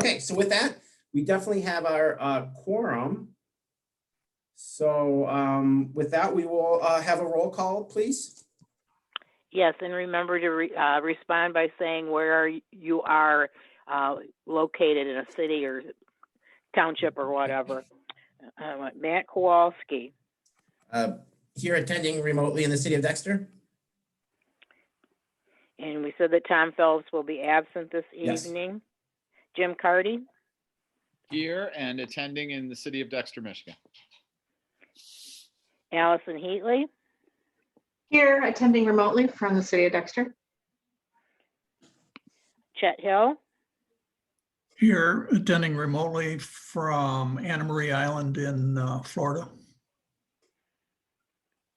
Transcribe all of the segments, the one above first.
Okay, so with that, we definitely have our quorum. So with that, we will have a roll call, please. Yes, and remember to respond by saying where you are located in a city or township or whatever. Matt Kowalski. Here attending remotely in the city of Dexter. And we said that Tom Phelps will be absent this Yes. evening. Jim Cardy. Here and attending in the city of Dexter, Michigan. Allison Heatley. Here, attending remotely from the city of Dexter. Chet Hill. Here, attending remotely from Anna Marie Island in Florida.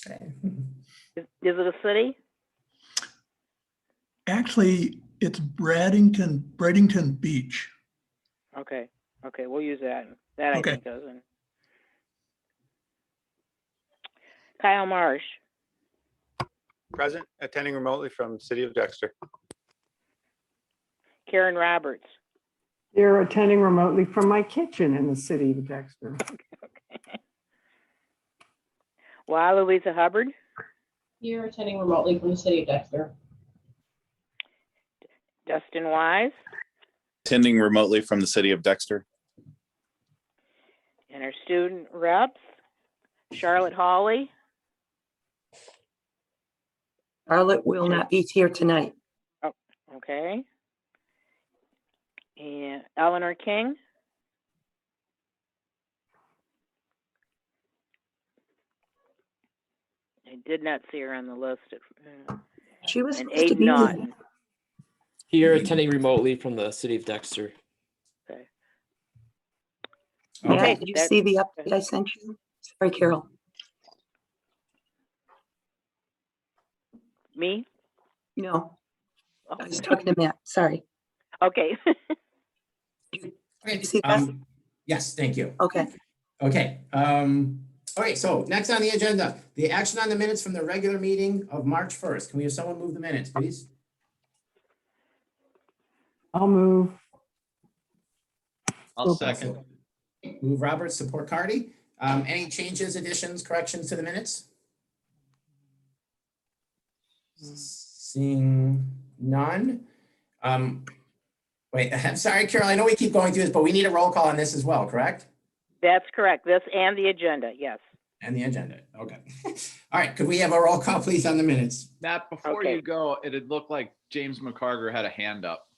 Okay. Is it a city? Actually, it's Bradenton Beach. Okay. Okay, we'll use that. That Okay. I think doesn't. Kyle Marsh. Present, attending remotely from city of Dexter. Karen Roberts. They're attending remotely from my kitchen in the city of Dexter. Wow, Louisa Hubbard. Here, attending remotely from the city of Dexter. Dustin Wise. Attending remotely from the city of Dexter. And our student reps, Charlotte Hawley. Charlotte will not be here tonight. Okay. And Eleanor King. I did not see her on the list. She was And supposed to Aiden be here. Naughton. Here, attending remotely from the city of Dexter. Okay. Yeah, Okay. did you see the update I sent you? Sorry, Carol. Me? No, Oh, I was talking to Matt. Sorry. okay. Okay. See that? Yes, thank you. Okay. Okay. Okay, so next on the agenda, the action on the minutes from the regular meeting of March 1st. Can we have someone move the minutes, please? I'll move. I'll second. Move Roberts, support Cardy. Any changes, additions, corrections to the minutes? Seeing none. Wait, I'm sorry, Carol, I know we keep going through this, but we need a roll call on this as well, correct? That's correct. This and the agenda, yes. And the agenda, okay. All right, could we have a roll call, please, on the minutes? Matt, before Okay. you go, it had looked like James McCarger had a hand up.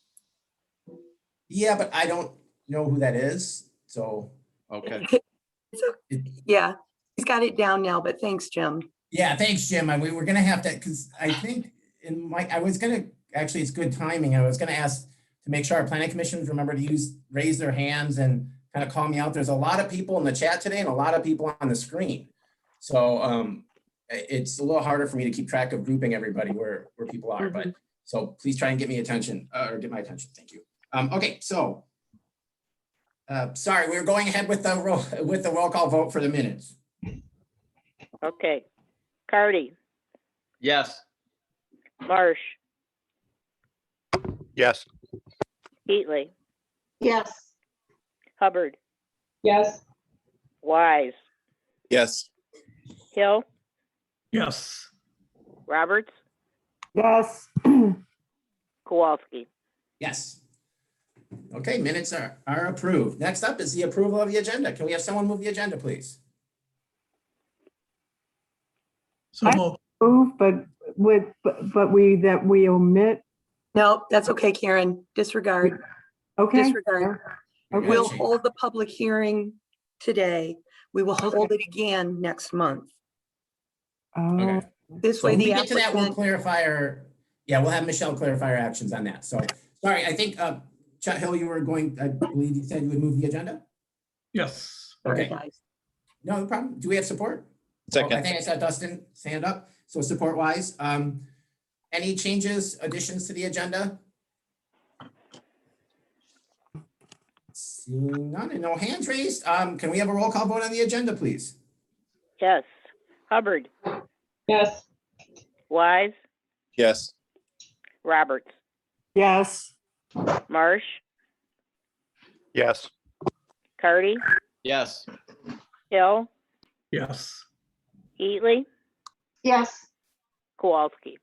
Yeah, but I don't know who that is, so. Okay. Yeah, he's got it down now, but thanks, Jim. Yeah, thanks, Jim. We were gonna have to, because I think actually, it's good timing. I was gonna ask to make sure our planning commissioners remember to raise their hands and kind of call me out. There's a lot of people in the chat today and a lot of people on the screen. So it's a little harder for me to keep track of grouping everybody where people are, but so please try and get me attention or get my attention. Thank you. Okay, so sorry, we were going ahead with the roll call vote for the minutes. Okay. Cardy. Yes. Marsh. Yes. Heatley. Yes. Hubbard. Yes. Wise. Yes. Hill. Yes. Roberts. Yes. Kowalski. Yes. Okay, minutes are approved. Next up is the approval of the agenda. Can we have someone move the agenda, please? So I- moved. Move, but we omit. No, that's okay, Karen. Disregard. Okay. Disregard. Okay. We'll hold the public hearing today. We will hold it again next month. Oh, Okay. This So way when we the get to that, we'll applicant, clarify we'll have Michelle clarify our actions on that. So, sorry, I think Chet Hill, I believe you said you would move the agenda? Yes. sorry, Okay. guys. No problem. Do we have support? Second. Oh, I think I saw Dustin stand up. So support wise, any changes, additions to the agenda? Seeing none and no hands raised. Can we have a roll call vote on the agenda, please? Yes. Hubbard. Yes. Wise. Yes. Roberts. yes. Marsh. Yes. Cardy, Yes. Hill, yes, Heatley, Yes. Kowalski.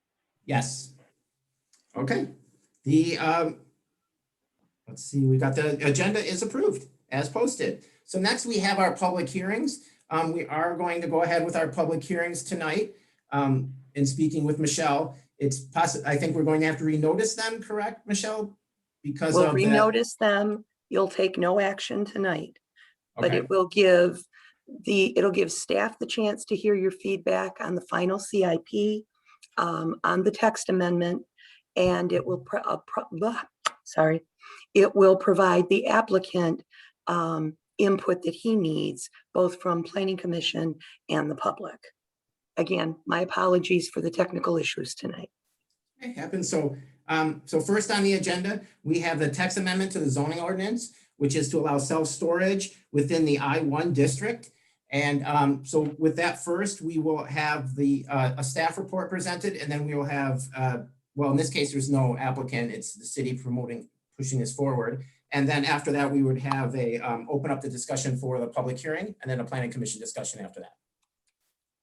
Yes. Okay. The, let's see, we got the agenda is approved as posted. So next we have our public hearings. We are going to go ahead with our public hearings tonight. In speaking with Michelle, it's possible, I think we're going to have to renotice them, correct, Michelle? Because We'll of that. renotice them. You'll take no action tonight, but Okay. it will it'll give staff the chance to hear your feedback on the final CIP, on the text amendment, and it will, it will provide the applicant input that he needs, both from Planning Commission and the public. Again, my apologies for the technical issues tonight. It happens. So, so first on the agenda, we have the text amendment to the zoning ordinance, which is to allow self-storage within the I-1 district. And so with that first, we will have the a staff report presented, and then we will have, well, in this case, there's no applicant. It's the city pushing this forward. And then after that, we would have a open up the discussion for the public hearing, and then a planning commission discussion after that.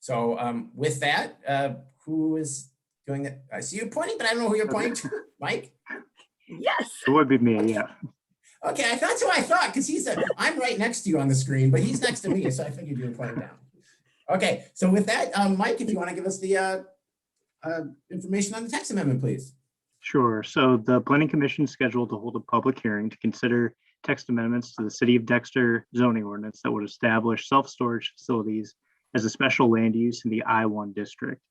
So with that, who is doing it? I see you pointing, but I don't know who you're pointing to. Mike? Yes. It would be me, yeah. Okay, that's who I thought, because I'm right next to you on the screen, but he's next to me, so I figured you were pointing down. Okay, so with that, Mike, if you want to give us the information on the text amendment, please. Sure. So the Planning Commission is scheduled to hold a public hearing to consider text amendments to the City of Dexter zoning ordinance that would establish self-storage facilities as a special land use in the I-1 district.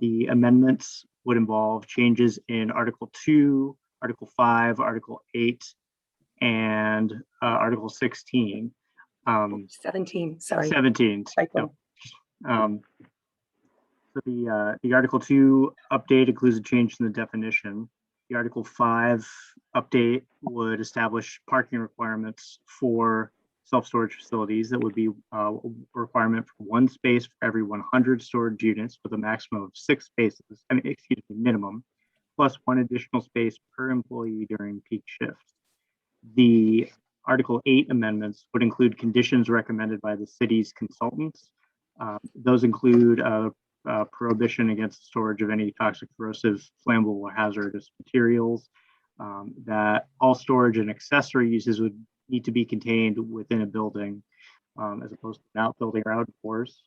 The amendments would involve changes in Article 2, Article 5, Article 8, and Article 16. 17, sorry. 17. Typo. So the Article 2 update includes a change in the definition. The Article 5 update would establish parking requirements for self-storage facilities that would be a requirement for one space for every 100 storage units with a maximum of 6 spaces, minimum, plus one additional space per employee during peak shift. The Article 8 amendments would include conditions recommended by the city's consultants. Those include prohibition against the storage of any toxic, corrosive, flammable, or hazardous materials, that all storage and accessory uses would need to be contained within a building as opposed to an outbuilding or outdoors.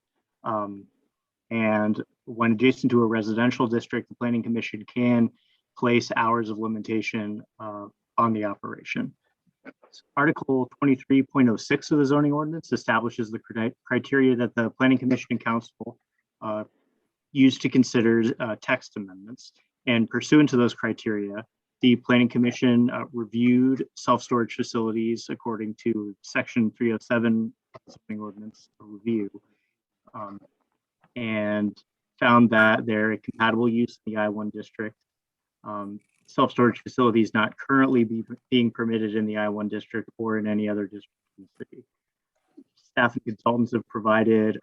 And when adjacent to a residential district, the Planning Commission can place hours of limitation on the operation. Article 23.06 of the zoning ordinance establishes the criteria that the Planning Commission and Council use to consider text amendments. And pursuant to those criteria, the Planning Commission reviewed self-storage facilities according to Section 307 zoning ordinance review, and found that they're a compatible use in the I-1 district. Self-storage facilities not currently being permitted in the I-1 district or in any other district in the city. Staff and consultants have provided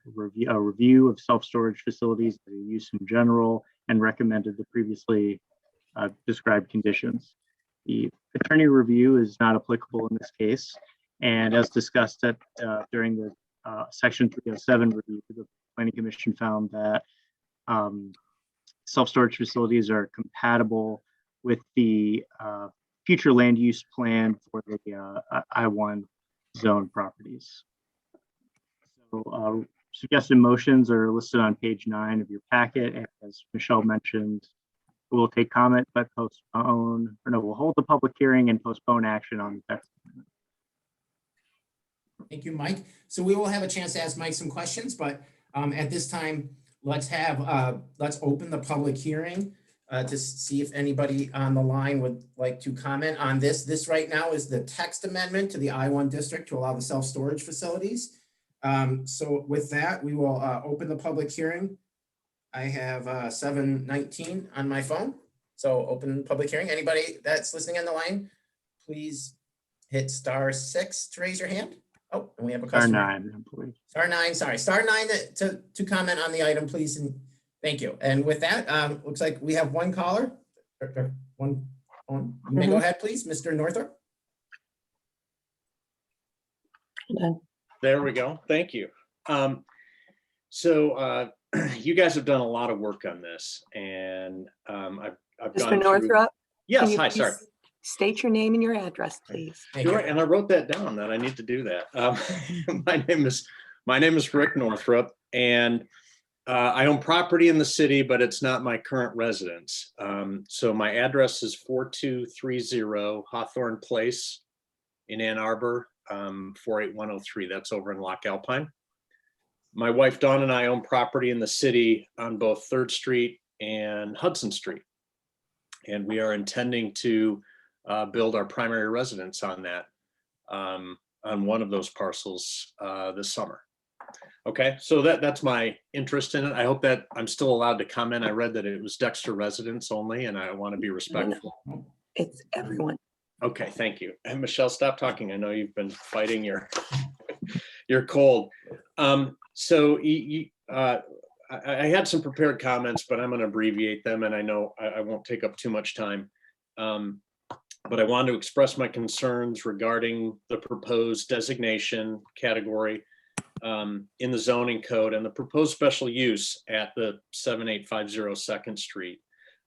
a review of self-storage facilities, their use in general, and recommended the previously described conditions. The attorney review is not applicable in this case, and as discussed during the Section 307 review, the Planning Commission found that self-storage facilities are compatible with the future land use plan for the I-1 zone properties. So suggested motions are listed on page 9 of your packet. And as Michelle mentioned, we'll take comment, but postpone, or no, we'll hold the public hearing and postpone action on the text amendment. Thank you, Mike. So we will have a chance to ask Mike some questions, but at this time, let's open the public hearing to see if anybody on the line would like to comment on this. This right now is the text amendment to the I-1 district to allow the self-storage facilities. So with that, we will open the public hearing. I have 7:19 on my phone. So open public hearing. Anybody that's listening on the line, please hit *6 to raise your hand. Oh, and we have a question. *9, please. *9, sorry. *9 to comment on the item, please. And thank you. And with that, looks like we have one caller. One. You may go ahead, please, Mr. Northrop. Done. There we go. Thank you. So you guys have done a lot of work on this, and I've Mr. gone through. Northrup? can Yes, you hi, please sorry. State your name and your address, please. Thank You're you. right, and I wrote that down that I need to do that. My name is Rick Northrup, and I own property in the city, but it's not my current residence. So my address is 4230 Hawthorne Place in Ann Arbor, 48103. That's over in Loch Alpine. My wife Dawn and I own property in the city on both 3rd Street and Hudson Street. And we are intending to build our primary residence on that, on one of those parcels this summer. Okay, so that's my interest in it. I hope that I'm still allowed to comment. I read that it was Dexter residents only, and I want to be respectful. It's everyone. Okay, thank you. And Michelle, stop talking. I know you've been fighting your cold. So I had some prepared comments, but I'm going to abbreviate them, and I know I won't take up too much time. But I wanted to express my concerns regarding the proposed designation category in the zoning code and the proposed special use at the 7850 2nd Street.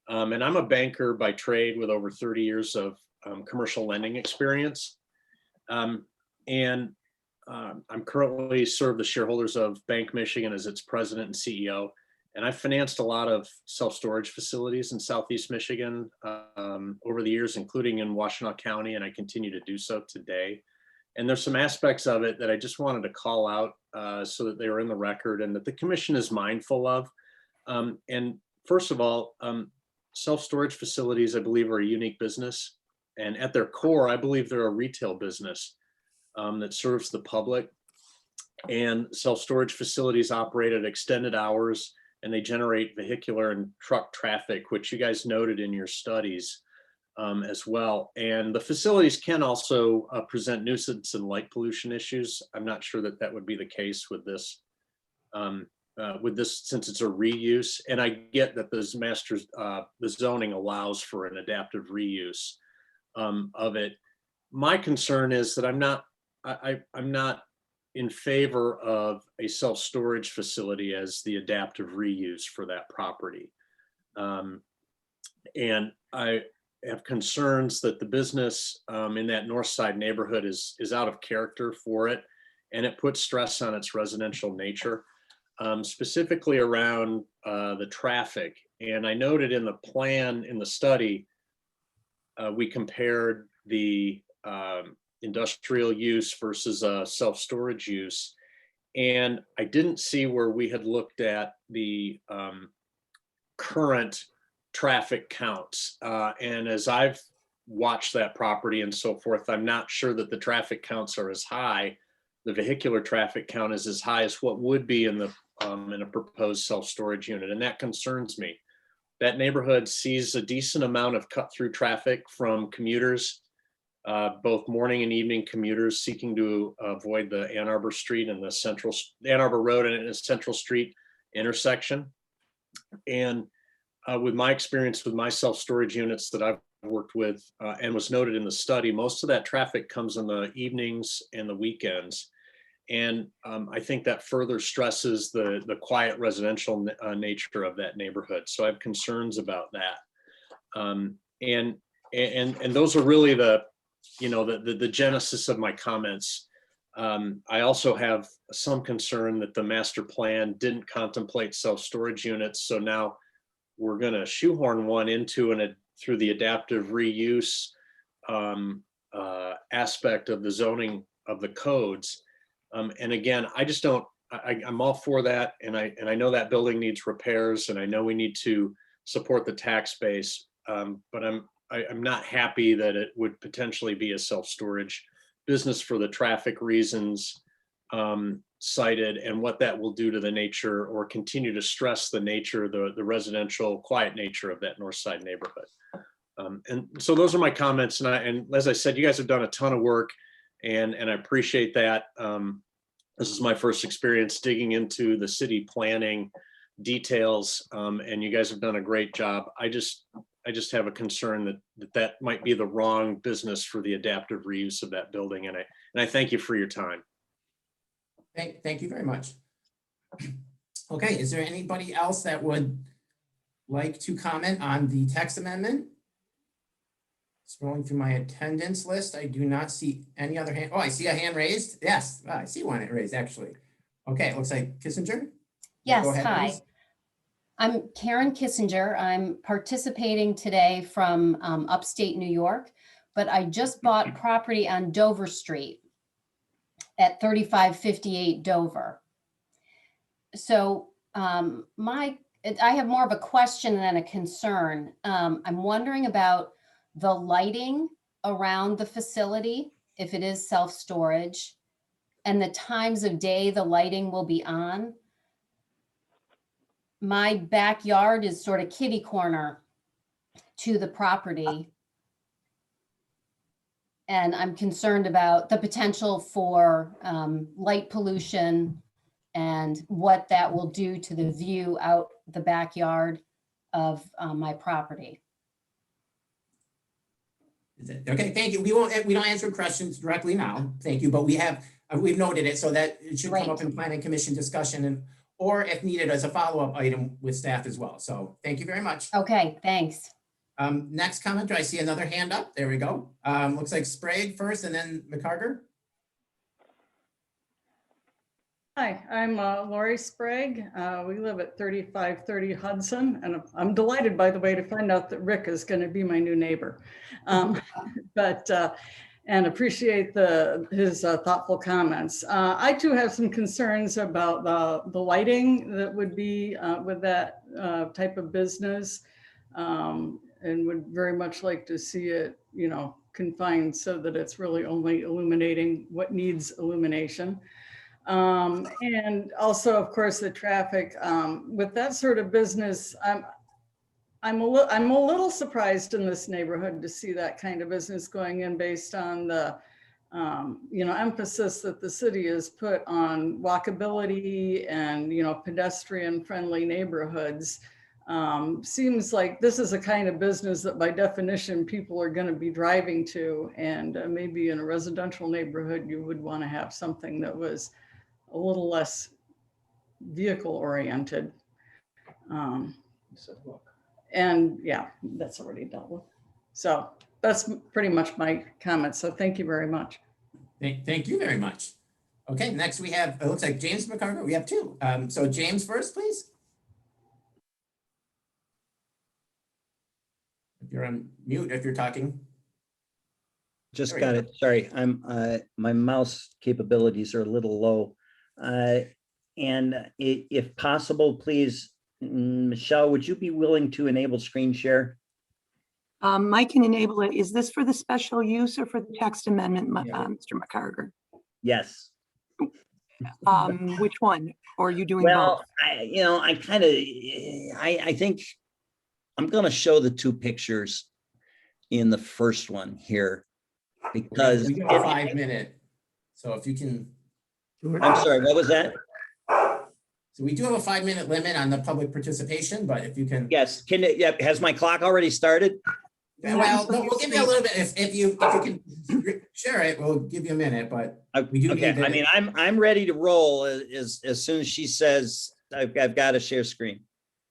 And I'm a banker by trade with over 30 years of commercial lending experience. And I'm currently serve the shareholders of Bank Michigan as its president and CEO. And I've financed a lot of self-storage facilities in Southeast Michigan over the years, including in Washtenaw County, and I continue to do so today. And there's some aspects of it that I just wanted to call out so that they were in the record and that the commission is mindful of. And first of all, self-storage facilities, I believe, are a unique business. And at their core, I believe they're a retail business that serves the public. And self-storage facilities operate at extended hours, and they generate vehicular and truck traffic, which you guys noted in your studies as well. And the facilities can also present nuisance and light pollution issues. I'm not sure that that would be the case with this since it's a reuse. And I get that the zoning allows for an adaptive reuse of it. My concern is that I'm not in favor of a self-storage facility as the adaptive reuse for that property. And I have concerns that the business in that north side neighborhood is out of character for it, and it puts stress on its residential nature, specifically around the traffic. And I noted in the plan, in the study, we compared the industrial use versus self-storage use. And I didn't see where we had looked at the current traffic counts. And as I've watched that property and so forth, I'm not sure that the traffic counts are as high. The vehicular traffic count is as high as what would be in a proposed self-storage unit. And that concerns me. That neighborhood sees a decent amount of cut-through traffic from commuters, both morning and evening commuters seeking to avoid the Ann Arbor Street and the Ann Arbor Road and the Central Street intersection. And with my experience with my self-storage units that I've worked with and was noted in the study, most of that traffic comes in the evenings and the weekends. And I think that further stresses the quiet residential nature of that neighborhood. So I have concerns about that. And those are really the genesis of my comments. I also have some concern that the master plan didn't contemplate self-storage units. So now we're going to shoehorn one into through the adaptive reuse aspect of the zoning of the codes. And again, I just don't, I'm all for that. And I know that building needs repairs, and I know we need to support the tax base. But I'm not happy that it would potentially be a self-storage business for the traffic reasons cited, and what that will do to the nature or continue to stress the nature, the residential quiet nature of that north side neighborhood. And so those are my comments. And as I said, you guys have done a ton of work, and I appreciate that. This is my first experience digging into the city planning details, and you guys have done a great job. I just have a concern that might be the wrong business for the adaptive reuse of that building. And I thank you for your time. Thank you very much. Okay, is there anybody else that would like to comment on the text amendment? Scrolling through my attendance list, I do not see any other hand. Oh, I see a hand raised. Yes, I see one raised actually. Okay, it looks like Kissinger. Yes, Go ahead, hi. please. I'm Karen Kissinger. I'm participating today from upstate New York, but I just bought property on Dover Street at 3558 Dover. So I have more of a question than a concern. I'm wondering about the lighting around the facility, if it is self-storage, and the times of day the lighting will be on. My backyard is sort of kitty corner to the property. And I'm concerned about the potential for light pollution and what that will do to the view out the backyard of my property. Okay, thank you. We don't answer questions directly now. Thank you, but we've noted it so that it should come up in planning commission discussion or if needed as a follow-up item with staff as well. So thank you very much. Okay, thanks. Next commenter, I see another hand up. There we go. Looks like Sprague first and then McCarter. Hi, I'm Lori Sprague. We live at 3530 Hudson, and I'm delighted, by the way, to find out that Rick is going to be my new neighbor. And appreciate his thoughtful comments. I too have some concerns about the lighting that would be with that type of business, and would very much like to see it, confined so that it's really only illuminating what needs illumination. And also, of course, the traffic with that sort of business. I'm a little surprised in this neighborhood to see that kind of business going in based on the emphasis that the city has put on walkability and pedestrian friendly neighborhoods. Seems like this is a kind of business that by definition people are going to be driving to, and maybe in a residential neighborhood you would want to have something that was a little less vehicle oriented. And yeah, that's already dealt with. So that's pretty much my comments. So thank you very much. Thank you very much. Okay, next we have, it looks like James McCarter. We have two. So James first, please. If you're on mute, if you're talking. Just got it. Sorry, my mouse capabilities are a little low. And if possible, please, Michelle, would you be willing to enable screen share? Mike can enable it. Is this for the special use or for the text amendment, Mr. McCarter? Yes. Which one? Or are you doing well, both? I think I'm going to show the two pictures in the first one here because we got a 5 minute. So if you can. I'm sorry, what was that? So we do have a 5 minute limit on the public participation, but if you can. Yes, has my clock already started? Well, no, we'll give you a little bit. If you can share it, we'll give you a minute, but we do. Okay, I mean, I'm ready to roll as soon as she says I've got to share screen.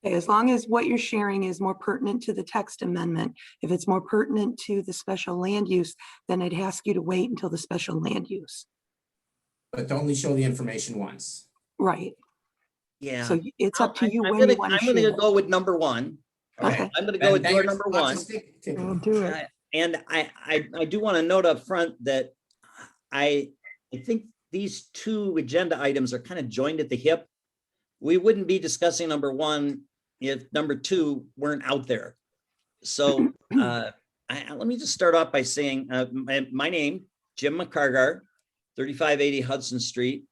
Okay, as long as what you're sharing is more pertinent to the text amendment. If it's more pertinent to the special land use, then I'd ask you to wait until the special land use. But only show the information once. Right. Yeah. So it's up to you I'm when you want to I'm going to go with number one. Okay. I'm going to go with door number one. We'll do it. And I do want to note up front that I think these two agenda items are kind of joined at the hip. We wouldn't be discussing number one if number two weren't out there. So let me just start off by saying my name, Jim McCargar, 3580 Hudson Street.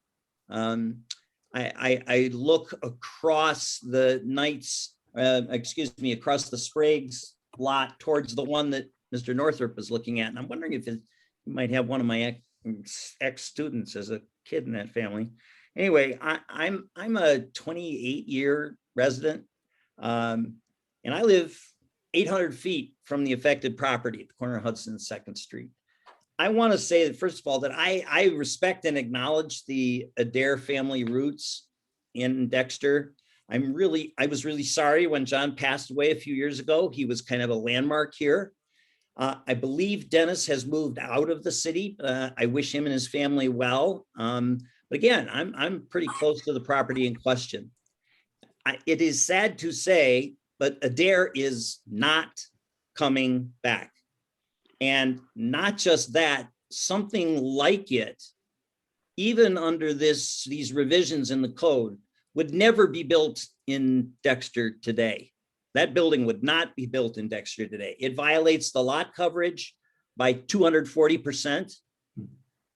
I look across the Knights, across the Sprague's lot towards the one that Mr. Northrup is looking at. And I'm wondering if you might have one of my ex-students as a kid in that family. Anyway, I'm a 28-year resident, and I live 800 feet from the affected property at the corner of Hudson and 2nd Street. I want to say that, first of all, that I respect and acknowledge the Adair family roots in Dexter. I was really sorry when John passed away a few years ago. He was kind of a landmark here. I believe Dennis has moved out of the city. I wish him and his family well. But again, I'm pretty close to the property in question. It is sad to say, but Adair is not coming back. And not just that, something like it, even under these revisions in the code, would never be built in Dexter today. That building would not be built in Dexter today. It violates the lot coverage by 240%.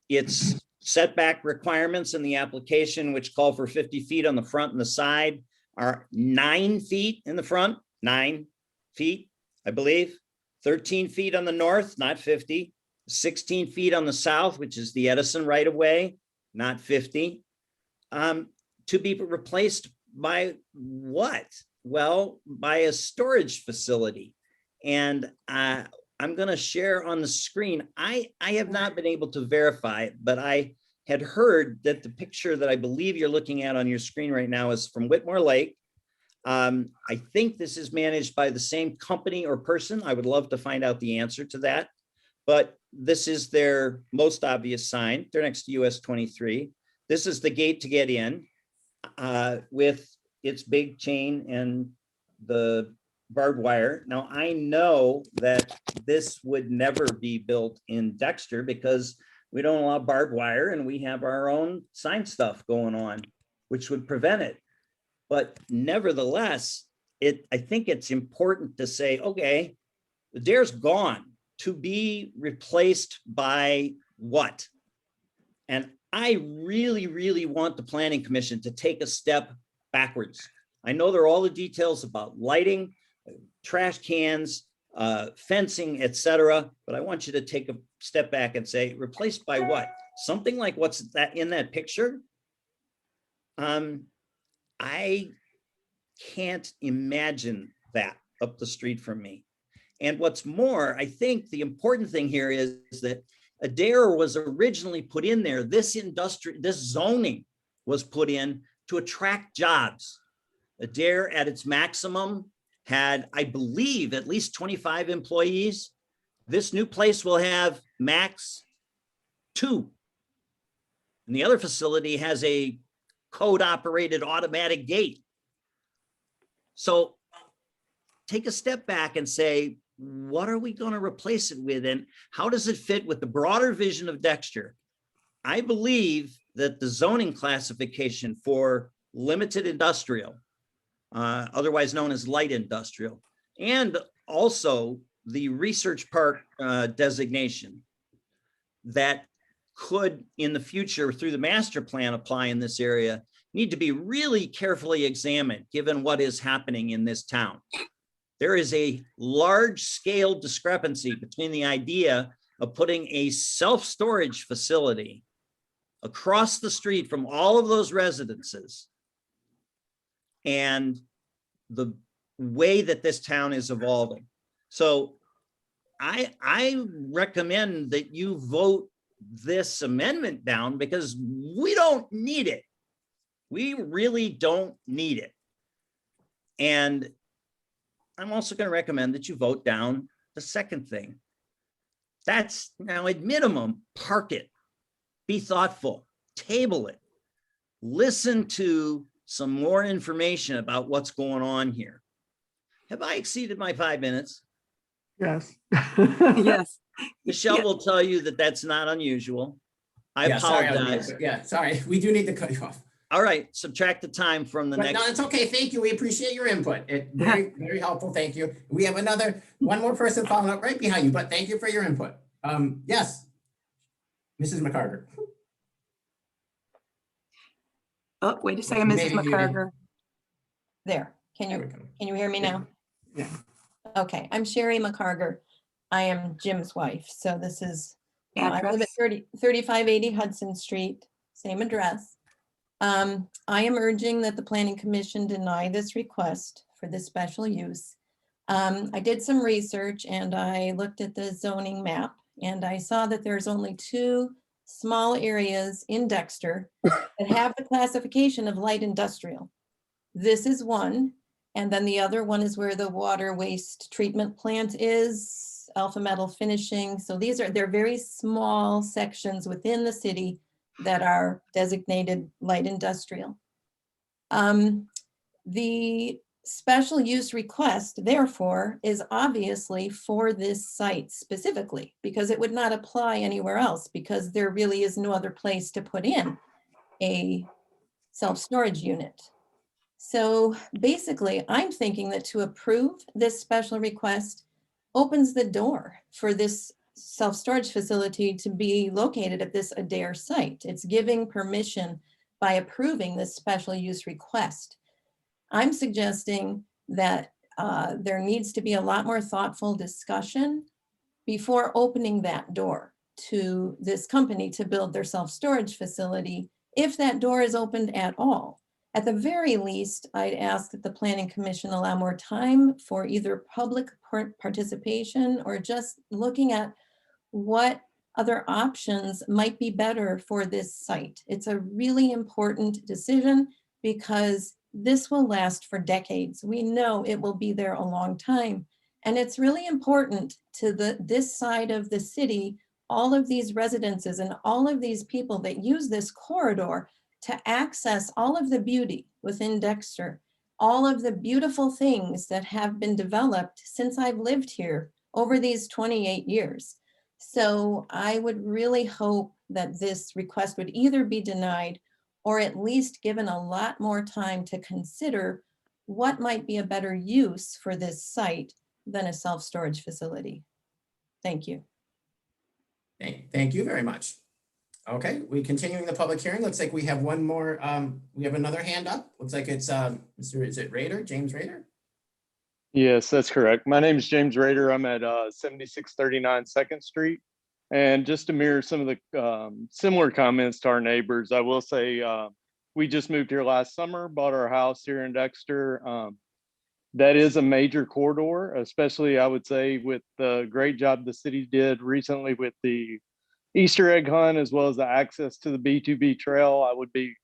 Its setback requirements in the application, which call for 50 feet on the front and the side, are 9 feet in the front, 9 feet, I believe, 13 feet on the north, not 50, 16 feet on the south, which is the Edison right of way, not 50. To be replaced by what? Well, by a storage facility. And I'm going to share on the screen. I have not been able to verify it, but I had heard that the picture that I believe you're looking at on your screen right now is from Whitmore Lake. I think this is managed by the same company or person. I would love to find out the answer to that. But this is their most obvious sign. They're next to US 23. This is the gate to get in with its big chain and the barbed wire. Now, I know that this would never be built in Dexter because we don't allow barbed wire and we have our own sign stuff going on, which would prevent it. But nevertheless, I think it's important to say, okay, the Dare's gone, to be replaced by what? And I really, really want the Planning Commission to take a step backwards. I know there are all the details about lighting, trash cans, fencing, etc. But I want you to take a step back and say, replaced by what? Something like what's that in that picture? I can't imagine that up the street from me. And what's more, I think the important thing here is that Adair was originally put in there. This zoning was put in to attract jobs. Adair at its maximum had, I believe, at least 25 employees. This new place will have max 2. And the other facility has a code operated automatic gate. So take a step back and say, what are we going to replace it with? And how does it fit with the broader vision of Dexter? I believe that the zoning classification for limited industrial, otherwise known as light industrial, and also the research park designation that could in the future through the master plan apply in this area need to be really carefully examined given what is happening in this town. There is a large scale discrepancy between the idea of putting a self-storage facility across the street from all of those residences and the way that this town is evolving. So I recommend that you vote this amendment down because we don't need it. We really don't need it. And I'm also going to recommend that you vote down the second thing. That's now at minimum, park it, be thoughtful, table it, listen to some more information about what's going on here. Have I exceeded my 5 minutes? Yes. Yes. Michelle will tell you that that's not unusual. I Yeah, sorry, apologize. yeah, sorry. We do need to cut you off. All right, subtract the time from the But next. no, it's okay. Thank you. We appreciate your input. It very, very helpful. Thank you. We have one more person following up right behind you, but thank you for your input. Yes, Mrs. McCarter. Oh, wait a second, Mrs. Maybe muted. McCarter. There, can you hear me now? Yeah. Okay, I'm Sherry McCarter. I am Jim's wife. So this is, I live at 3580 Hudson Street, same address. I am urging that the Planning Commission deny this request for this special use. I did some research and I looked at the zoning map And I saw that there's only 2 small areas in Dexter that have the classification of light industrial. This is one, and then the other one is where the water waste treatment plant is, Alpha Metal Finishing. So they're very small sections within the city that are designated light industrial. The special use request, therefore, is obviously for this site specifically, because it would not apply anywhere else, because there really is no other place to put in a self-storage unit. So basically, I'm thinking that to approve this special request opens the door for this self-storage facility to be located at this Adair site. It's giving permission by approving this special use request. I'm suggesting that there needs to be a lot more thoughtful discussion before opening that door to this company to build their self-storage facility, if that door is opened at all. At the very least, I'd ask that the Planning Commission allow more time for either public participation or just looking at what other options might be better for this site. It's a really important decision because this will last for decades. We know it will be there a long time. And it's really important to this side of the city, all of these residences and all of these people that use this corridor to access all of the beauty within Dexter, all of the beautiful things that have been developed since I've lived here over these 28 years. So I would really hope that this request would either be denied or at least given a lot more time to consider what might be a better use for this site than a self-storage facility. Thank you. Thank you very much. Okay, we continuing the public hearing. Looks like we have one more, we have another hand up. Looks like it's is it Rader, James Rader? Yes, that's correct. My name is James Rader. I'm at 7639 2nd Street. And just to mirror some of the similar comments to our neighbors, I will say we just moved here last summer, bought our house here in Dexter. That is a major corridor, especially I would say with the great job the city did recently with the Easter egg hunt, as well as the access to the B2B trail. I would be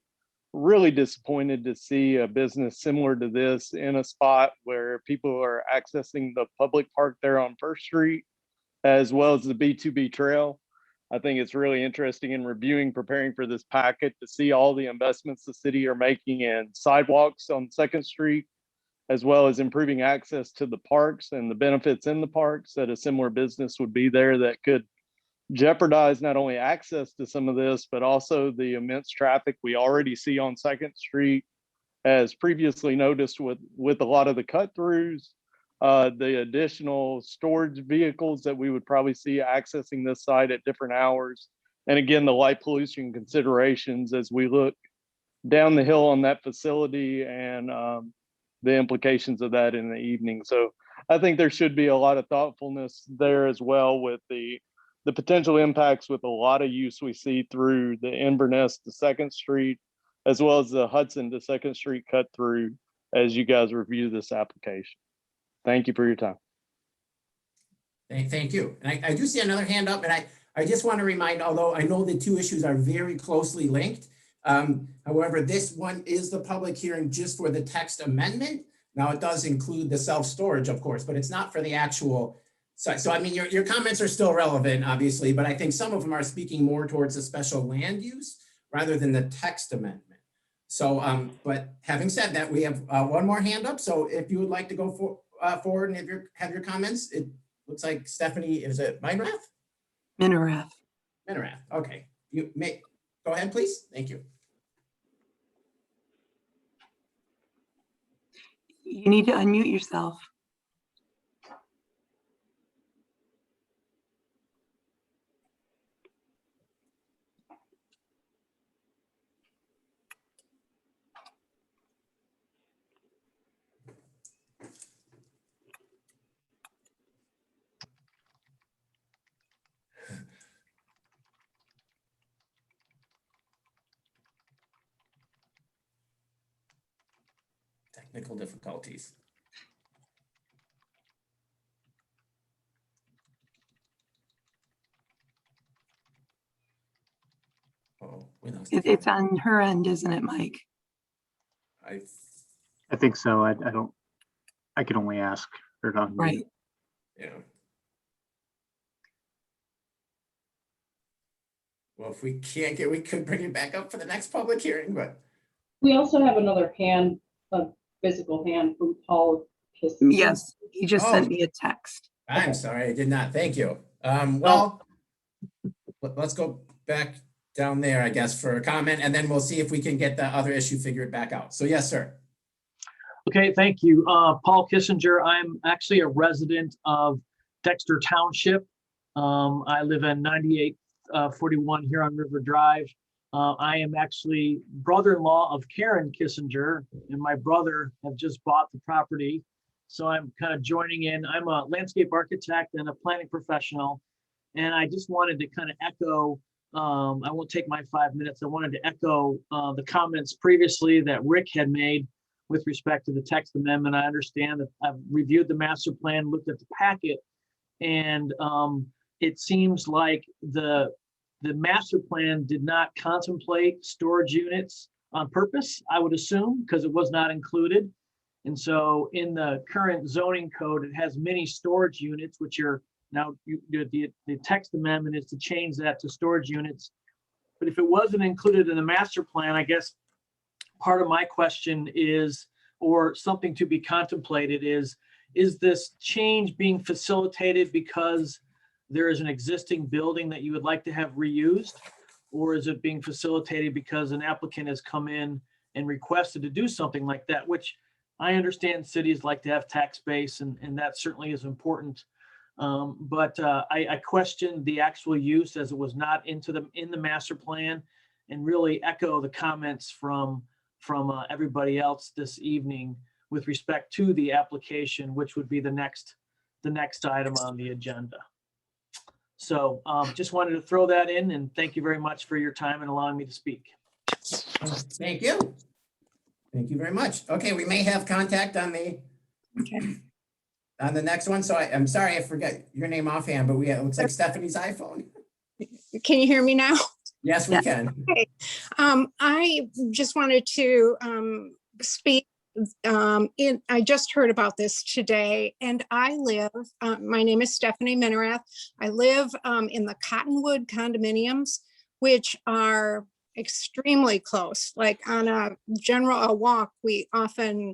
really disappointed to see a business similar to this in a spot where people are accessing the public park there on First Street, as well as the B2B trail. I think it's really interesting in reviewing, preparing for this packet to see all the investments the city are making in sidewalks on 2nd Street, as well as improving access to the parks and the benefits in the parks, that a similar business would be there that could jeopardize not only access to some of this, but also the immense traffic we already see on 2nd Street, as previously noticed with a lot of the cut-throughs, the additional storage vehicles that we would probably see accessing this site at different hours. And again, the light pollution considerations as we look down the hill on that facility and the implications of that in the evening. So I think there should be a lot of thoughtfulness there as well with the potential impacts with a lot of use we see through the Inverness to 2nd Street, as well as the Hudson to 2nd Street cut through as you guys review this application. Thank you for your time. Thank you. And I do see another hand up, and I just want to remind, although I know the two issues are very closely linked, however, this one is the public hearing just for the text amendment. Now, it does include the self-storage, of course, but it's not for the actual. So I mean, your comments are still relevant, obviously, but I think some of them are speaking more towards the special land use rather than the text amendment. So, but having said that, we have one more hand up. So if you would like to go forward and if you have your comments, it looks like Stephanie, is it Minerath? Minerath. Minerath, okay. You may, go ahead, please. Thank you. You need to unmute yourself. Technical difficulties. It's on her end, isn't it, Mike? I think so. I don't, I can only ask her to unmute. Right. Yeah. Well, if we can't get, we could bring it back up for the next public hearing, but We also have another hand, a physical hand from Paul Kissinger. Yes, he just sent me a text. I'm sorry, I did not. Thank you. Well, let's go back down there, I guess, for a comment, and then we'll see if we can get the other issue figured back out. So yes, sir. Okay, thank you. Paul Kissinger. I'm actually a resident of Dexter Township. I live in 9841 here on River Drive. I am actually brother-in-law of Karen Kissinger, and my brother have just bought the property. So I'm kind of joining in. I'm a landscape architect and a planning professional. And I just wanted to kind of echo, I won't take my 5 minutes. I wanted to echo the comments previously that Rick had made with respect to the text amendment. I understand that I've reviewed the master plan, looked at the packet, and it seems like the master plan did not contemplate storage units on purpose, I would assume, because it was not included. And so in the current zoning code, it has many storage units, which are now the text amendment is to change that to storage units. But if it wasn't included in the master plan, I guess part of my question is, or something to be contemplated is this change being facilitated because there is an existing building that you would like to have reused? Or is it being facilitated because an applicant has come in and requested to do something like that, which I understand cities like to have tax base, and that certainly is important. But I question the actual use as it was not in the master plan, and really echo the comments from everybody else this evening with respect to the application, which would be the next item on the agenda. So just wanted to throw that in, and thank you very much for your time and allowing me to speak. Thank you. Thank you very much. Okay, we may have contact on the next one. So I'm sorry, I forgot your name offhand, but it looks like Stephanie's iPhone. Can you hear me now? Yes, we can. Okay. I just wanted to speak. I just heard about this today, and I live, my name is Stephanie Minerath. I live in the Cottonwood condominiums, which are extremely close. Like on a walk, we often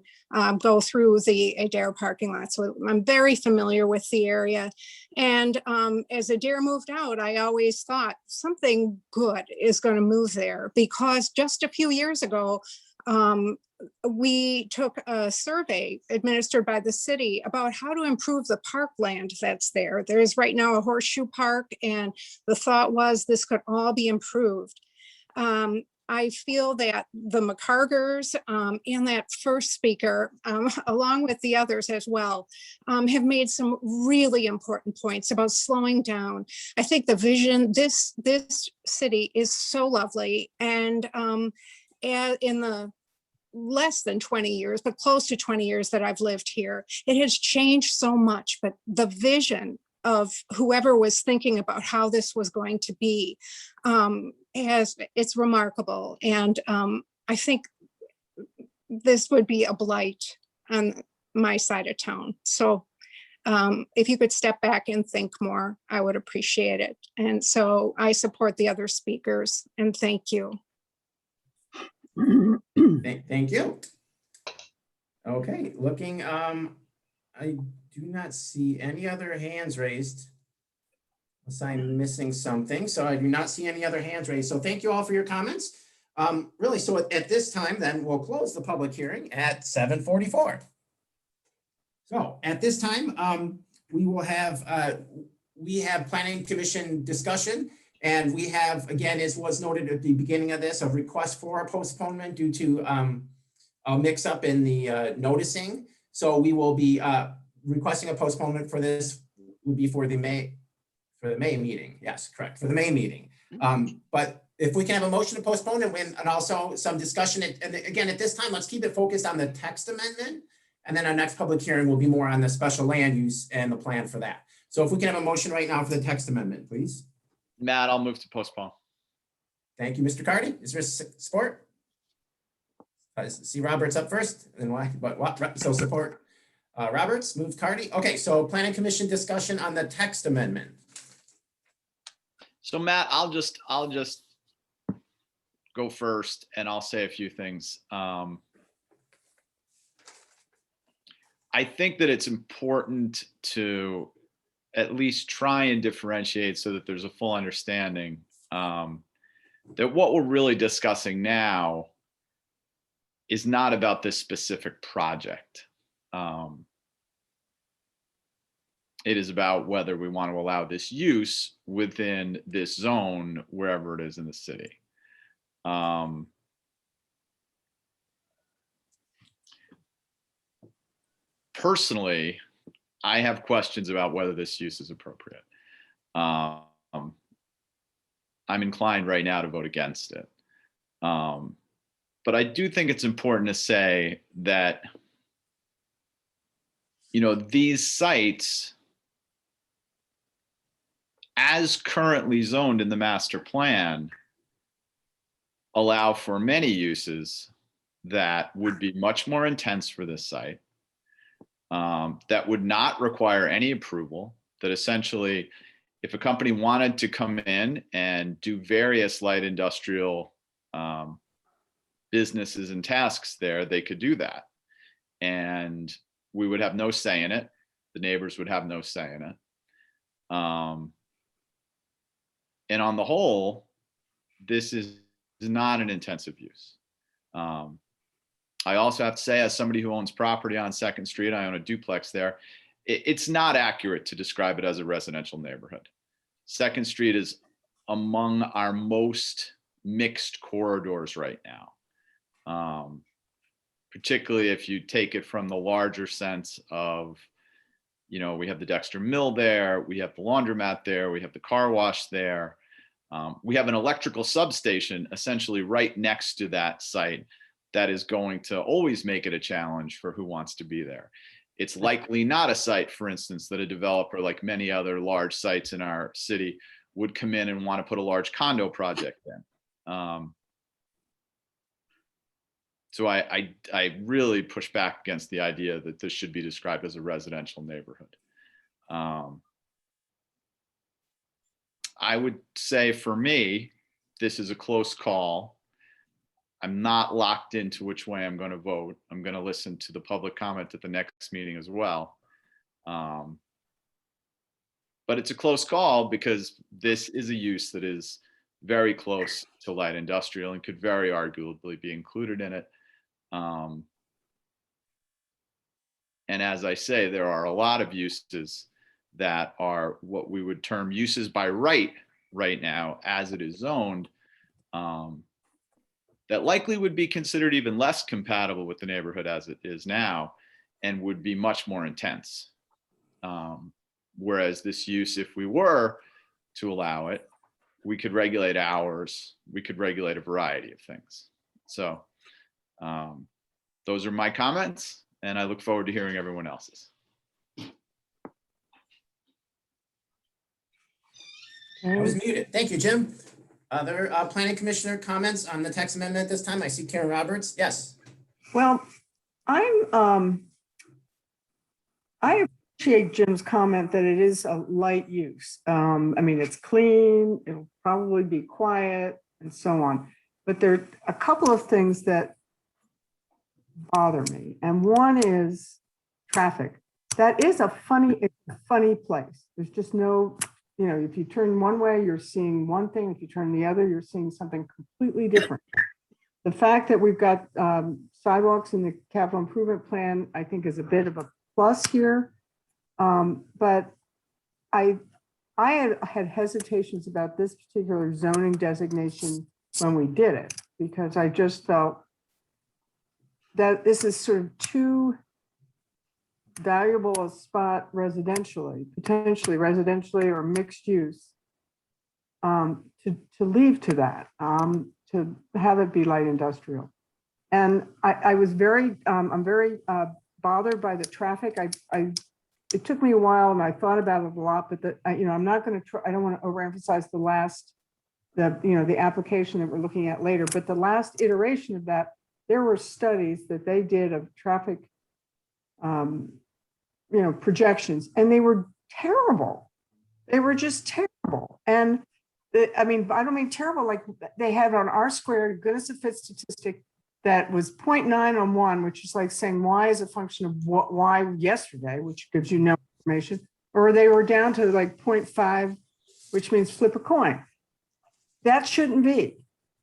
go through the Adair parking lot. So I'm very familiar with the area. And as Adair moved out, I always thought something good is going to move there, because just a few years ago, we took a survey administered by the city about how to improve the parkland that's there. There is right now a horseshoe park, and the thought was this could all be improved. I feel that the McCargers and that first speaker, along with the others as well, have made some really important points about slowing down. I think the vision, this city is so lovely, and in the less than 20 years, but close to 20 years that I've lived here, it has changed so much. But the vision of whoever was thinking about how this was going to be, it's remarkable. And I think this would be a blight on my side of town. So if you could step back and think more, I would appreciate it. And so I support the other speakers, and thank you. Thank you. Okay, looking, I do not see any other hands raised. Unless I'm missing something. So I do not see any other hands raised. So thank you all for your comments. Really, so at this time, then we'll close the public hearing at 7:44. So at this time, we will have planning commission discussion. And we have, again, as was noted at the beginning of this, a request for a postponement due to a mix up in the noticing. So we will be requesting a postponement for this would be for the May meeting. Yes, correct, for the May meeting. But if we can have a motion to postpone and also some discussion, and again, at this time, let's keep it focused on the text amendment. And then our next public hearing will be more on the special land use and the plan for that. So if we can have a motion right now for the text amendment, please. Matt, I'll move to postpone. Thank you, Mr. Cardy. Is there support? See Roberts up first, and why, but what, so support Roberts, moved Cardy. Okay, so planning commission discussion on the text amendment. So Matt, I'll just go first and I'll say a few things. I think that it's important to at least try and differentiate so that there's a full understanding that what we're really discussing now is not about this specific project. It is about whether we want to allow this use within this zone, wherever it is in the city. Personally, I have questions about whether this use is appropriate. I'm inclined right now to vote against it. But I do think it's important to say that, you know, these sites, as currently zoned in the master plan, allow for many uses that would be much more intense for this site, that would not require any approval, that essentially, if a company wanted to come in and do various light industrial businesses and tasks there, they could do that. And we would have no say in it. The neighbors would have no say in it. And on the whole, this is not an intensive use. I also have to say, as somebody who owns property on 2nd Street, I own a duplex there, it's not accurate to describe it as a residential neighborhood. 2nd Street is among our most mixed corridors right now. Particularly if you take it from the larger sense of, you know, we have the Dexter Mill there, we have the laundromat there, we have the car wash there. We have an electrical substation essentially right next to that site that is going to always make it a challenge for who wants to be there. It's likely not a site, for instance, that a developer, like many other large sites in our city, would come in and want to put a large condo project in. So I really push back against the idea that this should be described as a residential neighborhood. I would say for me, this is a close call. I'm not locked into which way I'm going to vote. I'm going to listen to the public comment at the next meeting as well. But it's a close call because this is a use that is very close to light industrial and could very arguably be included in it. And as I say, there are a lot of uses that are what we would term uses by right now as it is zoned, that likely would be considered even less compatible with the neighborhood as it is now and would be much more intense. Whereas this use, if we were to allow it, we could regulate hours, we could regulate a variety of things. So those are my comments, and I look forward to hearing everyone else's. I was muted. Thank you, Jim. Other planning commissioner comments on the text amendment this time? I see Karen Roberts. Yes. Well, I appreciate Jim's comment that it is a light use. I mean, it's clean, it'll probably be quiet and so on. But there are a couple of things that bother me. And one is traffic. That is it's a funny place. There's just no, you know, if you turn one way, you're seeing one thing. If you turn the other, you're seeing something completely different. The fact that we've got sidewalks in the capital improvement plan, I think is a bit of a plus here. But I had hesitations about this particular zoning designation when we did it, because I just felt that this is sort of too valuable a spot potentially residentially or mixed use, to leave to that, to have it be light industrial. And I'm very bothered by the traffic. It took me a while and I thought about it a lot, but I'm not going to try, I don't want to overemphasize the last the application that we're looking at later, but the last iteration of that, there were studies that they did of traffic, projections, and they were terrible. They were just terrible. And I don't mean terrible, like they had on R squared, goodness of fit statistic that was 0.9 on one, which is like saying Y is a function of Y yesterday, which gives you no information, or they were down to like 0.5, which means flip a coin. That shouldn't be.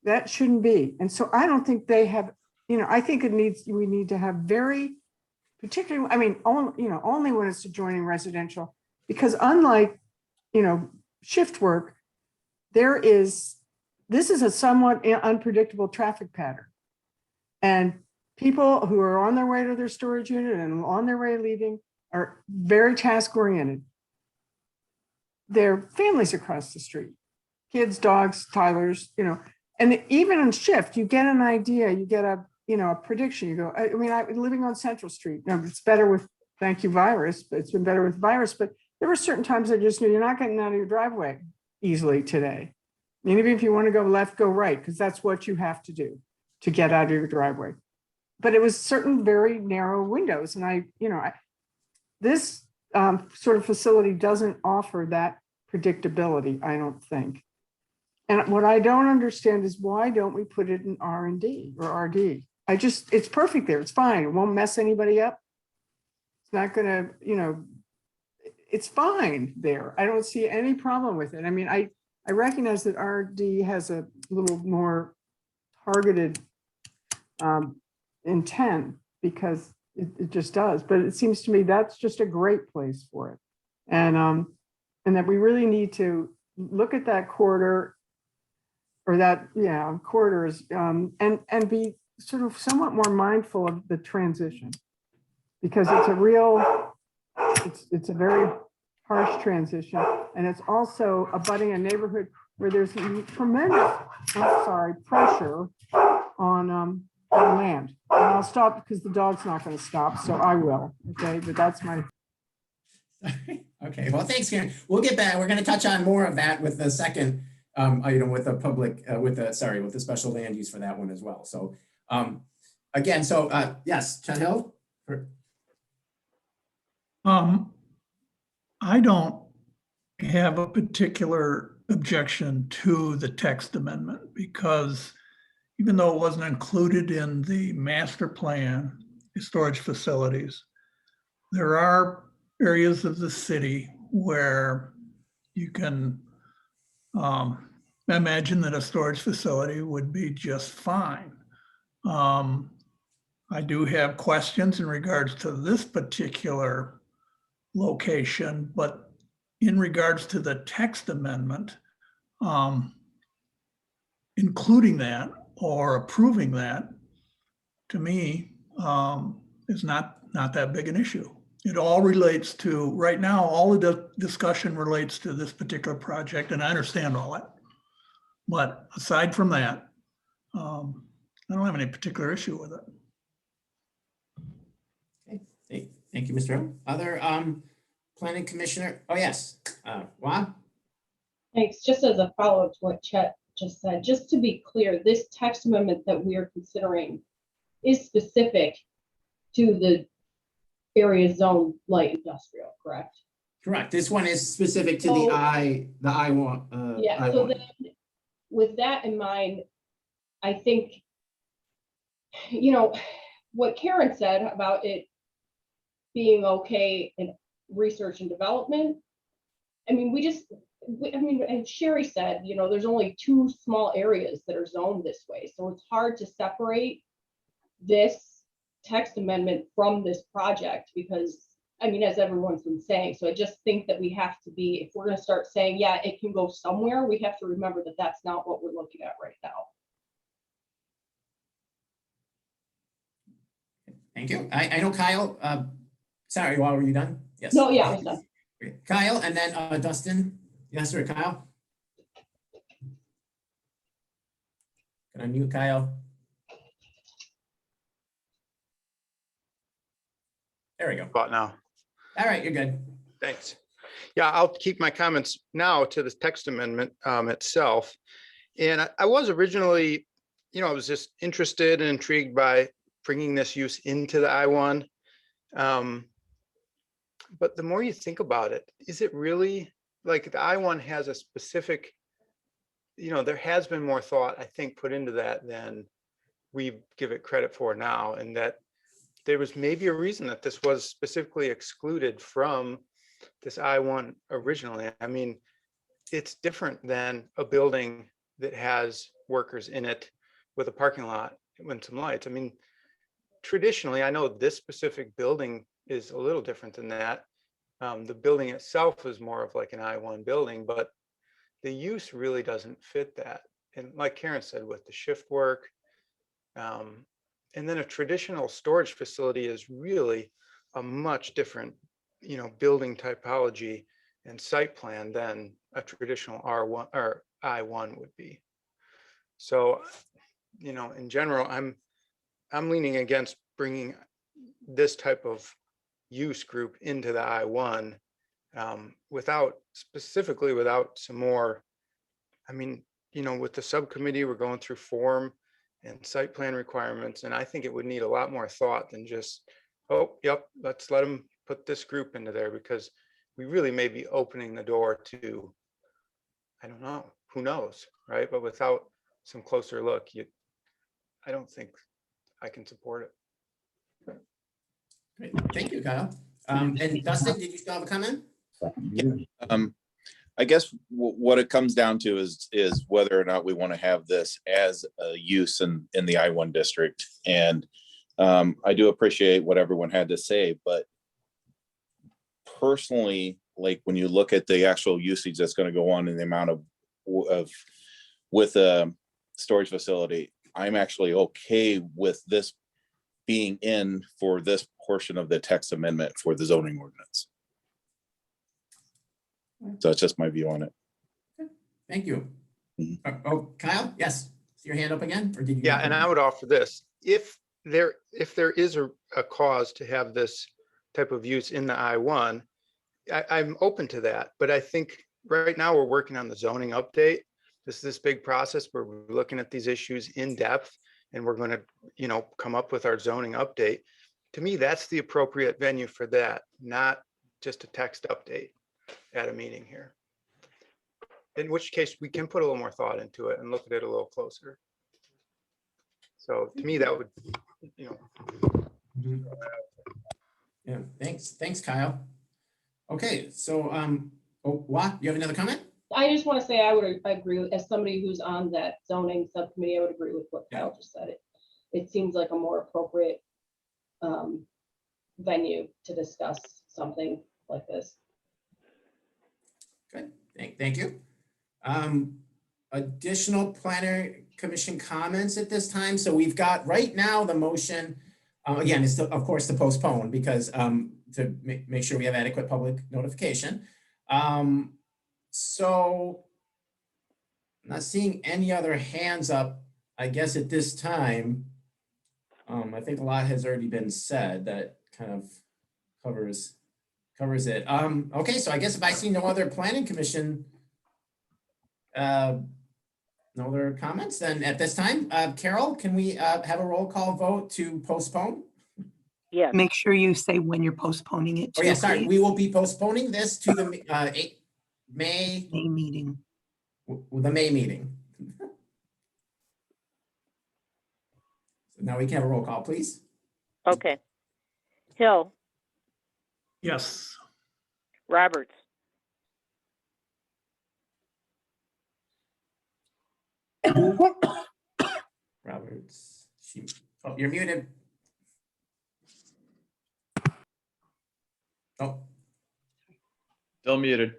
That shouldn't be. And so I don't think they have, I think we need to have very particularly, only when it's adjoining residential, because unlike, shift work, this is a somewhat unpredictable traffic pattern. And people who are on their way to their storage unit and on their way leaving are very task oriented. Their families across the street, kids, dogs, toddlers, and even in shift, you get an idea, you get a prediction. You go, I'm living on Central Street. Now it's better with, thank you, virus, but it's been better with virus. But there were certain times I just knew you're not getting out of your driveway easily today. And even if you want to go left, go right, because that's what you have to do to get out of your driveway. But it was certain very narrow windows. And this sort of facility doesn't offer that predictability, I don't think. And what I don't understand is why don't we put it in R&D or RD? It's perfect there. It's fine. It won't mess anybody up. It's not gonna, it's fine there. I don't see any problem with it. I recognize that RD has a little more targeted intent because it just does, but it seems to me that's just a great place for it. And that we really need to look at that corridor or that, corridors, and be sort of somewhat more mindful of the transition, because it's a very harsh transition, and it's also abutting a neighborhood where there's tremendous, pressure on land. And I'll stop because the dog's not going to stop, so I will. Okay, but that's my. Okay, well, thanks, Karen. We'll get back. We're going to touch on more of that with the second item with the public, with the special land use for that one as well. So again, yes, Chad Hill. I don't have a particular objection to the text amendment, because even though it wasn't included in the master plan, storage facilities, there are areas of the city where you can imagine that a storage facility would be just fine. I do have questions in regards to this particular location, but in regards to the text amendment, including that or approving that, to me, is not that big an issue. It all relates to, right now, all of the discussion relates to this particular project, and I understand all that. But aside from that, I don't have any particular issue with it. Okay, thank you, Mr. O. Other planning commissioner? Oh, yes, Juan? Thanks. Just as a follow-up to what Chet just said, just to be clear, this text amendment that we are considering is specific to the area zone light industrial, correct? Correct. This one is specific to the I want. Yeah, so then with that in mind, I think, what Karen said about it being okay in research and development. And Sherry said, there's only 2 small areas that are zoned this way. So it's hard to separate this text amendment from this project because, as everyone's been saying, so I just think that we have to be, if we're going to start saying, yeah, it can go somewhere, we have to remember that that's not what we're looking at right now. Thank you. I know Kyle, sorry, were you done? Yes. No, yeah, I was done. Great. Kyle, and then Dustin. Yes, sir, Kyle. Can I mute Kyle? There we go. About now. All right, you're good. Thanks. Yeah, I'll keep my comments now to the text amendment itself. And I was originally, I was just interested and intrigued by bringing this use into the I-1. But the more you think about it, is it really, like, the I-1 has a specific, there has been more thought, I think, put into that than we give it credit for now, and that there was maybe a reason that this was specifically excluded from this I-1 originally. I mean, it's different than a building that has workers in it with a parking lot and some lights. I mean, traditionally, I know this specific building is a little different than that. The building itself is more of like an I-1 building, but the use really doesn't fit that. And like Karen said, with the shift work, and then a traditional storage facility is really a much different, building typology and site plan than a traditional R1 or I-1 would be. So, in general, I'm leaning against bringing this type of use group into the I-1 without some more. I mean, with the subcommittee, we're going through form and site plan requirements, and I think it would need a lot more thought than just, oh, yep, let's let them put this group into there, because we really may be opening the door to, I don't know, who knows, right? But without some closer look, I don't think I can support it. Great. Thank you, Kyle. And Dustin, did you still have a comment? I guess what it comes down to is whether or not we want to have this as a use in the I-1 district. And I do appreciate what everyone had to say, but personally, like when you look at the actual usage that's going to go on and the amount of with a storage facility, I'm actually okay with this being in for this portion of the text amendment for the zoning ordinance. So it's just my view on it. Thank you. Oh, Kyle, yes. Is your hand up again, or did you? Yeah, and I would offer this: if there is a cause to have this type of use in the I-1, I'm open to that. But I think right now we're working on the zoning update. This is this big process where we're looking at these issues in depth, and we're going to, come up with our zoning update. To me, that's the appropriate venue for that, not just a text update at a meeting here. In which case we can put a little more thought into it and look at it a little closer. So to me, that would, Yeah, thanks, Kyle. Okay, so, you have another comment? I just want to say I would agree with, as somebody who's on that zoning subcommittee, I would agree with what Kyle just said. It seems like a more appropriate venue to discuss something like this. Good, thank you. Additional planner commission comments at this time. So we've got right now the motion, again, is of course to postpone, because to make sure we have adequate public notification. So I'm not seeing any other hands up, I guess, at this time. I think a lot has already been said that kind of covers it. Okay, so I guess if I see no other planning commission, no other comments, then at this time, Carol, can we have a roll call vote to postpone? Yes. Make sure you say when you're postponing it. Oh yeah, too, sorry, please. we will be postponing this to the May meeting. The May meeting. So now we can have a roll call, please. Okay. Hill, Yes. Roberts, Roberts, oh, you're muted. Oh, Still muted.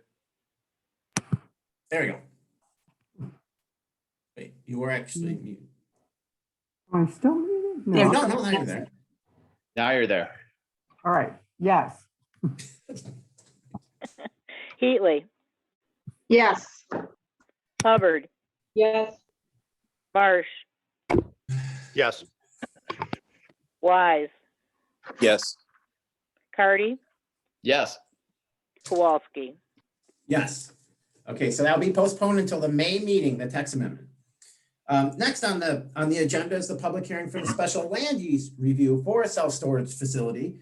there we go. Wait, you were actually muted. I'm still muted? No, now you're there. Now you're there. All right, yes. Heatley, Yes. Hubbard, Yes. Marsh, yes. Wise, Yes. Cardy, Yes. Kowalski. Yes. Okay, so that'll be postponed until the May meeting, the text amendment. Next on the agenda is the public hearing for the special land use review for a self-storage facility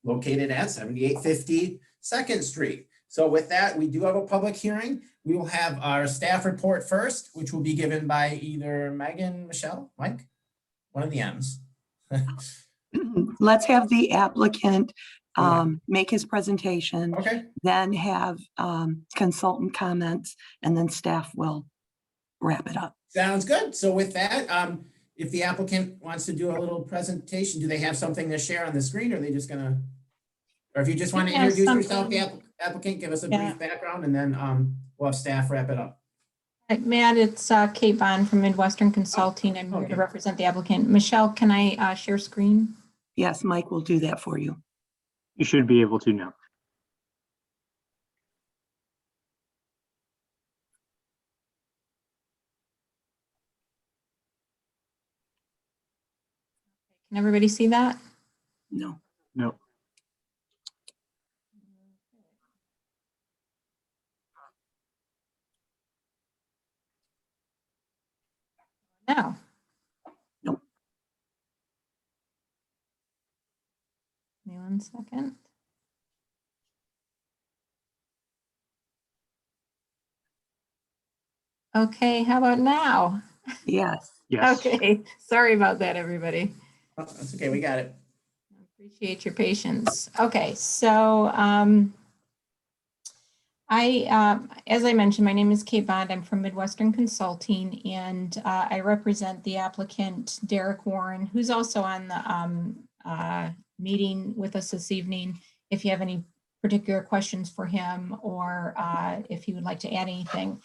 located at 7850 2nd Street. So with that, we do have a public hearing. We will have our staff report first, which will be given by either Megan, Michelle, Mike, one of the M's. Let's have the applicant make his presentation, Okay. then have consultant comments, and then staff will wrap it up. Sounds good. So with that, if the applicant wants to do a little presentation, do they have something to share on the screen, or are they just gonna, or if you just want to Yeah, introduce yourself, something. the applicant, give us a Yeah. brief background, and then we'll have staff wrap it up. Matt, it's Kate Bond from Midwestern Consulting. I'm here okay. to represent the applicant. Michelle, can I share screen? Yes, Mike will do that for you. You should be able to now. Can everybody see that? No. No. No. Nope. Give me 1 second. Okay, how about now? Yes. Yes. Okay, sorry about that, everybody. Oh, that's okay, we got it. Appreciate your patience. Okay, so as I mentioned, my name is Kate Bond. I'm from Midwestern Consulting, and I represent the applicant, Derek Warren, who's also on the meeting with us this evening. If you have any particular questions for him, or if he would like to add anything.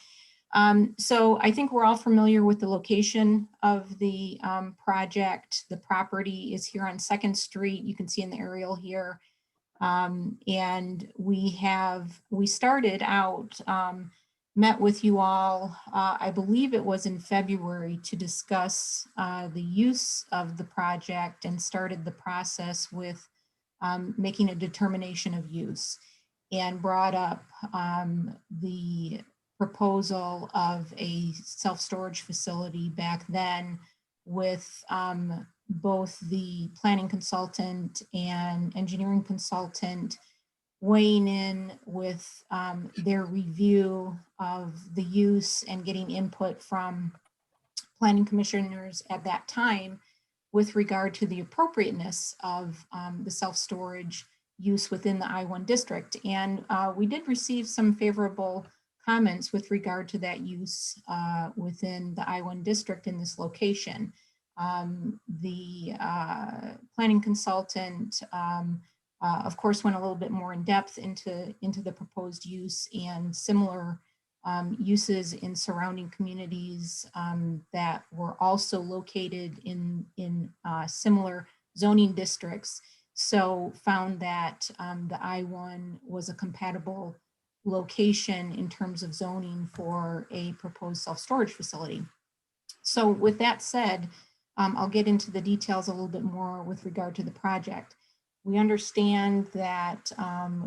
So I think we're all familiar with the location of the project. The property is here on 2nd Street. You can see in the aerial here. And we started out, met with you all, I believe it was in February, to discuss the use of the project, and started the process with making a determination of use, and brought up the proposal of a self-storage facility back then with both the planning consultant and engineering consultant weighing in with their review of the use and getting input from planning commissioners at that time with regard to the appropriateness of the self-storage use within the I-1 district. And we did receive some favorable comments with regard to that use within the I-1 district in this location. The planning consultant, of course, went a little bit more in depth into the proposed use and similar uses in surrounding communities that were also located in similar zoning districts. So found that the I-1 was a compatible location in terms of zoning for a proposed self-storage facility. So with that said, I'll get into the details a little bit more with regard to the project. We understand that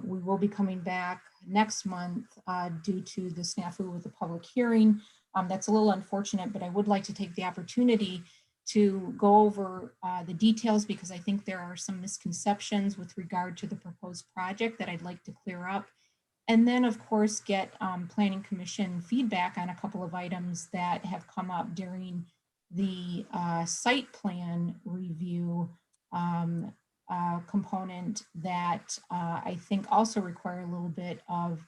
we will be coming back next month due to the snafu with the public hearing. That's a little unfortunate, but I would like to take the opportunity to go over the details, because I think there are some misconceptions with regard to the proposed project that I'd like to clear up. And then, of course, get Planning Commission feedback on a couple of items that have come up during the site plan review component that I think also require a little bit of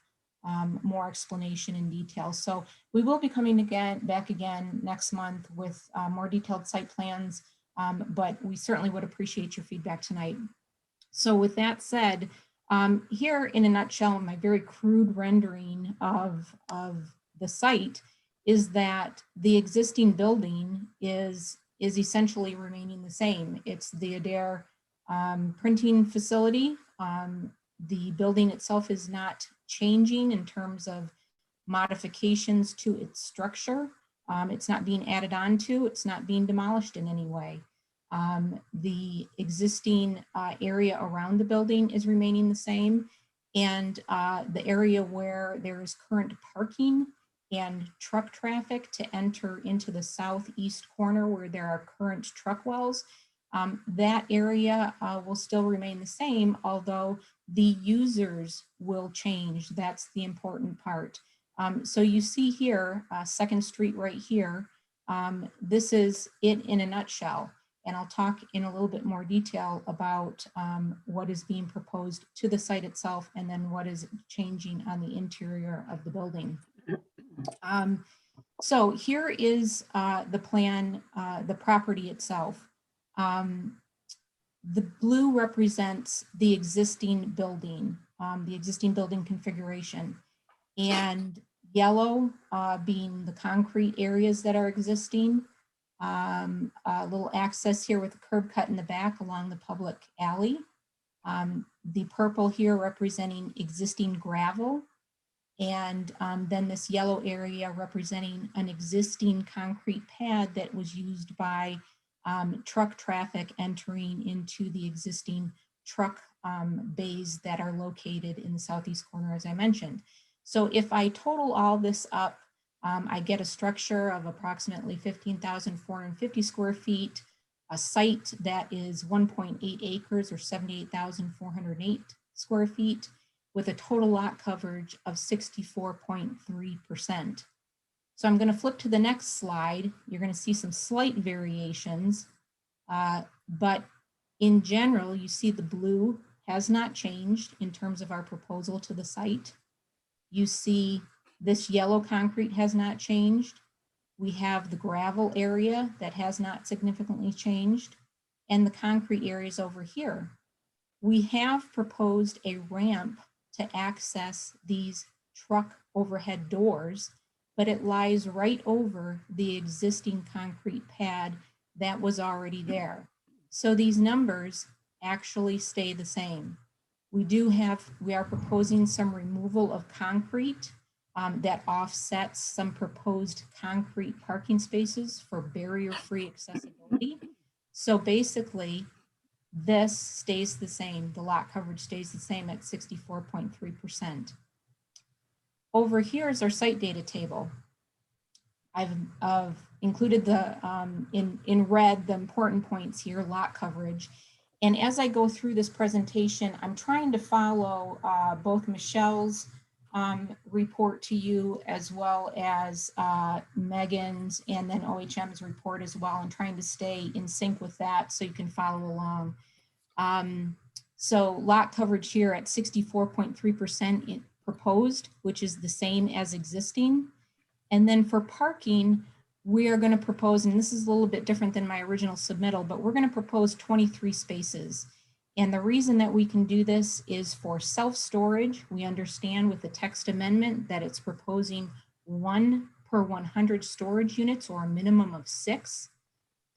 more explanation and detail. So we will be coming back again next month with more detailed site plans, but we certainly would appreciate your feedback tonight. So with that said, here in a nutshell, my very crude rendering of the site is that the existing building is essentially remaining the same. It's the Adair printing facility. The building itself is not changing in terms of modifications to its structure. It's not being added on to, it's not being demolished in any way. The existing area around the building is remaining the same, and the area where there is current parking and truck traffic to enter into the southeast corner where there are current truck wells. That area will still remain the same, although the users will change. That's the important part. So you see here, 2nd Street right here. This is it in a nutshell. And I'll talk in a little bit more detail about what is being proposed to the site itself and then what is changing on the interior of the building. So here is the plan, the property itself. The blue represents the existing building configuration, and yellow being the concrete areas that are existing. A little access here with a curb cut in the back along the public alley. The purple here representing existing gravel, and then this yellow area representing an existing concrete pad that was used by truck traffic entering into the existing truck bays that are located in the southeast corner, as I mentioned. So if I total all this up, I get a structure of approximately 15,450 square feet, a site that is 1.8 acres or 78,408 square feet, with a total lot coverage of 64.3%. So I'm going to flip to the next slide. You're going to see some slight variations, but in general, you see the blue has not changed in terms of our proposal to the site. You see this yellow concrete has not changed. We have the gravel area that has not significantly changed, and the concrete areas over here. We have proposed a ramp to access these truck overhead doors, but it lies right over the existing concrete pad that was already there. So these numbers actually stay the same. We are proposing some removal of concrete that offsets some proposed concrete parking spaces for barrier-free accessibility. So basically, this stays the same. The lot coverage stays the same at 64.3%. Over here is our site data table. I've included the in red the important points here, lot coverage. And as I go through this presentation, I'm trying to follow both Michelle's report to you as well as Megan's and then OHM's report as well, and trying to stay in sync with that so you can follow along. So lot coverage here at 64.3% proposed, which is the same as existing. And then for parking, we are going to propose, and this is a little bit different than my original submittal, but we're going to propose 23 spaces. And the reason that we can do this is for self-storage. We understand with the text amendment that it's proposing 1 per 100 storage units, or a minimum of 6,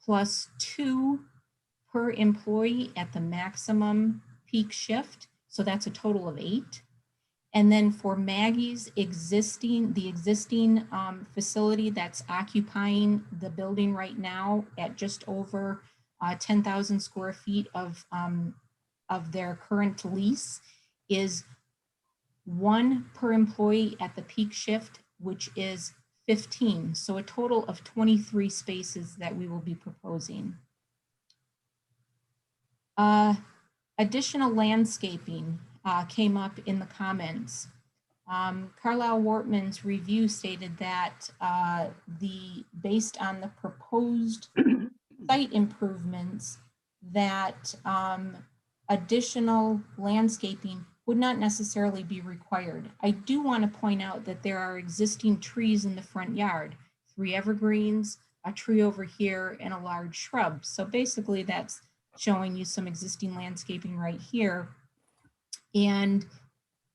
plus 2 per employee at the maximum peak shift. So that's a total of 8. And then for Maggie's the existing facility that's occupying the building right now at just over 10,000 square feet of their current lease, is 1 per employee at the peak shift, which is 15. So a total of 23 spaces that we will be proposing. Additional landscaping came up in the comments. Carlisle Wortman's review stated that based on the proposed site improvements, that additional landscaping would not necessarily be required. I do want to point out that there are existing trees in the front yard, 3 evergreens, a tree over here, and a large shrub. So basically that's showing you some existing landscaping right here. And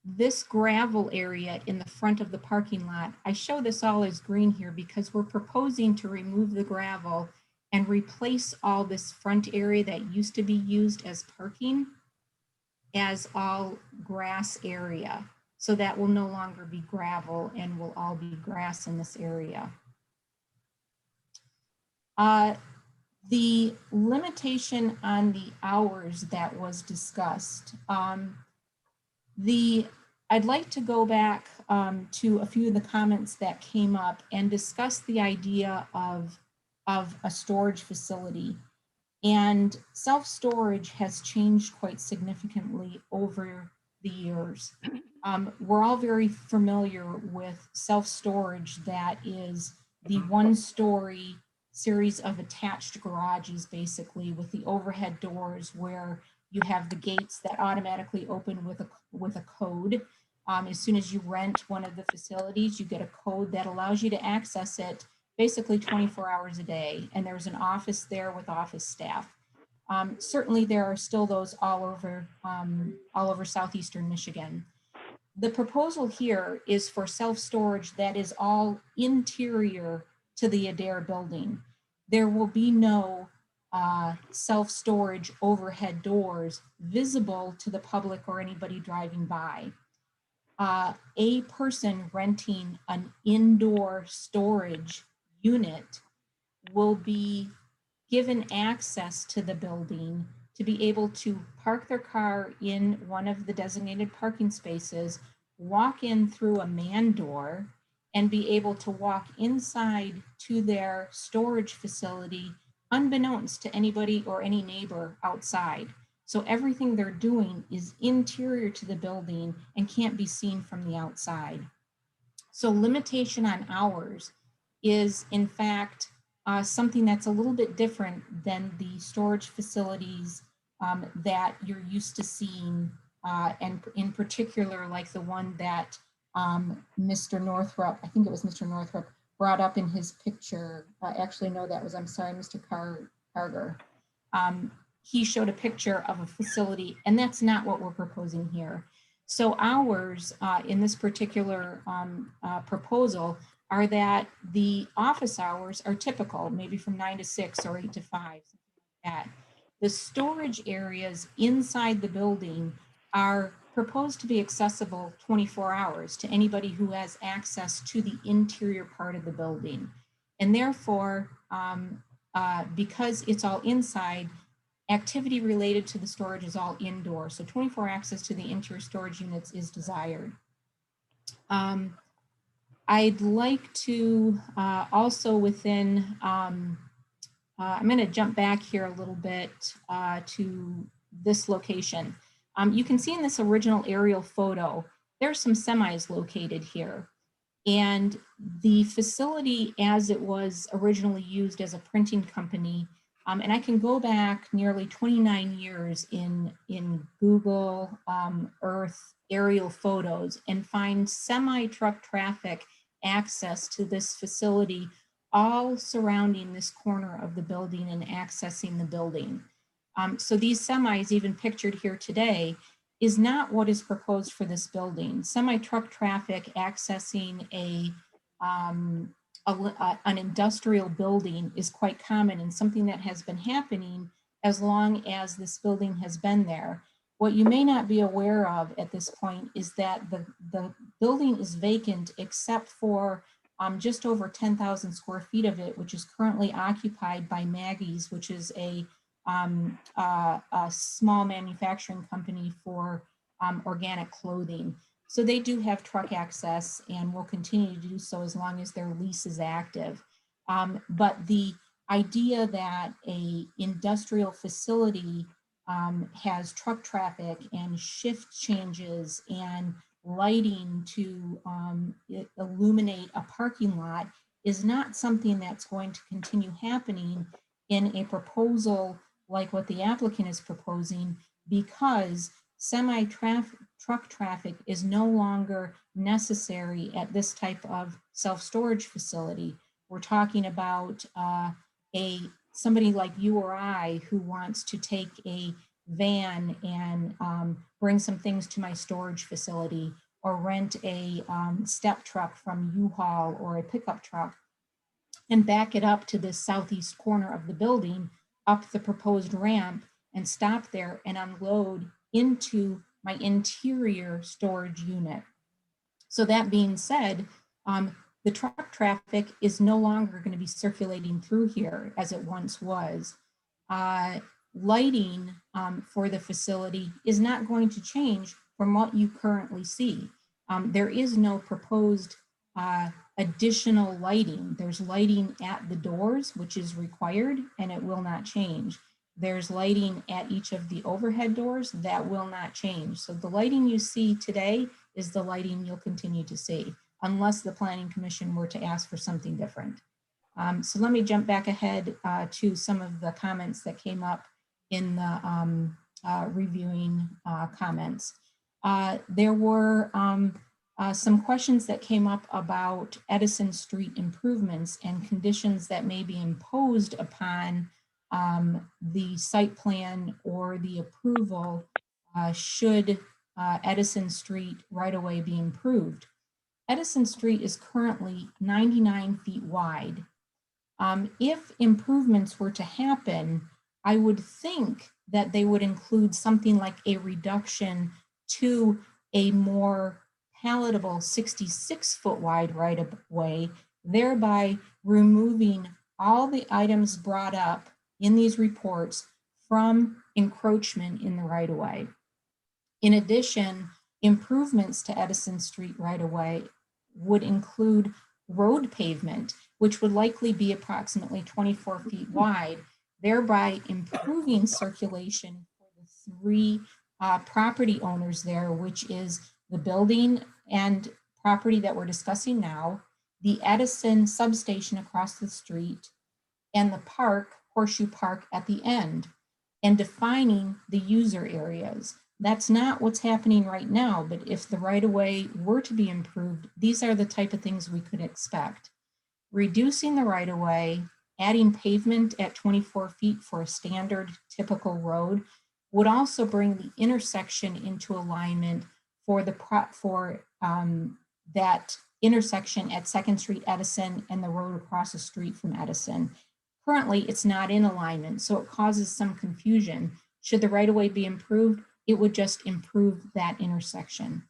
this gravel area in the front of the parking lot, I show this all as green here because we're proposing to remove the gravel and replace all this front area that used to be used as parking as all grass area. So that will no longer be gravel and will all be grass in this area. The limitation on the hours that was discussed, the I'd like to go back to a few of the comments that came up and discuss the idea of a storage facility. And self-storage has changed quite significantly over the years. We're all very familiar with self-storage that is the one-story series of attached garages, basically, with the overhead doors where you have the gates that automatically open with a code. As soon as you rent one of the facilities, you get a code that allows you to access it basically 24 hours a day. And there's an office there with office staff. Certainly there are still those all over southeastern Michigan. The proposal here is for self-storage that is all interior to the Adair building. There will be no self-storage overhead doors visible to the public or anybody driving by. A person renting an indoor storage unit will be given access to the building to be able to park their car in one of the designated parking spaces, walk in through a man door, and be able to walk inside to their storage facility unbeknownst to anybody or any neighbor outside. So everything they're doing is interior to the building and can't be seen from the outside. So limitation on hours is in fact something that's a little bit different than the storage facilities that you're used to seeing, and in particular, like the one that Mr. Northrup, I think it was Mr. Northrup, brought up in his picture. Actually, no, that was, I'm sorry, Mr. Carger. He showed a picture of a facility, and that's not what we're proposing here. So ours in this particular proposal are that the office hours are typical, maybe from 9 to 6 or 8 to 5, something like that. The storage areas inside the building are proposed to be accessible 24 hours to anybody who has access to the interior part of the building. And therefore, because it's all inside, activity related to the storage is all indoor. So 24 access to the interior storage units is desired. I'd like to also within, I'm going to jump back here a little bit to this location. You can see in this original aerial photo, there's some semis located here. And the facility as it was originally used as a printing company, and I can go back nearly 29 years in Google Earth aerial photos and find semi-truck traffic access to this facility, all surrounding this corner of the building and accessing the building. So these semis, even pictured here today, is not what is proposed for this building. Semi-truck traffic accessing an industrial building is quite common and something that has been happening as long as this building has been there. What you may not be aware of at this point is that the building is vacant except for just over 10,000 square feet of it, which is currently occupied by Maggie's, which is a small manufacturing company for organic clothing. So they do have truck access and will continue to do so as long as their lease is active. But the idea that a industrial facility has truck traffic and shift changes and lighting to illuminate a parking lot is not something that's going to continue happening in a proposal like what the applicant is proposing, because semi-truck traffic is no longer necessary at this type of self-storage facility. We're talking about somebody like you or I who wants to take a van and bring some things to my storage facility, or rent a step truck from U-Haul or a pickup truck and back it up to this southeast corner of the building, up the proposed ramp, and stop there and unload into my interior storage unit. So that being said, the truck traffic is no longer going to be circulating through here as it once was. Lighting for the facility is not going to change from what you currently see. There is no proposed additional lighting. There's lighting at the doors, which is required, and it will not change. There's lighting at each of the overhead doors that will not change. So the lighting you see today is the lighting you'll continue to see, unless the Planning Commission were to ask for something different. So let me jump back ahead to some of the comments that came up in the reviewing comments. There were some questions that came up about Edison Street improvements and conditions that may be imposed upon the site plan or the approval should Edison Street right away be improved. Edison Street is currently 99 feet wide. If improvements were to happen, I would think that they would include something like a reduction to a more palatable 66-foot wide right of way, thereby removing all the items brought up in these reports from encroachment in the right of way. In addition, improvements to Edison Street right of way would include road pavement, which would likely be approximately 24 feet wide, thereby improving circulation for the three property owners there, which is the building and property that we're discussing now, the Edison substation across the street, and the park, Horseshoe Park at the end, and defining the user areas. That's not what's happening right now, but if the right-of-way were to be improved, these are the type of things we could expect. Reducing the right-of-way, adding pavement at 24 feet for a standard typical road would also bring the intersection into alignment for the that intersection at 2nd Street Edison and the road across the street from Edison. Currently, it's not in alignment, so it causes some confusion. Should the right-of-way be improved, it would just improve that intersection.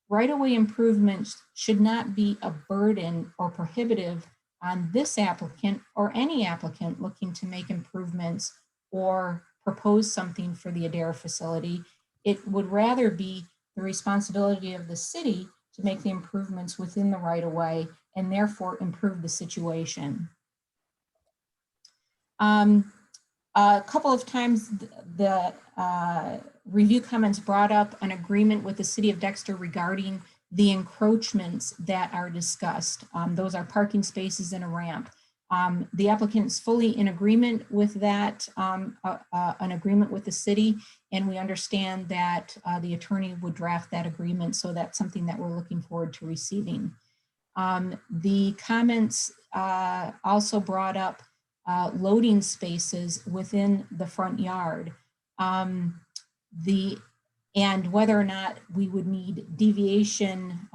Right-of-way improvements should not be a burden or prohibitive on this applicant or any applicant looking to make improvements or propose something for the Adair facility. It would rather be the responsibility of the city to make the improvements within the right-of-way and therefore improve the situation. A couple of times the review comments brought up an agreement with the city of Dexter regarding the encroachments that are discussed. Those are parking spaces and a ramp. The applicant is fully in agreement with that, an agreement with the city, and we understand that the attorney would draft that agreement, so that's something that we're looking forward to receiving. The comments also brought up loading spaces within the front yard. And whether or not we would need deviation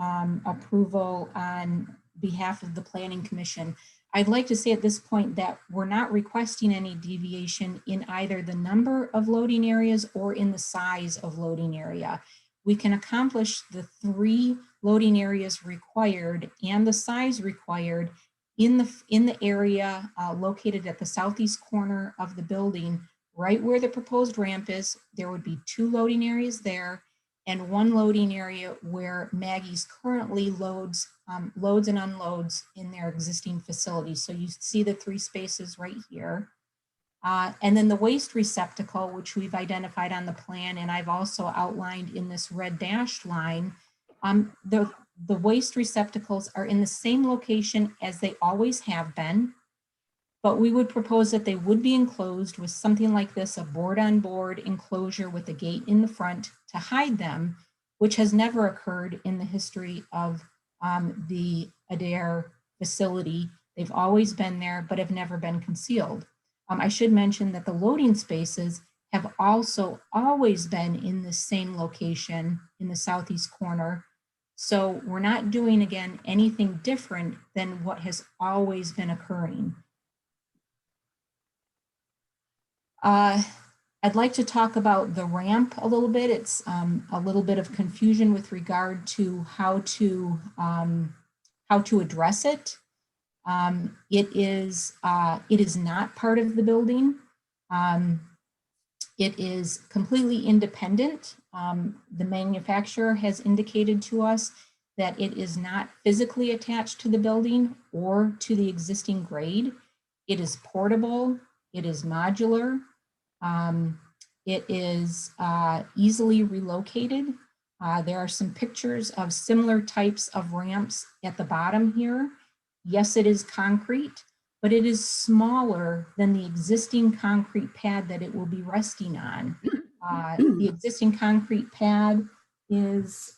approval on behalf of the Planning Commission. I'd like to say at this point that we're not requesting any deviation in either the number of loading areas or in the size of loading area. We can accomplish the 3 loading areas required and the size required in the area located at the southeast corner of the building, right where the proposed ramp is. There would be 2 loading areas there and 1 loading area where Maggie's currently loads and unloads in their existing facilities. So you see the 3 spaces right here. And then the waste receptacle, which we've identified on the plan, and I've also outlined in this red dashed line. The waste receptacles are in the same location as they always have been, but we would propose that they would be enclosed with something like this, a board-on-board enclosure with a gate in the front to hide them, which has never occurred in the history of the Adair facility. They've always been there, but have never been concealed. I should mention that the loading spaces have also always been in the same location in the southeast corner. So we're not doing, again, anything different than what has always been occurring. I'd like to talk about the ramp a little bit. It's a little bit of confusion with regard to how to address it. It is not part of the building. It is completely independent. The manufacturer has indicated to us that it is not physically attached to the building or to the existing grade. It is portable, it is modular, it is easily relocated. There are some pictures of similar types of ramps at the bottom here. Yes, it is concrete, but it is smaller than the existing concrete pad that it will be resting on. The existing concrete pad is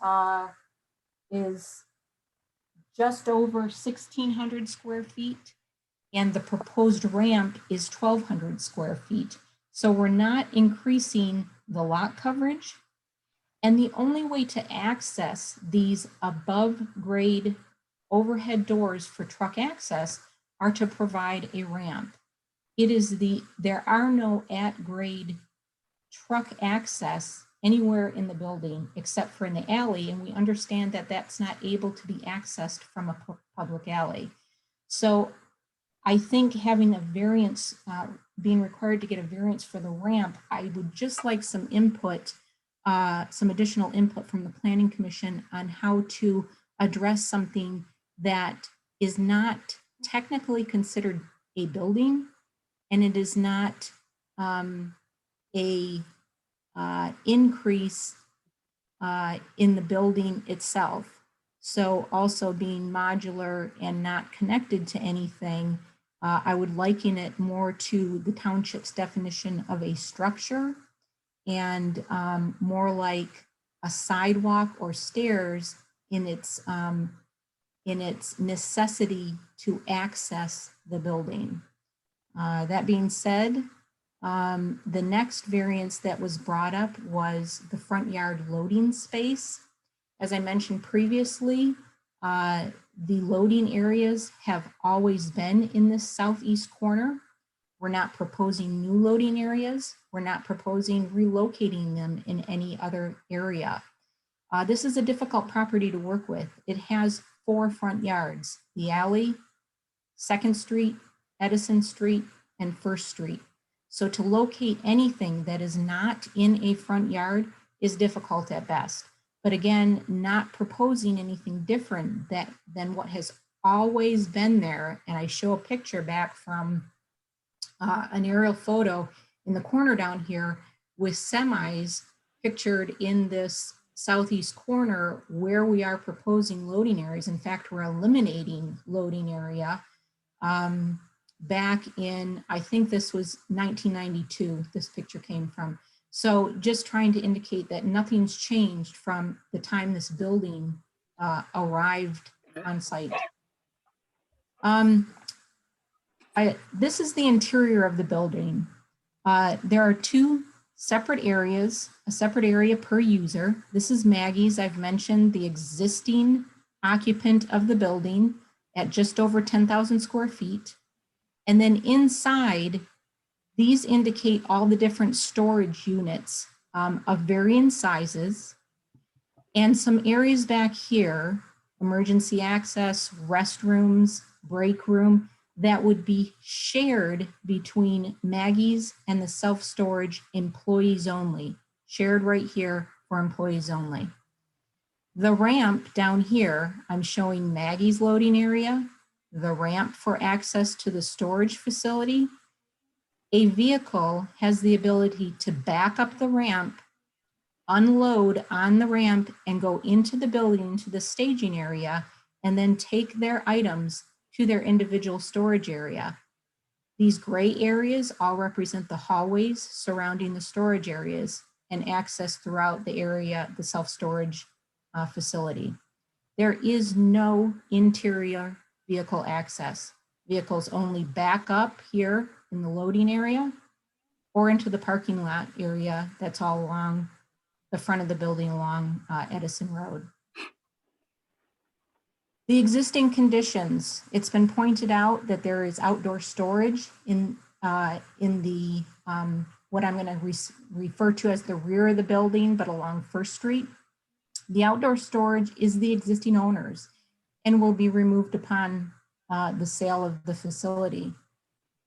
just over 1,600 square feet, and the proposed ramp is 1,200 square feet. So we're not increasing the lot coverage. And the only way to access these above grade overhead doors for truck access are to provide a ramp. There are no at grade truck access anywhere in the building except for in the alley, and we understand that that's not able to be accessed from a public alley. So I think having a variance, being required to get a variance for the ramp, I would just like some input, some additional input from the Planning Commission on how to address something that is not technically considered a building, and it is not a increase in the building itself. So also being modular and not connected to anything, I would liken it more to the township's definition of a structure, and more like a sidewalk or stairs in its necessity to access the building. That being said, the next variance that was brought up was the front yard loading space. As I mentioned previously, the loading areas have always been in this southeast corner. We're not proposing new loading areas. We're not proposing relocating them in any other area. This is a difficult property to work with. It has 4 front yards: the alley, 2nd Street, Edison Street, and 1st Street. So to locate anything that is not in a front yard is difficult at best. But again, not proposing anything different than what has always been there. And I show a picture back from an aerial photo in the corner down here with semis pictured in this southeast corner where we are proposing loading areas. In fact, we're eliminating loading area. Back in, I think this was 1992, this picture came from. So just trying to indicate that nothing's changed from the time this building arrived on site. This is the interior of the building. There are 2 separate areas, a separate area per user. This is Maggie's. I've mentioned the existing occupant of the building at just over 10,000 square feet. And then inside, these indicate all the different storage units of varying sizes, and some areas back here, emergency access, restrooms, break room, that would be shared between Maggie's and the self-storage employees only, shared right here for employees only. The ramp down here, I'm showing Maggie's loading area, the ramp for access to the storage facility. A vehicle has the ability to back up the ramp, unload on the ramp, and go into the building, to the staging area, and then take their items to their individual storage area. These gray areas all represent the hallways surrounding the storage areas and access throughout the area, the self-storage facility. There is no interior vehicle access. Vehicles only back up here in the loading area or into the parking lot area that's all along the front of the building along Edison Road. The existing conditions, it's been pointed out that there is outdoor storage in the what I'm going to refer to as the rear of the building, but along 1st Street. The outdoor storage is the existing owners and will be removed upon the sale of the facility.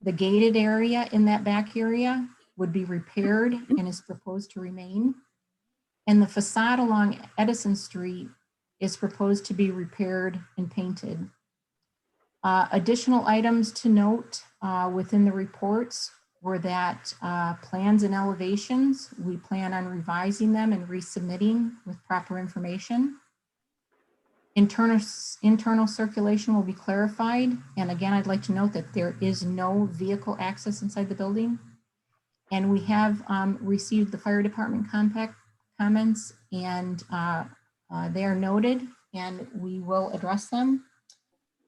The gated area in that back area would be repaired and is proposed to remain. And the facade along Edison Street is proposed to be repaired and painted. Additional items to note within the reports were that plans and elevations, we plan on revising them and resubmitting with proper information. Internal circulation will be clarified. And again, I'd like to note that there is no vehicle access inside the building. And we have received the fire department comments, and they are noted, and we will address them.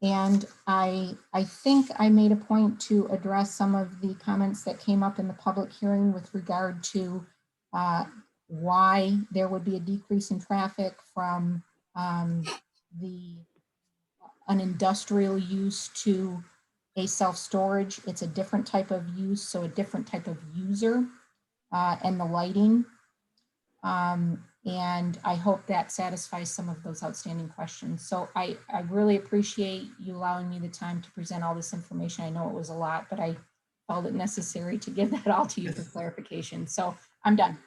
And I think I made a point to address some of the comments that came up in the public hearing with regard to why there would be a decrease in traffic from an industrial use to a self-storage. It's a different type of use, so a different type of user, and the lighting. And I hope that satisfies some of those outstanding questions. So I really appreciate you allowing me the time to present all this information. I know it was a lot, but I felt it necessary to give that all to you for clarification. So I'm done.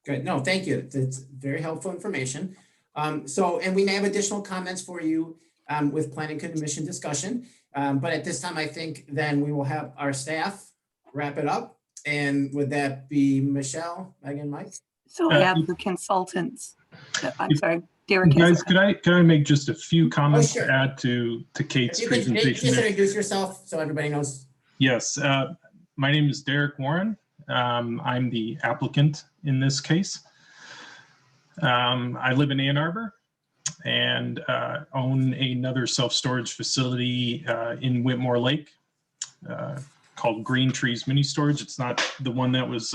Good. No, thank you. It's very helpful information. And we may have additional comments for you with planning commission discussion. But at this time, I think then we will have our staff wrap it up. And would that be Michelle, Megan, Mike? So I have the consultants. I'm sorry, Derek. Guys, could I make just a few comments sure. to add to Kate's If you could presentation? just introduce yourself so everybody knows. Yes, my name is Derek Warren. I'm the applicant in this case. I live in Ann Arbor and own another self-storage facility in Whitmore Lake called Green Trees Mini Storage. It's not the one that was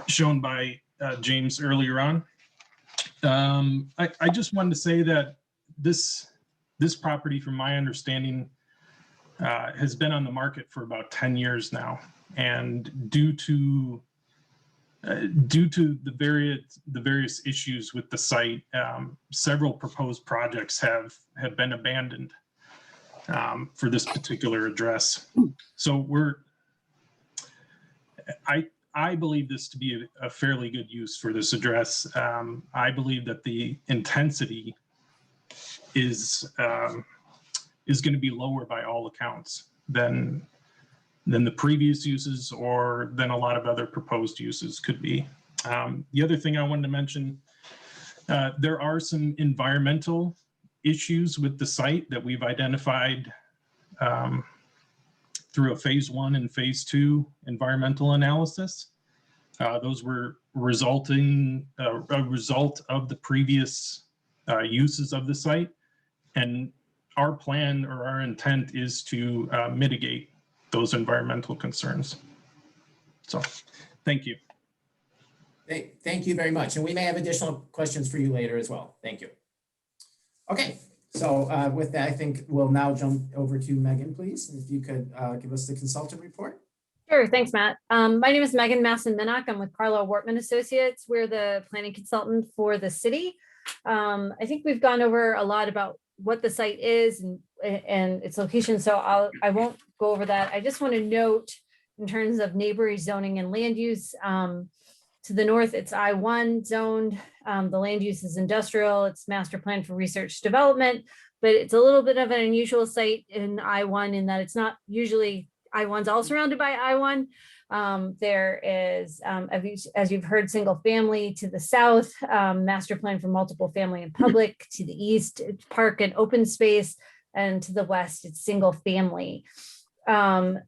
shown by James earlier on. I just wanted to say that this property, from my understanding, has been on the market for about 10 years now. And due to the various issues with the site, several proposed projects have been abandoned for this particular address. So I believe this to be a fairly good use for this address. I believe that the intensity is going to be lower by all accounts than the previous uses or than a lot of other proposed uses could be. The other thing I wanted to mention, there are some environmental issues with the site that we've identified through a phase 1 and phase 2 environmental analysis. Those were a result of the previous uses of the site. And our plan or our intent is to mitigate those environmental concerns. So thank you. Thank you very much. And we may have additional questions for you later as well. Thank you. Okay, so with that, I think we'll now jump over to Megan, please. If you could give us the consultant report. Sure, thanks, Matt. My name is Megan Masson-Minnock. I'm with Carlisle Wortman Associates. We're the planning consultant for the city. I think we've gone over a lot about what the site is and its location, so I won't go over that. I just want to note in terms of neighborhood zoning and land use, to the north, it's I-1 zoned. The land use is industrial. It's master plan for research development, but it's a little bit of an unusual site in I-1 in that it's not usually I-1's all surrounded by I-1. There is, as you've heard, single family to the south, master plan for multiple family and public. To the east, it's park and open space, and to the west, it's single family. As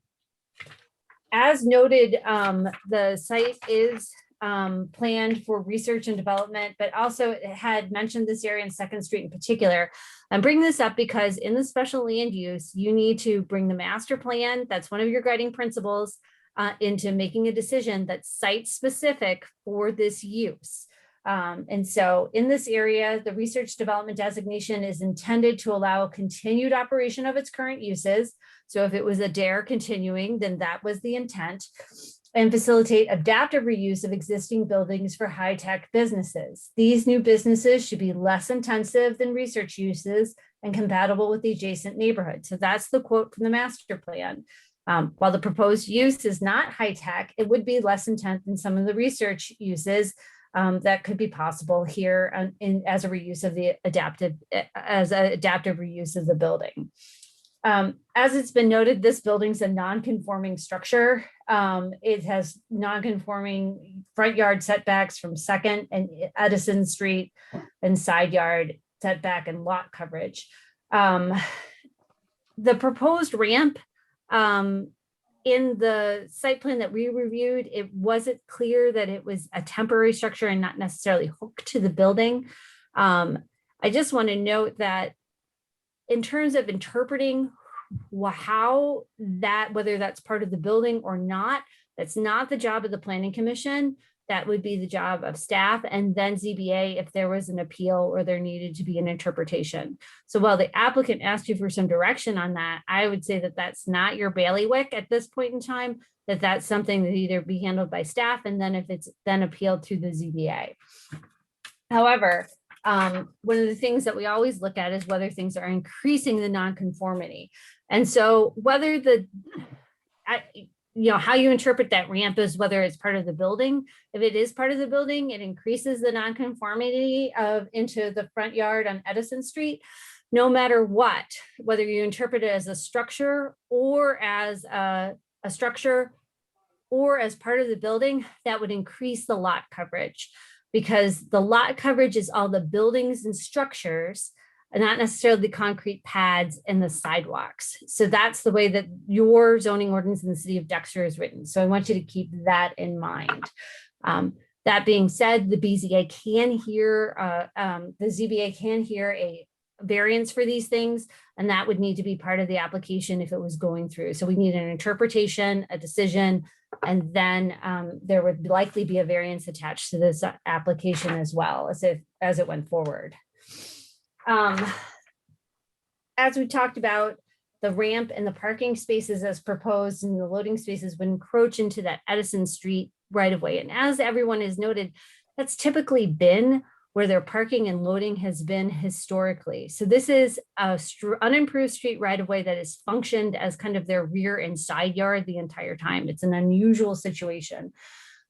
noted, the site is planned for research and development, but also it had mentioned this area in 2nd Street in particular. I'm bringing this up because in the special land use, you need to bring the master plan. That's one of your guiding principles into making a decision that's site specific for this use. And so in this area, the research development designation is intended to allow continued operation of its current uses. So if it was a DARE continuing, then that was the intent, and facilitate adaptive reuse of existing buildings for high-tech businesses. These new businesses should be less intensive than research uses and compatible with the adjacent neighborhood. So that's the quote from the master plan. While the proposed use is not high-tech, it would be less intense than some of the research uses that could be possible here as a reuse of the adaptive reuse of the building. As it's been noted, this building's a non-conforming structure. It has non-conforming front yard setbacks from 2nd and Edison Street and side yard setback and lot coverage. The proposed ramp, in the site plan that we reviewed, it wasn't clear that it was a temporary structure and not necessarily hooked to the building. I just want to note that in terms of interpreting how that, whether that's part of the building or not, that's not the job of the Planning Commission. That would be the job of staff and then ZBA if there was an appeal or there needed to be an interpretation. So while the applicant asked you for some direction on that, I would say that that's not your bailiwick at this point in time, that that's something that either be handled by staff and then if it's then appealed to the ZBA. However, one of the things that we always look at is whether things are increasing the nonconformity. And so whether how you interpret that ramp is whether it's part of the building. If it is part of the building, it increases the nonconformity into the front yard on Edison Street. No matter what, whether you interpret it as a structure or as a structure or as part of the building, that would increase the lot coverage, because the lot coverage is all the buildings and structures, and not necessarily the concrete pads and the sidewalks. So that's the way that your zoning ordinance in the city of Dexter is written. So I want you to keep that in mind. That being said, the BZA can hear, the ZBA can hear a variance for these things, and that would need to be part of the application if it was going through. So we need an interpretation, a decision, and then there would likely be a variance attached to this application as well as it went forward. As we talked about, the ramp and the parking spaces as proposed and the loading spaces would encroach into that Edison Street right of way. And as everyone has noted, that's typically been where their parking and loading has been historically. So this is a unimproved street right of way that has functioned as kind of their rear and side yard the entire time. It's an unusual situation.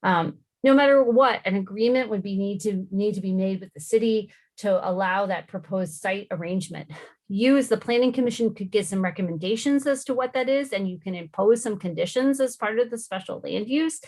No matter what, an agreement would need to be made with the city to allow that proposed site arrangement. You as the Planning Commission could get some recommendations as to what that is, and you can impose some conditions as part of the special land use.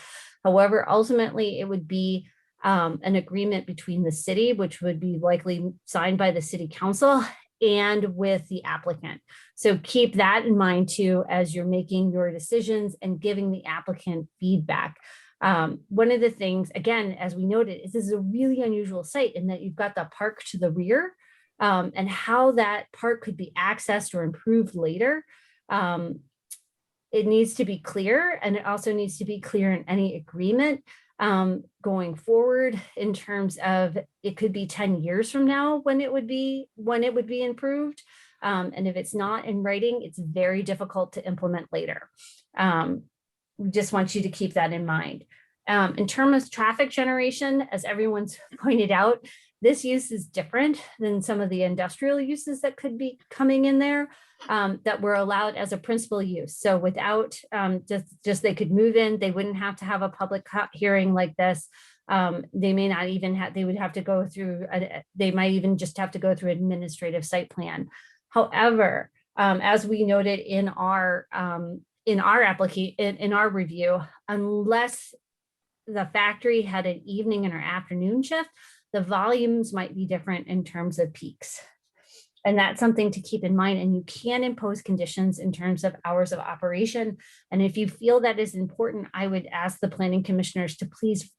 However, ultimately it would be an agreement between the city, which would be likely signed by the city council and with the applicant. So keep that in mind too, as you're making your decisions and giving the applicant feedback. One of the things, again, as we noted, is this is a really unusual site in that you've got the park to the rear, and how that park could be accessed or improved later. It needs to be clear, and it also needs to be clear in any agreement going forward in terms of it could be 10 years from now when it would be improved. And if it's not in writing, it's very difficult to implement later. We just want you to keep that in mind. In terms of traffic generation, as everyone's pointed out, this use is different than some of the industrial uses that could be coming in there that were allowed as a principal use. So without just they could move in, they wouldn't have to have a public hearing like this. They may not even have, they would have to go through, they might even just have to go through administrative site plan. However, as we noted in our application, in our review, unless the factory had an evening and or afternoon shift, the volumes might be different in terms of peaks. And that's something to keep in mind. And you can impose conditions in terms of hours of operation. And if you feel that is important, I would ask the planning commissioners to please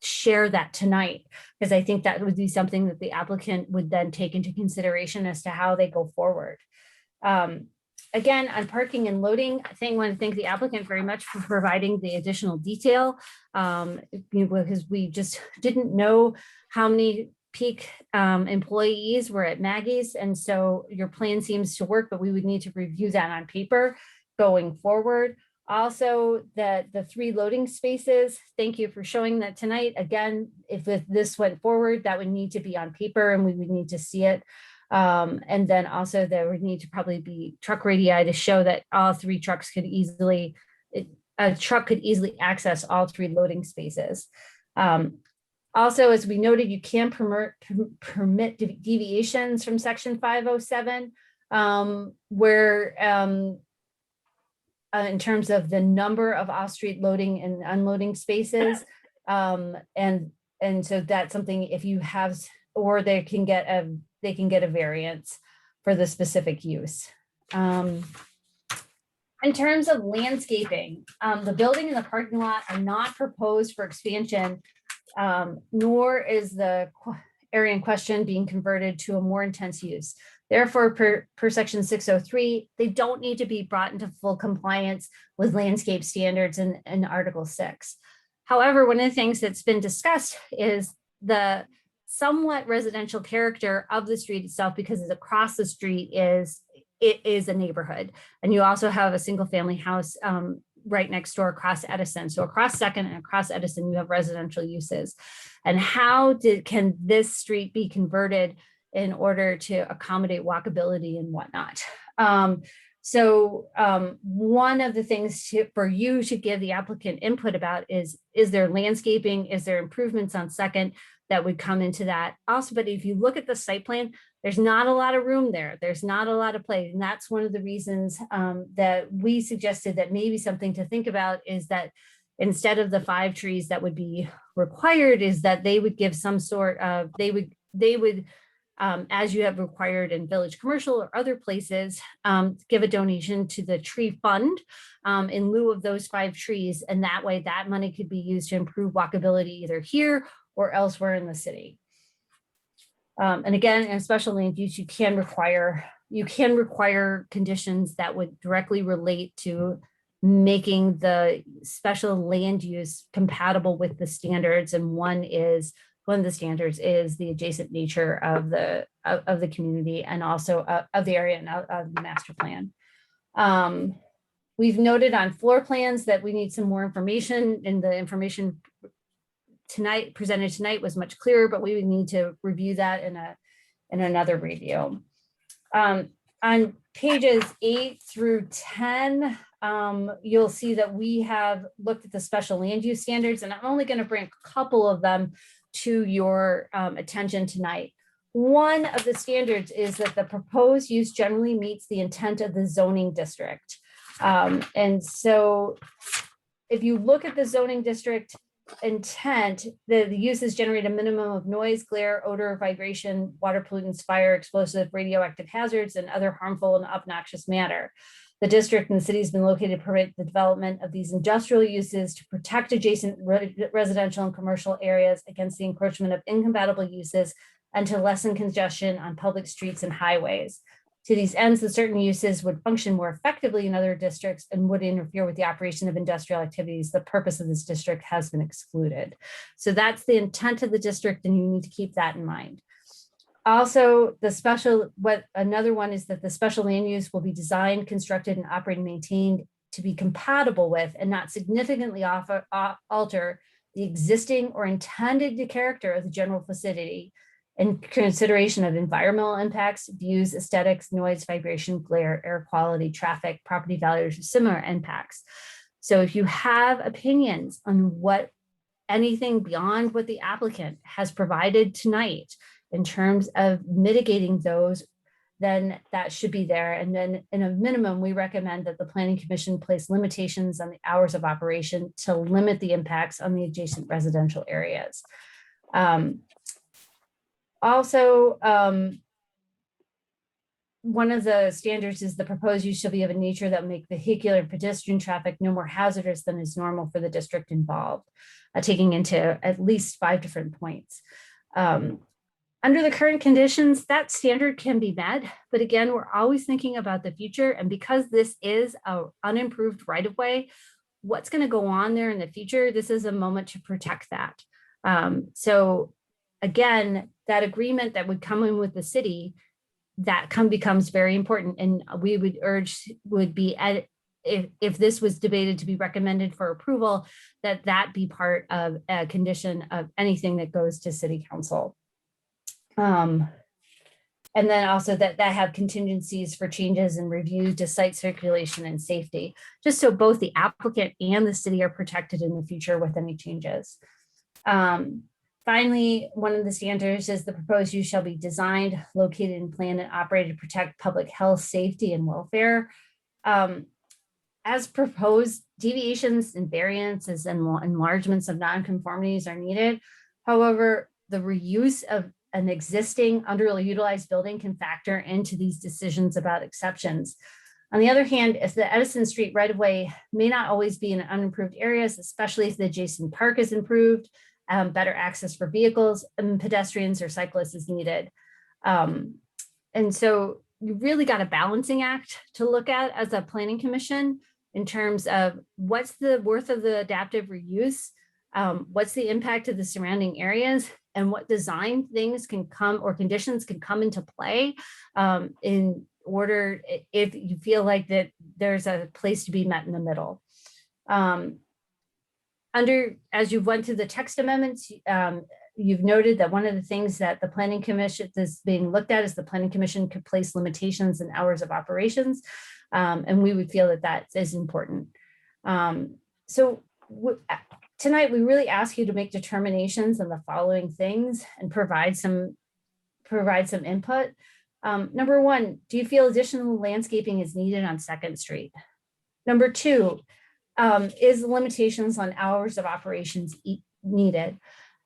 share that tonight, because I think that would be something that the applicant would then take into consideration as to how they go forward. Again, on parking and loading, I want to thank the applicant very much for providing the additional detail, because we just didn't know how many peak employees were at Maggie's. And so your plan seems to work, but we would need to review that on paper going forward. Also, the 3 loading spaces, thank you for showing that tonight. Again, if this went forward, that would need to be on paper and we would need to see it. And then also there would need to probably be truck radii to show that all 3 trucks could easily, a truck could easily access all 3 loading spaces. Also, as we noted, you can permit deviations from section 507, where in terms of the number of off-street loading and unloading spaces. And so that's something if you have, or they can get a variance for the specific use. In terms of landscaping, the building and the parking lot are not proposed for expansion, nor is the area in question being converted to a more intense use. Therefore, per section 603, they don't need to be brought into full compliance with landscape standards in Article 6. However, one of the things that's been discussed is the somewhat residential character of the street itself, because it's across the street it is a neighborhood. And you also have a single family house right next door across Edison. So across Second and across Edison, you have residential uses. And how can this street be converted in order to accommodate walkability and whatnot? One of the things for you to give the applicant input about is there landscaping? Is there improvements on Second that would come into that? Also, but if you look at the site plan, there's not a lot of room there. There's not a lot of play. And that's one of the reasons that we suggested that maybe something to think about is that instead of the 5 trees that would be required, is that they would give some sort of, they would as you have required in Village Commercial or other places, give a donation to the tree fund in lieu of those 5 trees. And that way that money could be used to improve walkability either here or elsewhere in the city. And again, in special land use, you can require conditions that would directly relate to making the special land use compatible with the standards. And one of the standards is the adjacent nature of the community and also of the area and of the master plan. We've noted on floor plans that we need some more information, and the information presented tonight was much clearer, but we would need to review that in another review. On pages 8 through 10, you'll see that we have looked at the special land use standards, and I'm only going to bring a couple of them to your attention tonight. One of the standards is that the proposed use generally meets the intent of the zoning district. And so if you look at the zoning district intent, the uses generate a minimum of noise, glare, odor, vibration, water pollutants, fire, explosive, radioactive hazards, and other harmful and obnoxious matter. The district and the city has been located to permit the development of these industrial uses to protect adjacent residential and commercial areas against the encroachment of incompatible uses and to lessen congestion on public streets and highways. To these ends, the certain uses would function more effectively in other districts and would interfere with the operation of industrial activities. The purpose of this district has been excluded. So that's the intent of the district, and you need to keep that in mind. Also, another one is that the special land use will be designed, constructed, and operated and maintained to be compatible with and not significantly alter the existing or intended character of the general vicinity in consideration of environmental impacts, views, aesthetics, noise, vibration, glare, air quality, traffic, property values, or similar impacts. So if you have opinions on anything beyond what the applicant has provided tonight in terms of mitigating those, then that should be there. And then in a minimum, we recommend that the Planning Commission place limitations on the hours of operation to limit the impacts on the adjacent residential areas. One of the standards is the proposed use shall be of a nature that will make vehicular and pedestrian traffic no more hazardous than is normal for the district involved, taking into at least 5 different points. Under the current conditions, that standard can be met, but again, we're always thinking about the future. And because this is an unimproved right-of-way, what's going to go on there in the future, this is a moment to protect that. So again, that agreement that would come in with the city, that becomes very important. And we would urge if this was debated to be recommended for approval, that be part of a condition of anything that goes to city council. And then also that have contingencies for changes and review to site circulation and safety, just so both the applicant and the city are protected in the future with any changes. Finally, one of the standards is the proposed use shall be designed, located, and planned and operated to protect public health, safety, and welfare. As proposed, deviations and variances and enlargements of nonconformities are needed. However, the reuse of an existing underutilized building can factor into these decisions about exceptions. On the other hand, if the Edison Street right-of-way may not always be in unimproved areas, especially if the adjacent park is improved, better access for vehicles and pedestrians or cyclists is needed. And so you really got a balancing act to look at as a planning commission in terms of what's the worth of the adaptive reuse, what's the impact of the surrounding areas, and what design things can come or conditions can come into play in order if you feel like that there's a place to be met in the middle. As you went through the text amendments, you've noted that one of the things that the planning commission is being looked at is the planning commission could place limitations in hours of operations. And we would feel that that is important. Tonight, we really ask you to make determinations on the following things and provide some input. Number one, do you feel additional landscaping is needed on 2nd Street? Number two, is the limitations on hours of operations needed?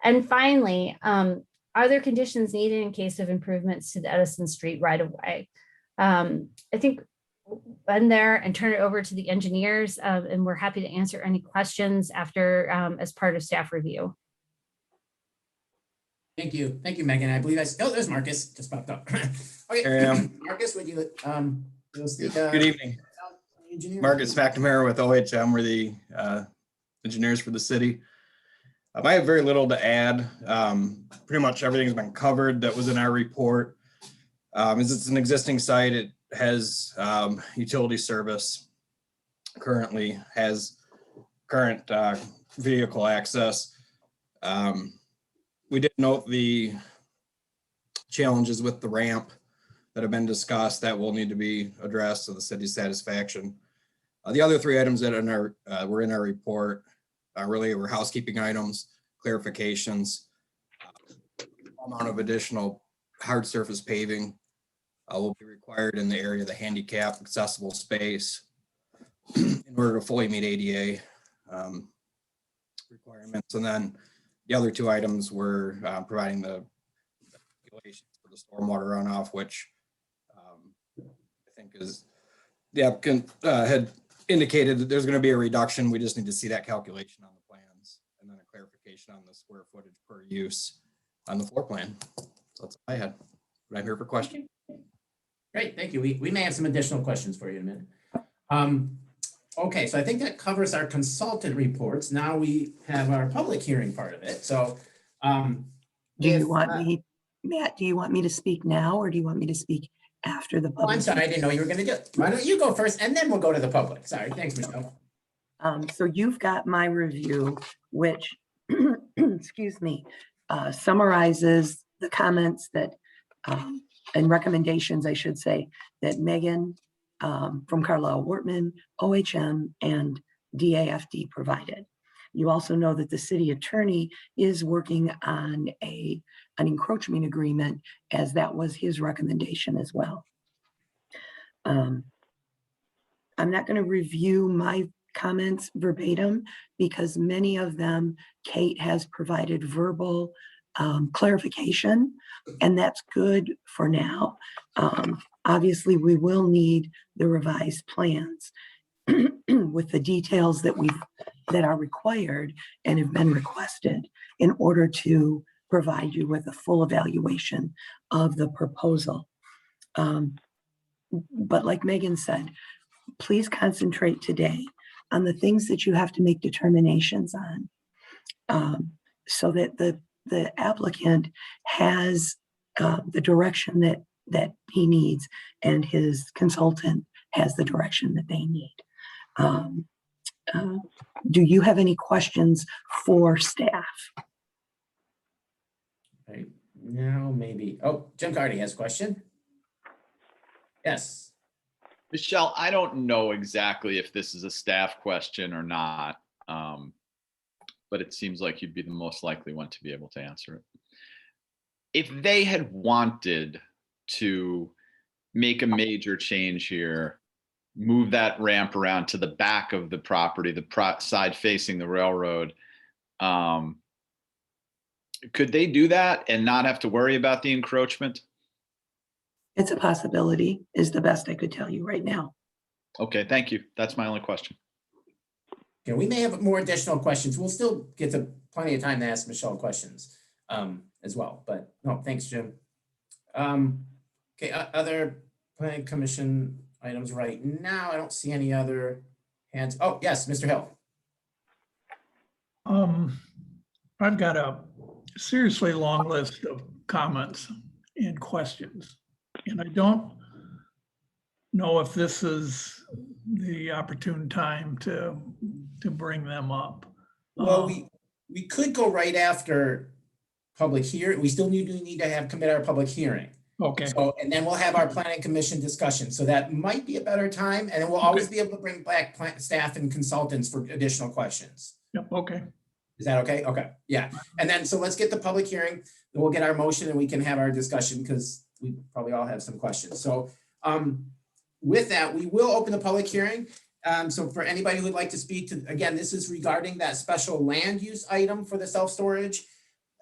And finally, are there conditions needed in case of improvements to the Edison Street right of way? I think end there and turn it over to the engineers, and we're happy to answer any questions after as part of staff review. Thank you, Megan. I believe there's Marcus just popped up. Okay, Here I am. Marcus, would you speak? Good evening. Marcus McNamara with OHM. We're the engineers for the city. I have very little to add. Pretty much everything's been covered that was in our report. As it's an existing site, it has utility service, currently has current vehicle access. We did note the challenges with the ramp that have been discussed that will need to be addressed to the city's satisfaction. The other 3 items that were in our report really were housekeeping items, clarifications, amount of additional hard surface paving will be required in the area of the handicap accessible space in order to fully meet ADA requirements. And then the other 2 items were providing the calculations for the stormwater runoff, which I think is the applicant had indicated that there's going to be a reduction. We just need to see that calculation on the plans and then a clarification on the square footage per use on the floor plan. So that's all I had. But I'm here for questions. Great, thank you. We may have some additional questions for you in a minute. Okay, so I think that covers our consultant reports. Now we have our public hearing part of it. So do you want me, Matt, do you want me to speak now or do you want me to speak after the public? I'm sorry, I didn't know you were going to do it. Why don't you go first and then we'll go to the public. Sorry, thanks, Michelle. So you've got my review, which, excuse me, summarizes the comments that, and recommendations, I should say, that Megan from Carlisle Wortman, OHM, and DAFD provided. You also know that the city attorney is working on an encroachment agreement, as that was his recommendation as well. I'm not going to review my comments verbatim because many of them Kate has provided verbal clarification, and that's good for now. Obviously, we will need the revised plans with the details that are required and have been requested in order to provide you with a full evaluation of the proposal. But like Megan said, please concentrate today on the things that you have to make determinations on, so that the applicant has the direction that he needs and his consultant has the direction that they need. Do you have any questions for staff? Right now, maybe. Oh, Jim Cardy has a question. Yes. Michelle, I don't know exactly if this is a staff question or not. but it seems like you'd be the most likely one to be able to answer it. If they had wanted to make a major change here, move that ramp around to the back of the property, the side facing the railroad, could they do that and not have to worry about the encroachment? It's a possibility, is the best I could tell you right now. Okay, thank you. That's my only question. Okay, we may have more additional questions. We'll still get to plenty of time to ask Michelle questions as well, but no, thanks, Jim. Okay, other planning commission items right now. I don't see any other hands. Oh, yes, Mr. Hill. I've got a seriously long list of comments and questions, and I don't know if this is the opportune time to bring them up. Well, we could go right after public hearing. We still need to commit our public hearing. Okay. So, and then we'll have our planning commission discussion. So that might be a better time. And then we'll always be able to bring back staff and consultants for additional questions. Yep. Okay. Is that okay? Okay. Yeah. And then, so let's get the public hearing, then we'll get our motion and we can have our discussion because we probably all have some questions. So with that, we will open the public hearing. So for anybody who would like to speak to, again, this is regarding that special land use item for the self-storage,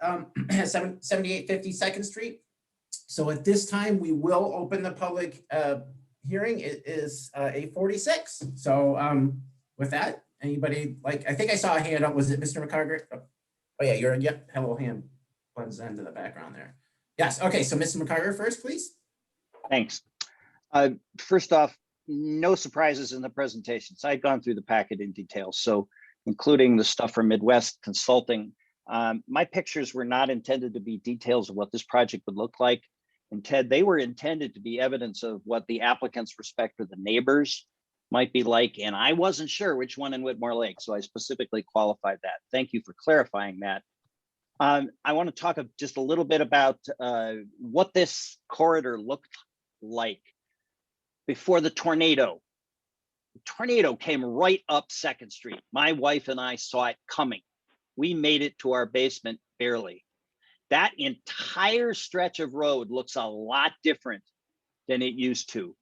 7850 2nd Street. So at this time, we will open the public hearing. It is 8:46. So with that, anybody like, I think I saw a hand up. Was it Mr. McCarger? Oh yeah, yep, hello hand blends into the background there. Yes, okay, so Mr. McCarger first, please. Thanks. First off, no surprises in the presentations. I'd gone through the packet in detail, so including the stuff from Midwest Consulting. My pictures were not intended to be details of what this project would look like. And Ted, they were intended to be evidence of what the applicant's respect for the neighbors might be like. And I wasn't sure which one in Whitmore Lake, so I specifically qualified that. Thank you for clarifying that. I want to talk just a little bit about what this corridor looked like before the tornado. The tornado came right up 2nd Street. My wife and I saw it coming. We made it to our basement barely. That entire stretch of road looks a lot different than it used to.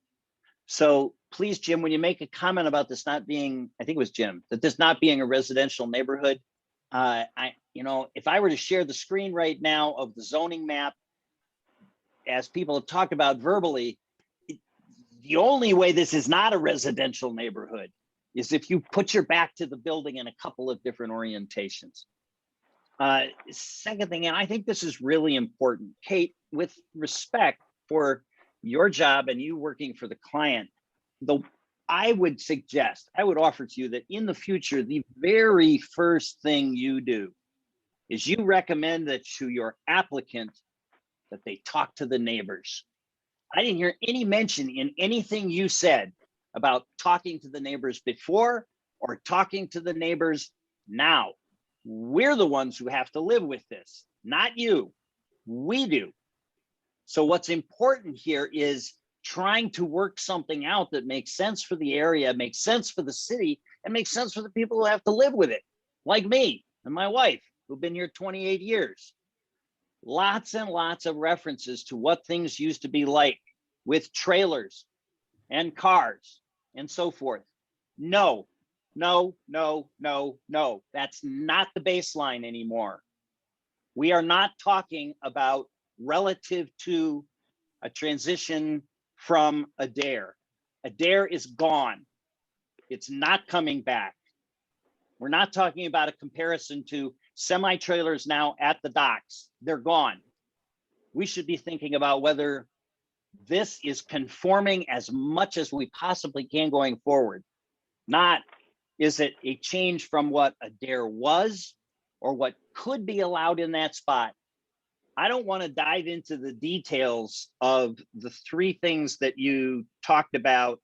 So please, Jim, when you make a comment about this not being, I think it was Jim, that this not being a residential neighborhood, if I were to share the screen right now of the zoning map, as people have talked about verbally, the only way this is not a residential neighborhood is if you put your back to the building in a couple of different orientations. Second thing, and I think this is really important, Kate, with respect for your job and you working for the client, I would offer to you that in the future, the very first thing you do is you recommend that to your applicant that they talk to the neighbors. I didn't hear any mention in anything you said about talking to the neighbors before or talking to the neighbors now. We're the ones who have to live with this, not you. We do. So what's important here is trying to work something out that makes sense for the area, makes sense for the city, and makes sense for the people who have to live with it, like me and my wife, who've been here 28 years. Lots and lots of references to what things used to be like with trailers and cars and so forth. No, no, no, no, no. That's not the baseline anymore. We are not talking about relative to a transition from Adair. Adair is gone. It's not coming back. We're not talking about a comparison to semi-trailers now at the docks. They're gone. We should be thinking about whether this is conforming as much as we possibly can going forward. Not, is it a change from what Adair was or what could be allowed in that spot? I don't want to dive into the details of the three things that you talked about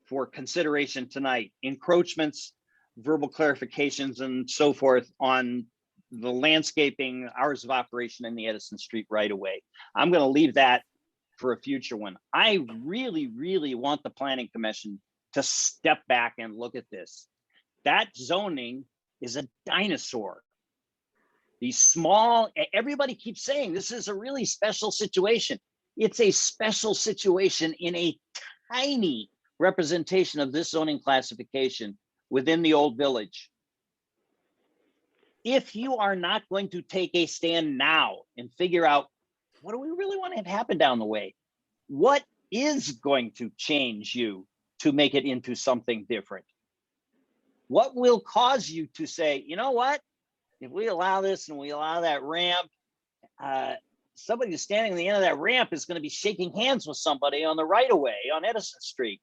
for consideration tonight: encroachments, verbal clarifications, and so forth on the landscaping, hours of operation in the Edison Street right away. I'm going to leave that for a future one. I really, really want the Planning Commission to step back and look at this. That zoning is a dinosaur. These small, everybody keeps saying this is a really special situation. It's a special situation in a tiny representation of this zoning classification within the old village. If you are not going to take a stand now and figure out what do we really want to have happen down the way, what is going to change you to make it into something different? What will cause you to say, you know what, if we allow this and we allow that ramp, somebody who's standing on the end of that ramp is going to be shaking hands with somebody on the right of way on Edison Street.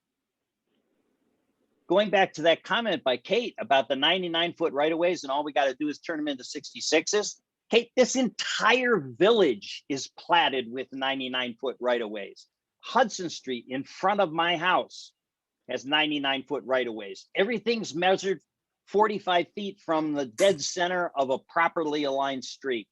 Going back to that comment by Kate about the 99-foot right-of-ways and all we got to do is turn them into 66s. Kate, this entire village is platted with 99-foot right-of-ways. Hudson Street in front of my house has 99-foot right-of-ways. Everything's measured 45 feet from the dead center of a properly aligned street.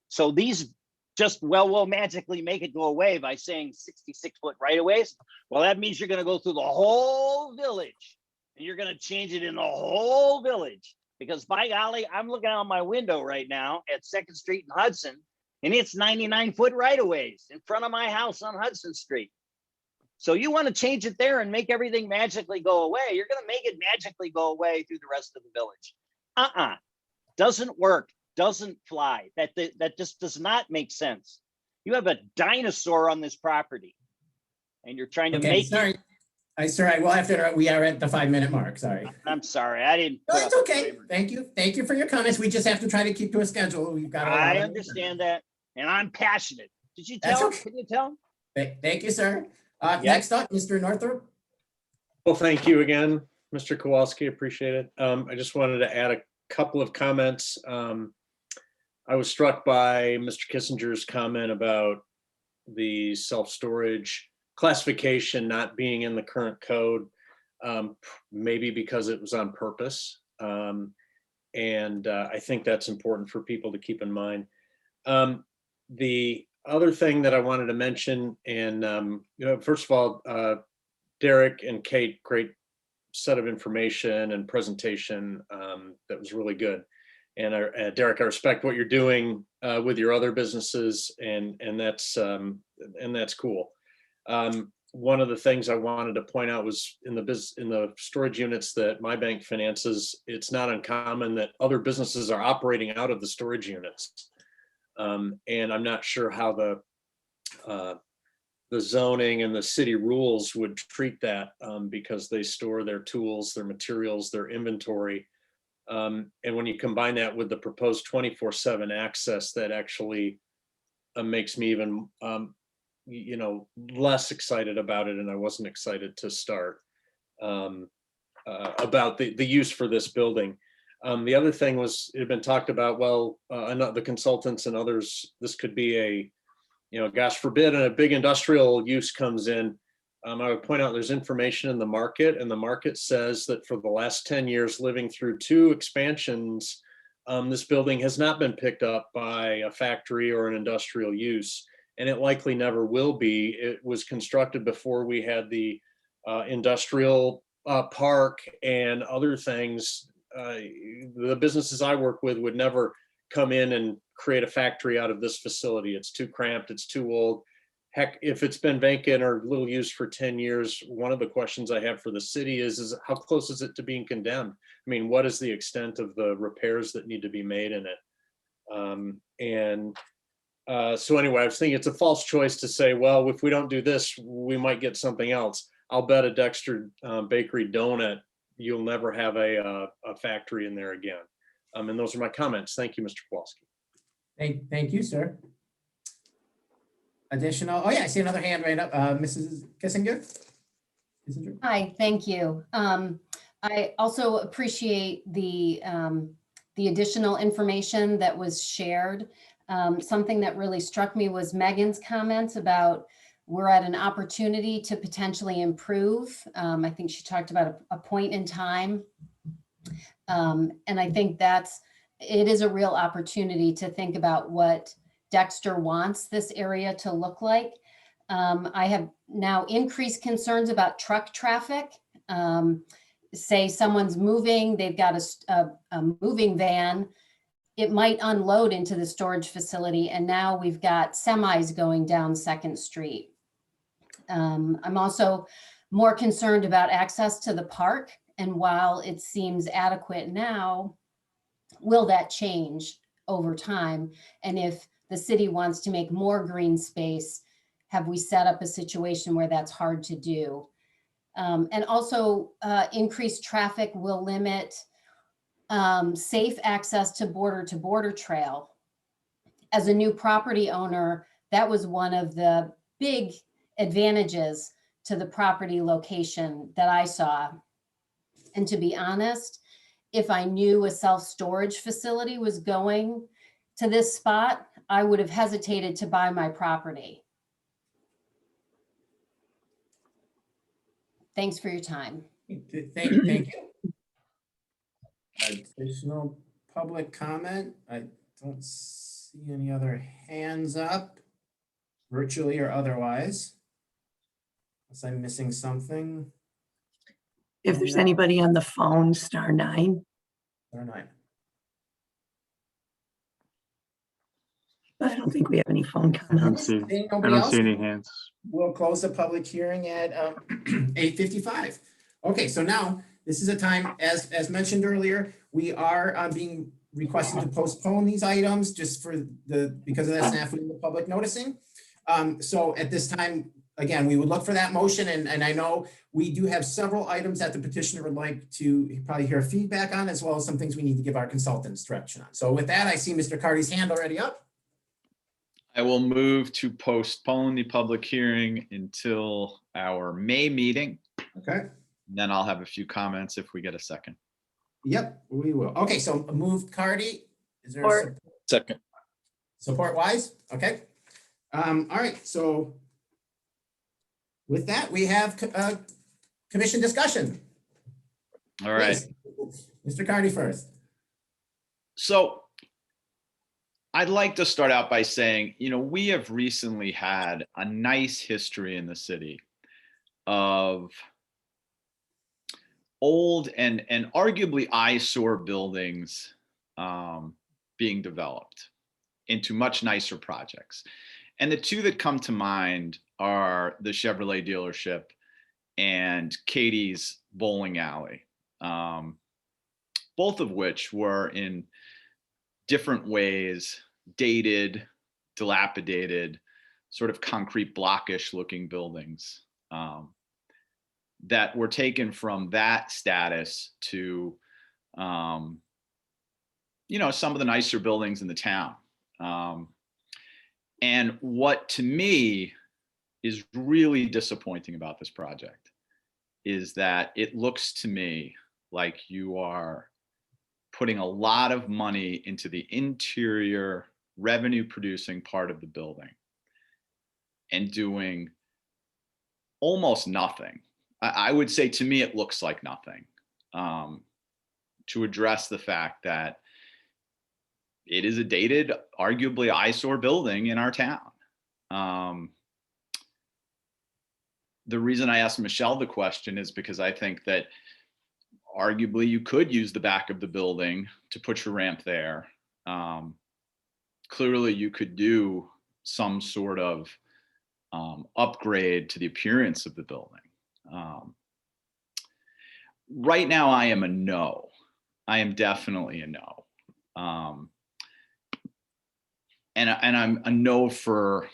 So these just, well, we'll magically make it go away by saying 66-foot right-of-ways. Well, that means you're going to go through the whole village and you're going to change it in the whole village. Because by golly, I'm looking out my window right now at 2nd Street and Hudson, and it's 99-foot right-of-ways in front of my house on Hudson Street. So you want to change it there and make everything magically go away. You're going to make it magically go away through the rest of the village. Doesn't work. Doesn't fly. That just does not make sense. You have a dinosaur on this property and you're trying to make it. Sorry, I will have to interrupt. We are at the 5-minute mark. Sorry. I'm sorry. I didn't. No, it's okay. Thank you. Thank you for your comments. We just have to try to keep to a schedule. We've got. I understand that, and I'm passionate. Did you tell? Okay. Can you tell? Thank you, sir. Next up, Mr. Northrop. Well, thank you again, Mr. Kowalski. Appreciate it. I just wanted to add a couple of comments. I was struck by Mr. Kissinger's comment about the self-storage classification not being in the current code, maybe because it was on purpose. And I think that's important for people to keep in mind. The other thing that I wanted to mention, and first of all, Derek and Kate, great set of information and presentation that was really good. And Derek, I respect what you're doing with your other businesses, and that's cool. One of the things I wanted to point out was in the storage units that my bank finances, it's not uncommon that other businesses are operating out of the storage units. And I'm not sure how the zoning and the city rules would treat that because they store their tools, their materials, their inventory. And when you combine that with the proposed 24/7 access, that actually makes me even less excited about it, and I wasn't excited to start about the use for this building. The other thing was, it had been talked about, well, the consultants and others, this could be a, gosh forbid, a big industrial use comes in. I would point out there's information in the market, and the market says that for the last 10 years, living through 2 expansions, this building has not been picked up by a factory or an industrial use, and it likely never will be. It was constructed before we had the industrial park and other things. The businesses I work with would never come in and create a factory out of this facility. It's too cramped, it's too old. Heck, if it's been vacant or little used for 10 years, one of the questions I have for the city is how close is it to being condemned? I mean, what is the extent of the repairs that need to be made in it? So anyway, I was thinking it's a false choice to say, well, if we don't do this, we might get something else. I'll bet a Dexter Bakery donut, you'll never have a factory in there again. And those are my comments. Thank you, Mr. Kowalski. Thank you, sir. Additional, oh yeah, I see another hand right up. Mrs. Kissinger? Hi, thank you. I also appreciate the additional information that was shared. Something that really struck me was Megan's comments about we're at an opportunity to potentially improve. I think she talked about a point in time. And I think it is a real opportunity to think about what Dexter wants this area to look like. I have now increased concerns about truck traffic. Say someone's moving, they've got a moving van, it might unload into the storage facility, and now we've got semis going down 2nd Street. I'm also more concerned about access to the park, and while it seems adequate now, will that change over time? And if the city wants to make more green space, have we set up a situation where that's hard to do? And also increased traffic will limit safe access to border trail. As a new property owner, that was one of the big advantages to the property location that I saw. And to be honest, if I knew a self-storage facility was going to this spot, I would have hesitated to buy my property. Thanks for your time. Thank you. Additional public comment? I don't see any other hands up, virtually or otherwise. Unless I'm missing something. If there's anybody on the phone, *9. Or not. But I don't think we have any phone I don't comments. see, Seeing I nobody don't else, see any hands. we'll close the public hearing at 8:55. Okay, so now this is a time, as mentioned earlier, we are being requested to postpone these items just because of that snafu in the public noticing. So at this time, again, we would look for that motion, and I know we do have several items that the petitioner would like to probably hear feedback on, as well as some things we need to give our consultants direction on. So with that, I see Mr. Carty's hand already up. I will move to postpone the public hearing until our May meeting. Okay. Then I'll have a few comments if we get a second. Yep, we will. Okay, so moved Carty. Is there Or- Second. support wise? Okay. All right, so with that, we have commission discussion. All right. Please, Mr. Carty first. So I'd like to start out by saying, we have recently had a nice history in the city of old and arguably eyesore buildings being developed into much nicer projects. And the two that come to mind are the Chevrolet dealership and Katie's bowling alley, both of which were in different ways dated, dilapidated, sort of concrete blockish looking buildings that were taken from that status to, some of the nicer buildings in the town. And what to me is really disappointing about this project is that it looks to me like you are putting a lot of money into the interior revenue producing part of the building and doing almost nothing. I would say to me, it looks like nothing to address the fact that it is a dated, arguably eyesore building in our town. The reason I asked Michelle the question is because I think that arguably you could use the back of the building to put your ramp there. Clearly you could do some sort of upgrade to the appearance of the building. Right now I am a no. I am definitely a no. And I'm a no for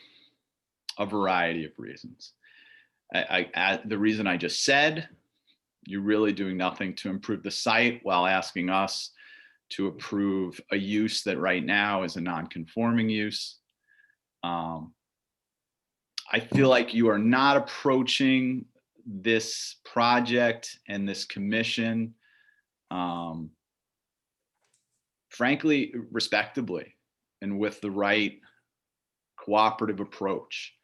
a variety of reasons. The reason I just said, you're really doing nothing to improve the site while asking us to approve a use that right now is a non-conforming use. I feel like you are not approaching this project and this commission, frankly, respectably and with the right cooperative approach.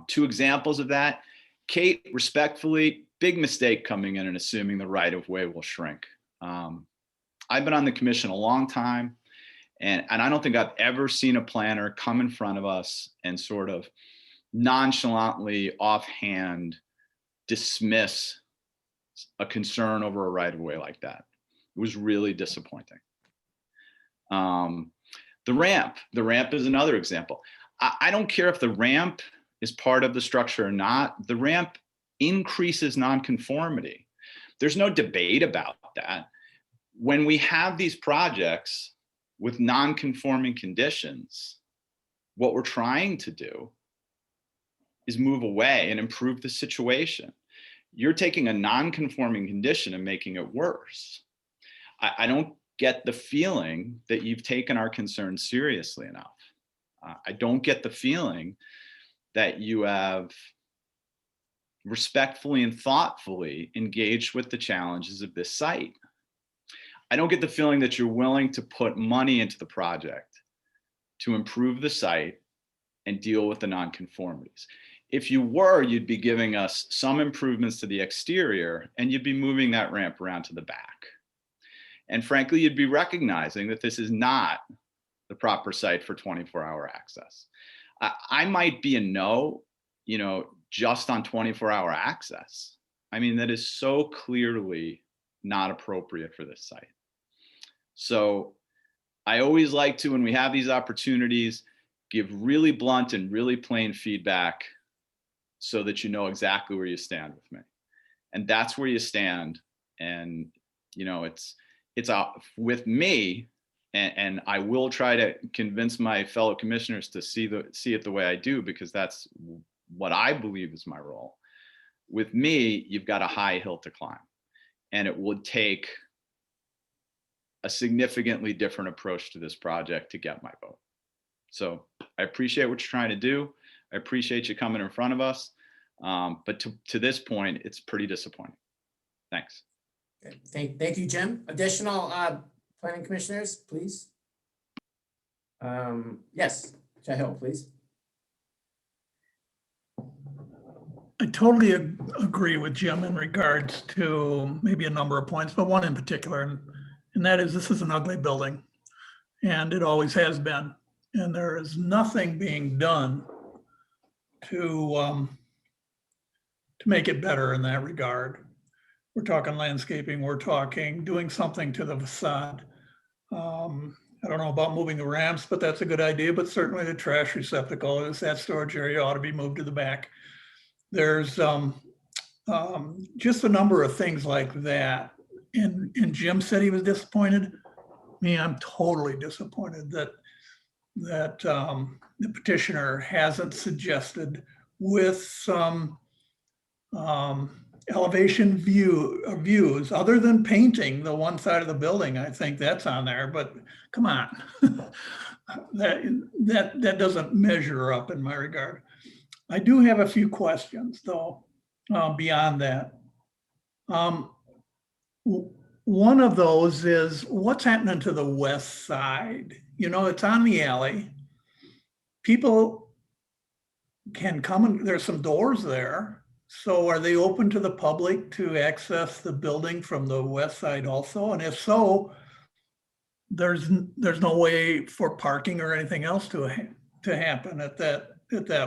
Two examples of that. Kate, respectfully, big mistake coming in and assuming the right of way will shrink. I've been on the commission a long time, and I don't think I've ever seen a planner come in front of us and sort of nonchalantly, offhand, dismiss a concern over a right of way like that. It was really disappointing. The ramp is another example. I don't care if the ramp is part of the structure or not. The ramp increases nonconformity. There's no debate about that. When we have these projects with non-conforming conditions, what we're trying to do is move away and improve the situation. You're taking a non-conforming condition and making it worse. I don't get the feeling that you've taken our concerns seriously enough. I don't get the feeling that you have respectfully and thoughtfully engaged with the challenges of this site. I don't get the feeling that you're willing to put money into the project to improve the site and deal with the nonconformities. If you were, you'd be giving us some improvements to the exterior and you'd be moving that ramp around to the back. And frankly, you'd be recognizing that this is not the proper site for 24-hour access. I might be a no, just on 24-hour access. I mean, that is so clearly not appropriate for this site. So I always like to, when we have these opportunities, give really blunt and really plain feedback so that you know exactly where you stand with me. And that's where you stand. And, it's with me, and I will try to convince my fellow commissioners to see it the way I do, because that's what I believe is my role. With me, you've got a high hill to climb, and it would take a significantly different approach to this project to get my vote. So I appreciate what you're trying to do. I appreciate you coming in front of us. But to this point, it's pretty disappointing. Thanks. Okay. Thank you, Jim. Additional planning commissioners, please. Yes, Jahil, please. I totally agree with Jim in regards to maybe a number of points, but one in particular, and that is, this is an ugly building, and it always has been. And there is nothing being done to make it better in that regard. We're talking landscaping, we're talking doing something to the facade. I don't know about moving the ramps, but that's a good idea, but certainly the trash receptacle is that storage area ought to be moved to the back. There's just a number of things like that. And Jim said he was disappointed. Me, I'm totally disappointed that the petitioner hasn't suggested with some elevation views other than painting the one side of the building. I think that's on there, but come on. that doesn't measure up in my regard. I do have a few questions though, beyond that. One of those is what's happening to the west side? It's on the alley. People can come and there's some doors there. So are they open to the public to access the building from the west side also? And if so, there's no way for parking or anything else to happen at that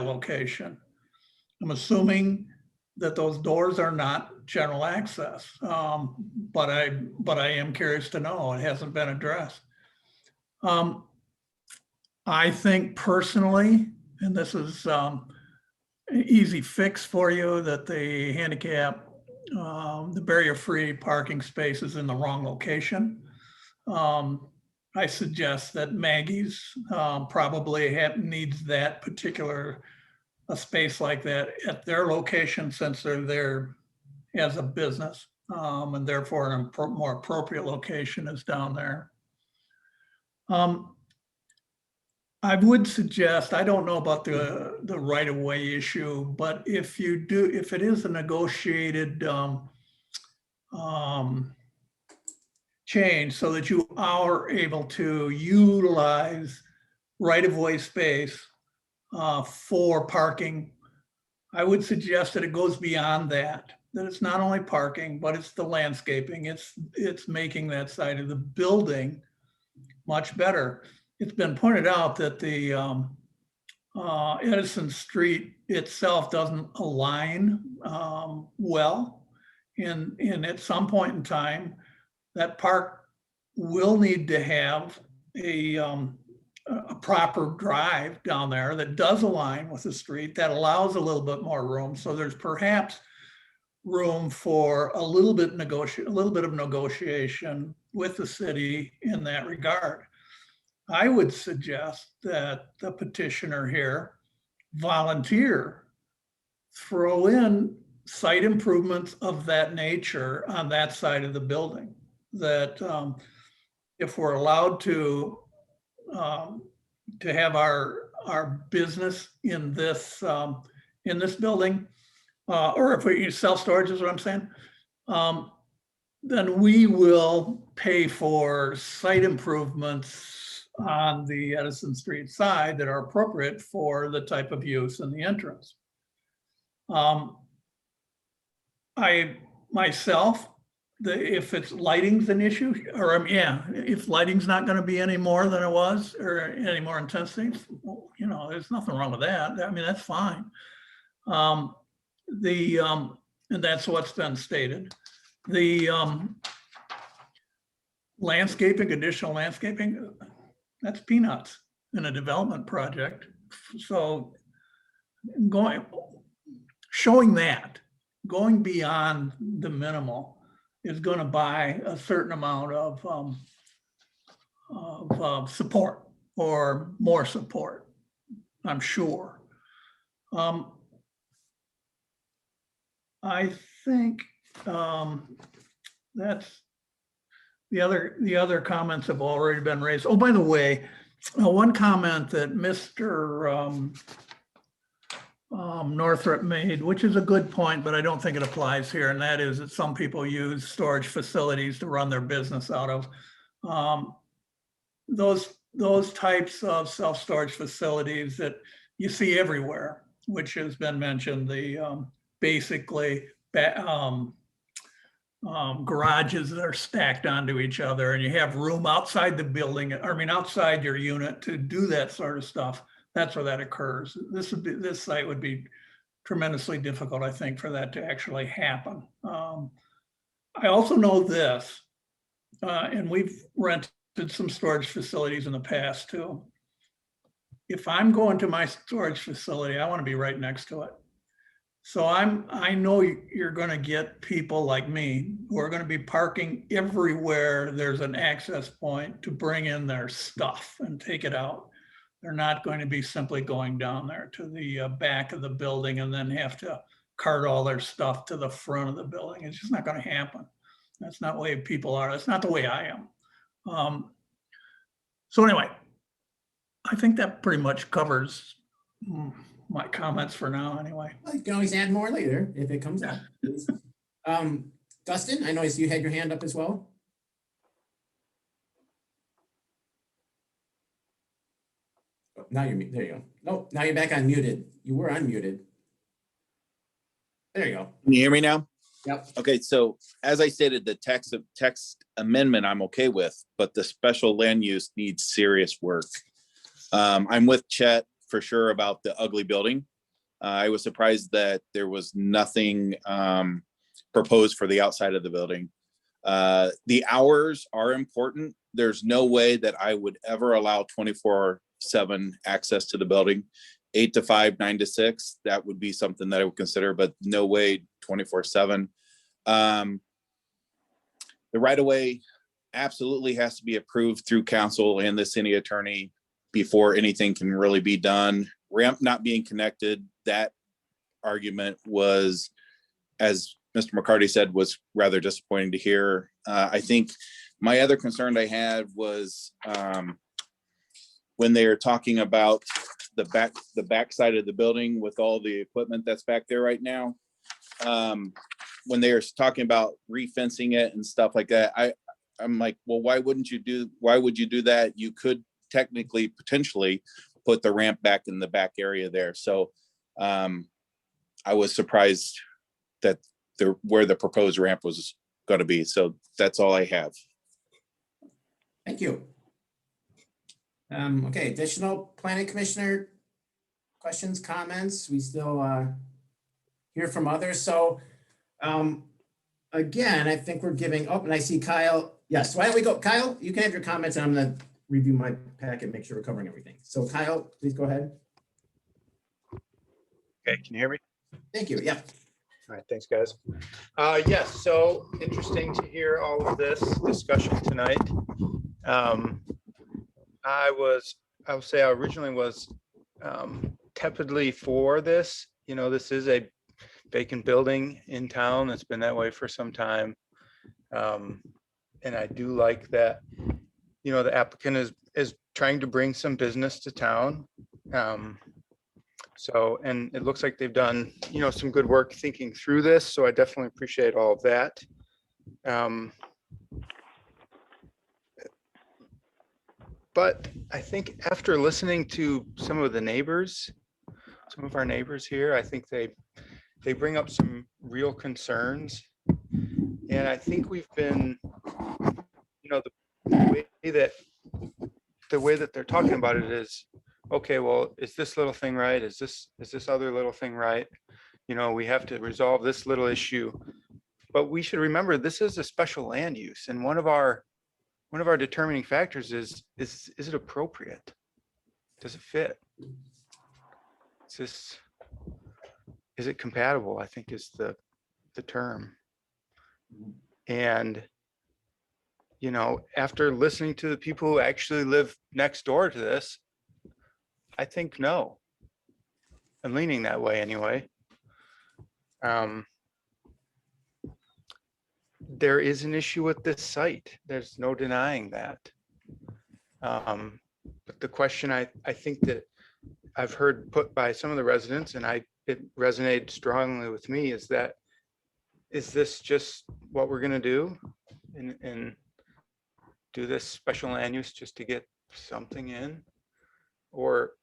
location. I'm assuming that those doors are not general access, but I am curious to know. It hasn't been addressed. I think personally, and this is easy fix for you, that the handicap, the barrier-free parking space is in the wrong location. I suggest that Maggie's probably needs that particular space like that at their location, since they're there as a business, and therefore a more appropriate location is down there. I would suggest, I don't know about the right-of-way issue, but if it is a negotiated change so that you are able to utilize right-of-way space for parking, I would suggest that it goes beyond that it's not only parking, but it's the landscaping. It's making that side of the building much better. It's been pointed out that the Edison Street itself doesn't align well. And at some point in time, that park will need to have a proper drive down there that does align with the street, that allows a little bit more room. So there's perhaps room for a little bit of negotiation with the city in that regard. I would suggest that the petitioner here volunteer, throw in site improvements of that nature on that side of the building. That if we're allowed to have our business in this building, or if we use self-storage is what I'm saying, then we will pay for site improvements on the Edison Street side that are appropriate for the type of use in the entrance. I myself, if it's lighting's an issue, or if lighting's not going to be any more than it was, or any more intensity, you know, there's nothing wrong with that. I mean, that's fine. And that's what's been stated. The landscaping, additional landscaping, that's peanuts in a development project. So showing that, going beyond the minimal is going to buy a certain amount of support, or more support, I'm sure. I think that's the other comments have already been raised. Oh, by the way, one comment that Mr. Northrop made, which is a good point, but I don't think it applies here, and that is that some people use storage facilities to run their business out of. Those types of self-storage facilities that you see everywhere, which has been mentioned, the basically garages that are stacked onto each other, and you have room outside the building, outside your unit to do that sort of stuff. That's where that occurs. This site would be tremendously difficult, I think, for that to actually happen. I also know this, and we've rented some storage facilities in the past too. If I'm going to my storage facility, I want to be right next to it. So I know you're going to get people like me who are going to be parking everywhere there's an access point to bring in their stuff and take it out. They're not going to be simply going down there to the back of the building and then have to cart all their stuff to the front of the building. It's just not going to happen. That's not the way people are. That's not the way I am. So anyway, I think that pretty much covers my comments for now anyway. Well, you can always add more later if it comes up. Dustin, I noticed you had your hand up as well. Oh, now you're, there you go. Nope, now you're back unmuted. You were unmuted. There you go. Can you hear me now? Yep. Okay, so as I stated, the text amendment I'm okay with, but the special land use needs serious work. I'm with Chet for sure about the ugly building. I was surprised that there was nothing proposed for the outside of the building. The hours are important. There's no way that I would ever allow 24/7 access to the building. 8 to 5, 9 to 6, that would be something that I would consider, but no way 24/7. The right-of-way absolutely has to be approved through council and the city attorney before anything can really be done. Ramp not being connected, that argument was, as Mr. McCarty said, was rather disappointing to hear. I think my other concern I had was when they are talking about the back side of the building with all the equipment that's back there right now. When they are talking about refencing it and stuff like that, I'm like, well, why would you do that? You could technically, potentially put the ramp back in the back area there. So I was surprised that where the proposed ramp was going to be. So that's all I have. Thank you. Okay, additional planning commissioner questions, comments? We still hear from others. So again, I think we're giving, oh, and I see Kyle. Yes, why don't we go, Kyle, you can have your comments and I'm gonna review my packet, make sure we're covering everything. So Kyle, please go ahead. Okay, can you hear me? Thank you. Yeah. All right, thanks, guys. Yes, so interesting to hear all of this discussion tonight. I would say I originally was tepidly for this. You know, this is a vacant building in town. It's been that way for some time. And I do like that, you know, the applicant is trying to bring some business to town. So, and it looks like they've done, you know, some good work thinking through this. So I definitely appreciate all of that. But I think after listening to some of our neighbors here, I think they bring up some real concerns. And I think we've been, you know, the way that they're talking about it is, okay, well, is this little thing right? Is this other little thing right? You know, we have to resolve this little issue. But we should remember this is a special land use, and one of our determining factors is it appropriate? Does it fit? Is it compatible? I think is the term. And you know, after listening to the people who actually live next door to this, I think no. I'm leaning that way anyway. There is an issue with this site. There's no denying that. But the question I think that I've heard put by some of the residents, and it resonated strongly with me, is that, is this just what we're gonna do? And do this special land use just to get something in? Or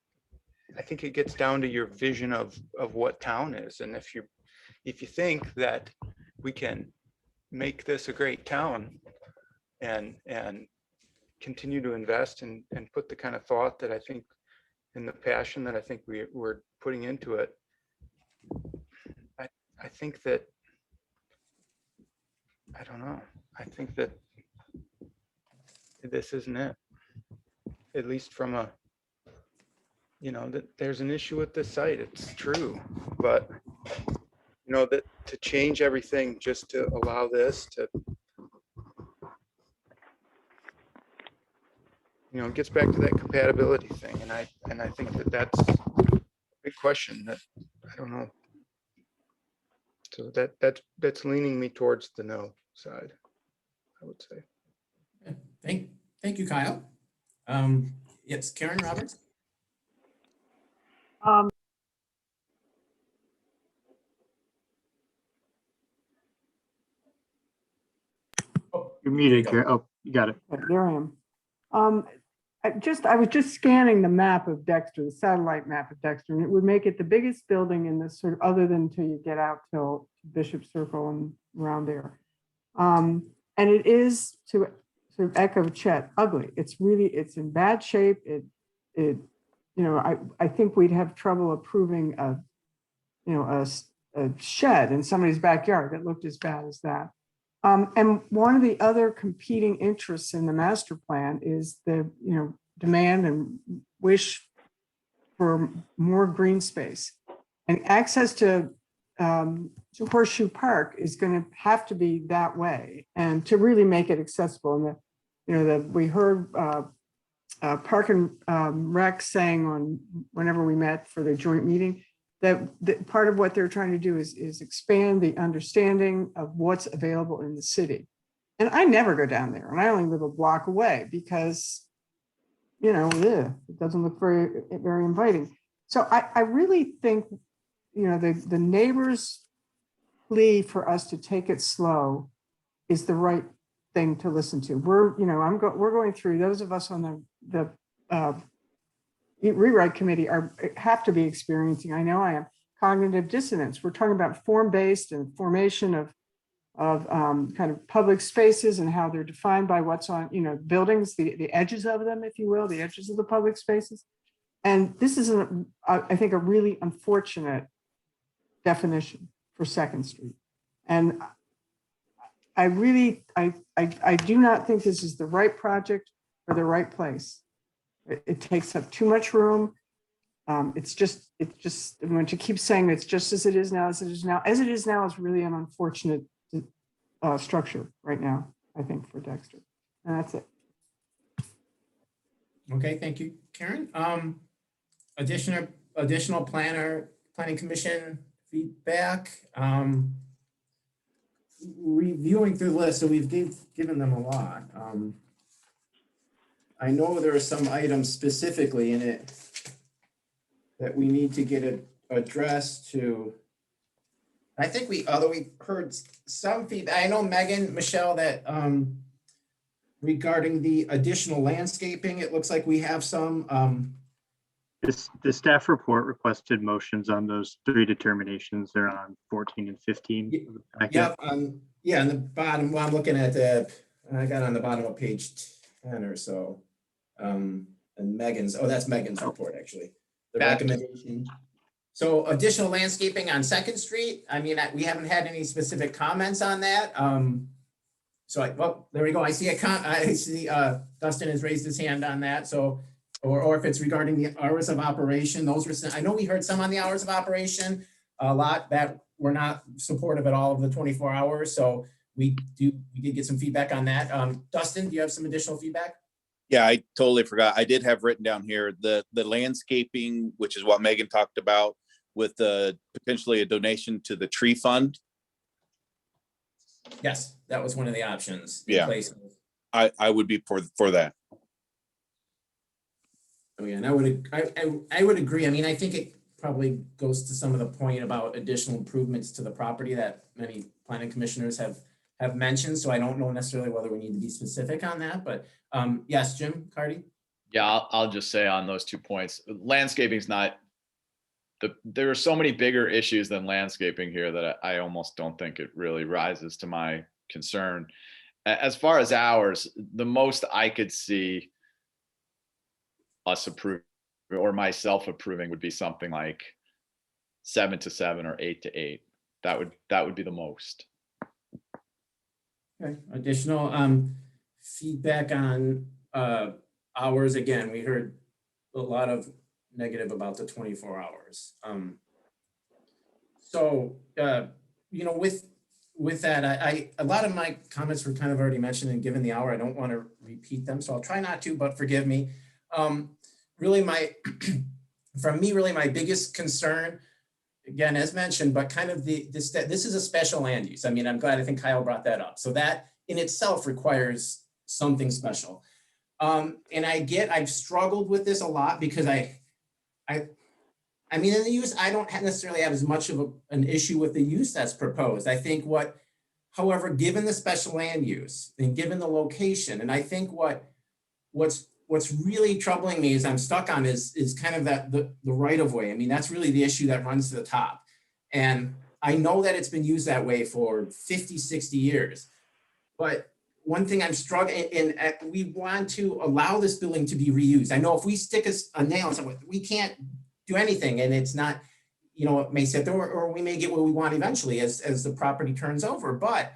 I think it gets down to your vision of what town is. And if you think that we can make this a great town and continue to invest and put the kind of thought that I think, and the passion that I think we're putting into it, I think that, I don't know, I think that this isn't it. At least from a, you know, that there's an issue with this site, it's true, but you know, that to change everything just to allow this to, you know, it gets back to that compatibility thing. And I think that that's a big question that I don't know. So that's leaning me towards the no side, I would say. Thank you, Kyle. Yes, Karen Roberts. You're muted, Karen. Oh, you got it. There I am. I was just scanning the map of Dexter, the satellite map of Dexter, and it would make it the biggest building in this sort of, other than till you get out till Bishop Circle and around there. And it is, to sort of echo Chet, ugly. It's in bad shape. You know, I think we'd have trouble approving a shed in somebody's backyard that looked as bad as that. And one of the other competing interests in the master plan is the, you know, demand and wish for more green space, and access to Horseshoe Park is going to have to be that way, and to really make it accessible. And we heard Park and Rec saying whenever we met for the joint meeting, that part of what they're trying to do is expand the understanding of what's available in the city. And I never go down there, and I only live a block away because, you know, it doesn't look very, very inviting. So I really think, you know, the neighbors' plea for us to take it slow is the right thing to listen to. We're going through, those of us on the rewrite committee have to be experiencing, I know I am, cognitive dissonance. We're talking about form-based and formation of kind of public spaces and how they're defined by what's on, you know, buildings, the edges of them, if you will, the edges of the public spaces. And this is, I think, a really unfortunate definition for Second Street. And I do not think this is the right project for the right place. It takes up too much room. It's just, I'm going to keep saying it's just as it is now, as it is now. As it is now is really an unfortunate structure right now, I think, for Dexter. And that's it. Okay, thank you, Karen. Additional planning commission feedback. Reviewing through the list, so we've given them a lot. I know there are some items specifically in it that we need to get it addressed to. I think although we heard some feedback, I know Megan, Michelle, that regarding the additional landscaping, it looks like we have some. The staff report requested motions on those 3 determinations. They're on 14 and 15. Of the packet. Yeah, on the bottom, well, I'm looking at I got on the bottom of page 10 or so. And Megan's, that's Megan's report, actually. The recommendation. So additional landscaping on 2nd Street. I mean, we haven't had any specific comments on that. Well, there we go. I see Dustin has raised his hand on that. So, or if it's regarding the hours of operation, those were, I know we heard some on the hours of operation, a lot that were not supportive at all of the 24 hours. So we did get some feedback on that. Dustin, do you have some additional feedback? Yeah, I totally forgot. I did have written down here the landscaping, which is what Megan talked about, with potentially a donation to the tree fund. Yes, that was one of the options. Yeah, I would be for that. Oh yeah, and I would agree. I mean, I think it probably goes to some of the point about additional improvements to the property that many planning commissioners have mentioned. So I don't know necessarily whether we need to be specific on that, but yes, Jim Cardy. Yeah, I'll just say on those 2 points, landscaping is not there are so many bigger issues than landscaping here that I almost don't think it really rises to my concern. As far as hours, the most I could see us approving or myself approving would be something like 7 to 7 or 8 to 8. That would be the most. Okay. Additional feedback on hours. Again, we heard a lot of negative about the 24 hours. With that, a lot of my comments were kind of already mentioned, and given the hour, I don't want to repeat them. So I'll try not to, but forgive me. Really my biggest concern, again, as mentioned, but kind of this is a special land use. I mean, I'm glad, I think Kyle brought that up. So that in itself requires something special. And I've struggled with this a lot because I mean, in the use, I don't necessarily have as much of an issue with the use that's proposed. I think however, given the special land use and given the location, and I think what's really troubling me is I'm stuck on is kind of the right of way. I mean, that's really the issue that runs to the top. And I know that it's been used that way for 50, 60 years. But one thing I'm struggling, and we want to allow this building to be reused. I know if we stick a nail in somewhere, we can't do anything, and it's not, it may sit there, or we may get what we want eventually as the property turns over. But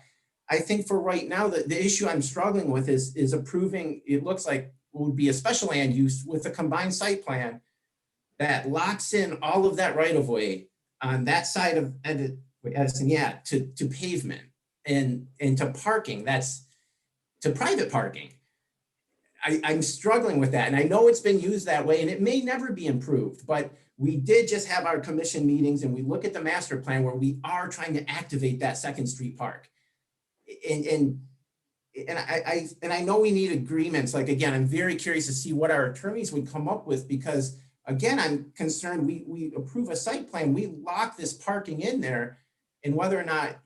I think for right now, the issue I'm struggling with is approving, it looks like would be a special land use with a combined site plan that locks in all of that right of way on that side of Edison, to pavement and to parking, that's to private parking. I'm struggling with that. And I know it's been used that way and it may never be improved, but we did just have our commission meetings and we look at the master plan where we are trying to activate that 2nd Street Park. And I know we need agreements. Like, again, I'm very curious to see what our attorneys would come up with, because again, I'm concerned we approve a site plan, we lock this parking in there, and whether or not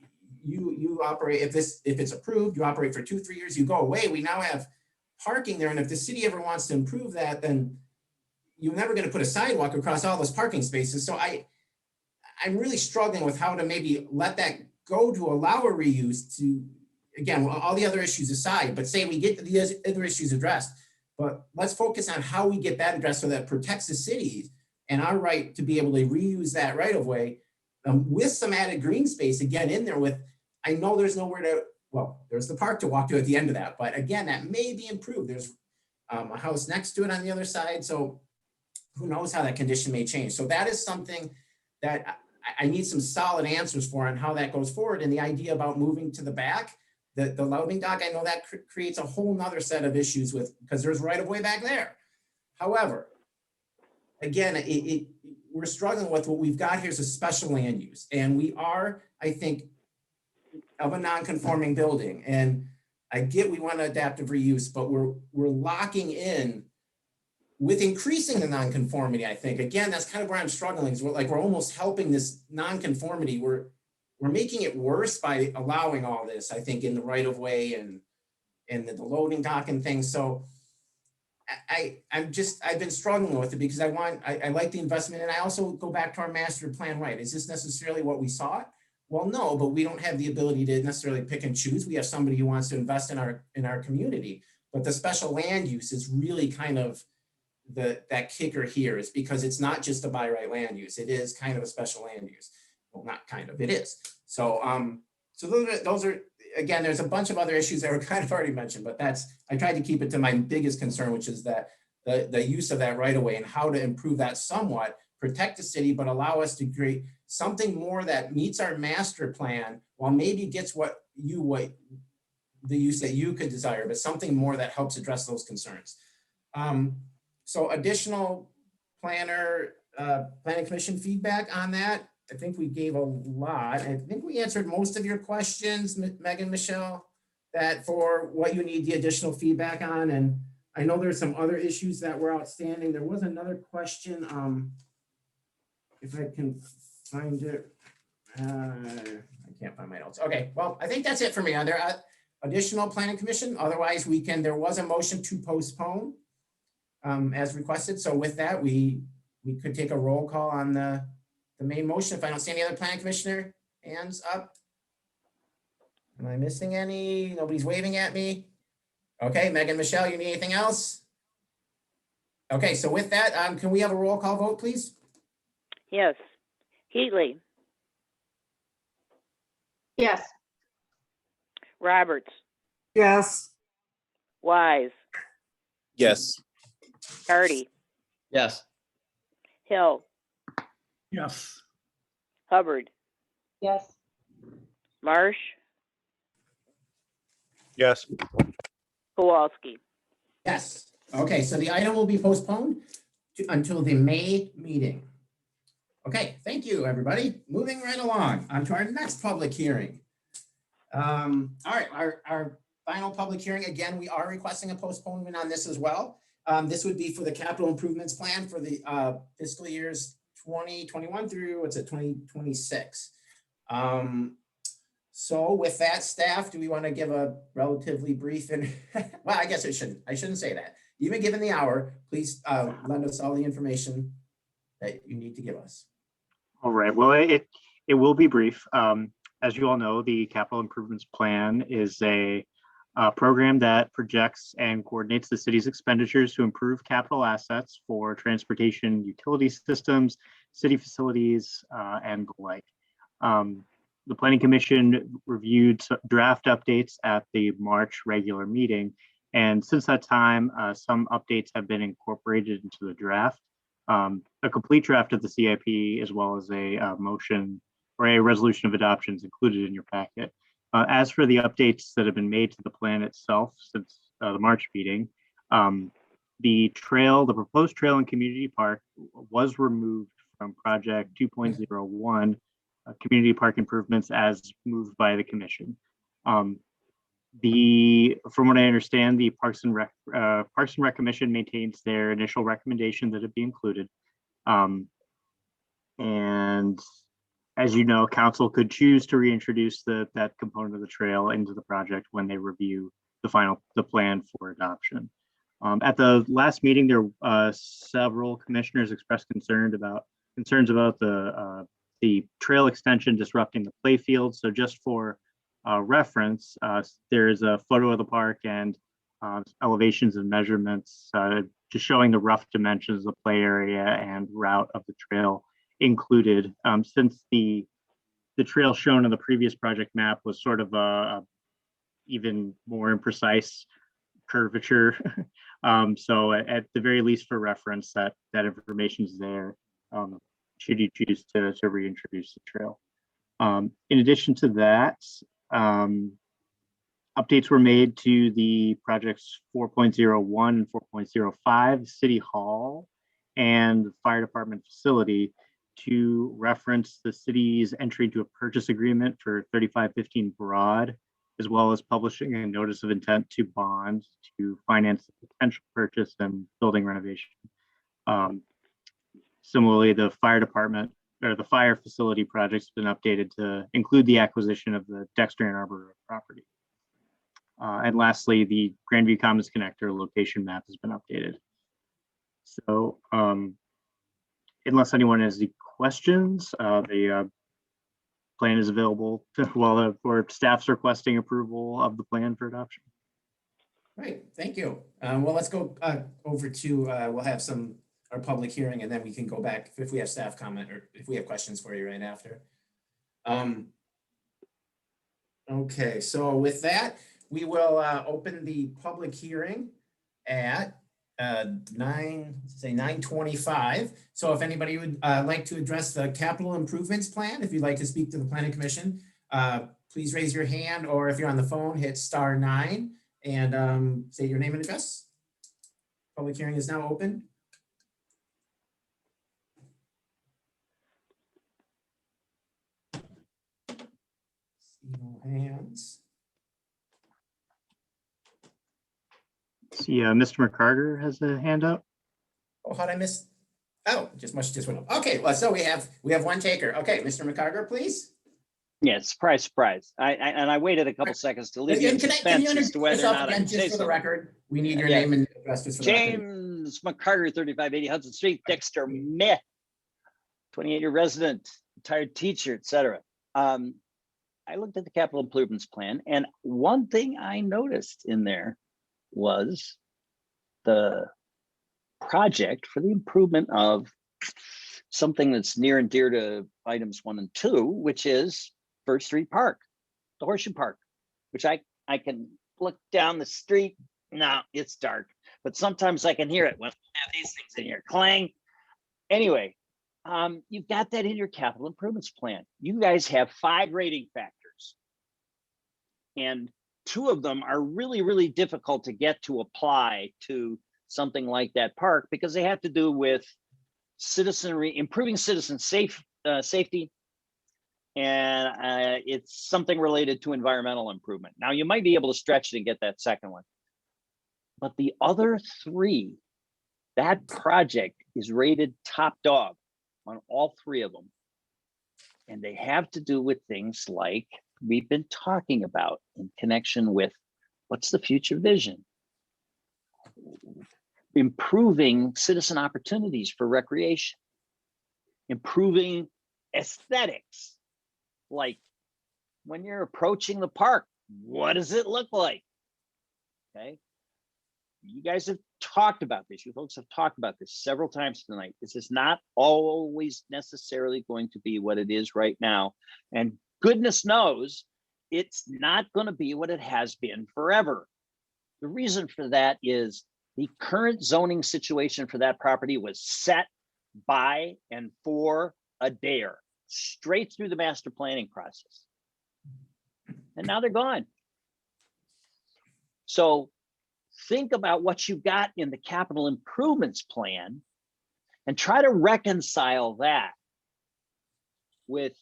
you operate, if it's approved, you operate for 2-3 years, you go away, we now have parking there. And if the city ever wants to improve that, then you're never going to put a sidewalk across all those parking spaces. So I'm really struggling with how to maybe let that go to allow a reuse to, again, all the other issues aside, but say we get the other issues addressed, but let's focus on how we get that addressed so that protects the cities and our right to be able to reuse that right of way with some added green space, again, in there with, I know there's nowhere to, well, there's the park to walk to at the end of that, but again, that may be improved. There's a house next to it on the other side. So who knows how that condition may change. So that is something that I need some solid answers for on how that goes forward. And the idea about moving to the back, the loading dock, I know that creates a whole nother set of issues with, because there's right of way back there. However, again, we're struggling with what we've got here is a special land use. And we are, I think, of a non-conforming building. And I get we want adaptive reuse, but we're locking in with increasing the nonconformity. I think, again, that's kind of where I'm struggling, is we're almost helping this nonconformity. We're making it worse by allowing all this, I think, in the right of way and the loading dock and things. So I've been struggling with it because I like the investment. And I also go back to our master plan, right? Is this necessarily what we sought? Well, no, but we don't have the ability to necessarily pick and choose. We have somebody who wants to invest in our community, but the special land use is really kind of that kicker here, is because it's not just a by right land use. It is kind of a special land use. Well, not kind of, it is. So, so those are, again, there's a bunch of other issues that were kind of already mentioned, but I tried to keep it to my biggest concern, which is that the use of that right of way and how to improve that somewhat, protect the city, but allow us to create something more that meets our master plan, while maybe gets the use that you could desire, but something more that helps address those concerns. So additional planning commission feedback on that. I think we gave a lot. I think we answered most of your questions, Megan, Michelle, that for what you need the additional feedback on. And I know there's some other issues that were outstanding. There was another question. If I can find it. I can't find my notes. Okay, well, I think that's it for me. Are there additional planning commission? Otherwise, there was a motion to postpone as requested. So with that, we could take a roll call on the main motion. If I don't see any other planning commissioner hands up. Am I missing any? Nobody's waving at me. Okay, Megan, Michelle, you need anything else? Okay, so with that, can we have a roll call vote, please? Yes. Heatley, Yes. Roberts, Yes. Wise, Yes. Hardy, Yes. Hill, Yes. Hubbard, Yes. Marsh, Yes. Kowalski. Yes. Okay, so the item will be postponed until the May meeting. Okay, thank you, everybody. Moving right along onto our next public hearing. All right, our final public hearing, again, we are requesting a postponement on this as well. This would be for the capital improvements plan for the fiscal years 2021 through, 2026. So with that, staff, do we want to give a relatively brief and well, I guess I shouldn't say that. Even given the hour, please lend us all the information that you need to give us. All right, well, it will be brief. As you all know, the capital improvements plan is a program that projects and coordinates the city's expenditures to improve capital assets for transportation, utility systems, city facilities, and the like. The Planning Commission reviewed draft updates at the March regular meeting, and since that time, some updates have been incorporated into the draft. A complete draft of the CIP, as well as a motion or a resolution of adoption, is included in your packet. As for the updates that have been made to the plan itself since the March meeting, the proposed trail and community park was removed from project 2.01, community park improvements as moved by the commission. From what I understand, the Parks and Rec Commission maintains their initial recommendation that it be included. And as you know, council could choose to reintroduce that component of the trail into the project when they review the plan for adoption. At the last meeting, there several commissioners expressed concerns about the trail extension disrupting the play field. So just for reference, there is a photo of the park and elevations and measurements just showing the rough dimensions of the play area and route of the trail included. Since the trail shown on the previous project map was sort of a even more imprecise curvature So at the very least, for reference, that information is there, should you choose to reintroduce the trail. In addition to that, updates were made to the projects 4.01 and 4.05 City Hall and the Fire Department facility to reference the city's entry into a purchase agreement for 3515 Broad, as well as publishing a notice of intent to bond to finance the potential purchase and building renovation. Similarly, the fire department or the fire facility project's been updated to include the acquisition of the Dexter and Arbor property. And lastly, the Grandview Commons connector location map has been updated. So unless anyone has any questions, the plan is available while for staff's requesting approval of the plan for adoption. Great, thank you. Well, let's go over to, we'll have our public hearing, and then we can go back if we have staff comment or if we have questions for you right after. Okay, so with that, we will open the public hearing at 9:25. So if anybody would like to address the capital improvements plan, if you'd like to speak to the planning commission, please raise your hand, or if you're on the phone, hit *9 and say your name and address. Public hearing is now open. See no hands. See, Mr. McCarter has a hand up. Oh, how'd I miss? Oh, just went up. Okay, well, so we have one taker. Okay, Mr. McCarter, please. Yeah, surprise, surprise. I waited a couple seconds to leave you in suspense as to whether or not I could say for the something. record, we need your name and address just for the record. James McCarter, 3580 Hudson Street, Dexter, meh. 28-year resident, retired teacher, etc. I looked at the capital improvements plan, and one thing I noticed in there was the project for the improvement of something that's near and dear to items 1 and 2, which is First Street Park, the Horseshoe Park, which I can look down the street. No, it's dark, but sometimes I can hear it when I have these things in here, clang. Anyway, you've got that in your capital improvements plan. You guys have 5 rating factors, and 2 of them are really, really difficult to get to apply to something like that park because they have to do with citizenry, improving citizen safety, and it's something related to environmental improvement. Now, you might be able to stretch it and get that second one, but the other 3, that project is rated top dog on all 3 of them, and they have to do with things like we've been talking about in connection with what's the future vision, improving citizen opportunities for recreation, improving aesthetics, like when you're approaching the park, what does it look like? Okay, you guys have talked about this. You folks have talked about this several times tonight. This is not always necessarily going to be what it is right now, and goodness knows it's not going to be what it has been forever. The reason for that is the current zoning situation for that property was set by and for a dare, straight through the master planning process. And now they're gone. So think about what you got in the capital improvements plan and try to reconcile that with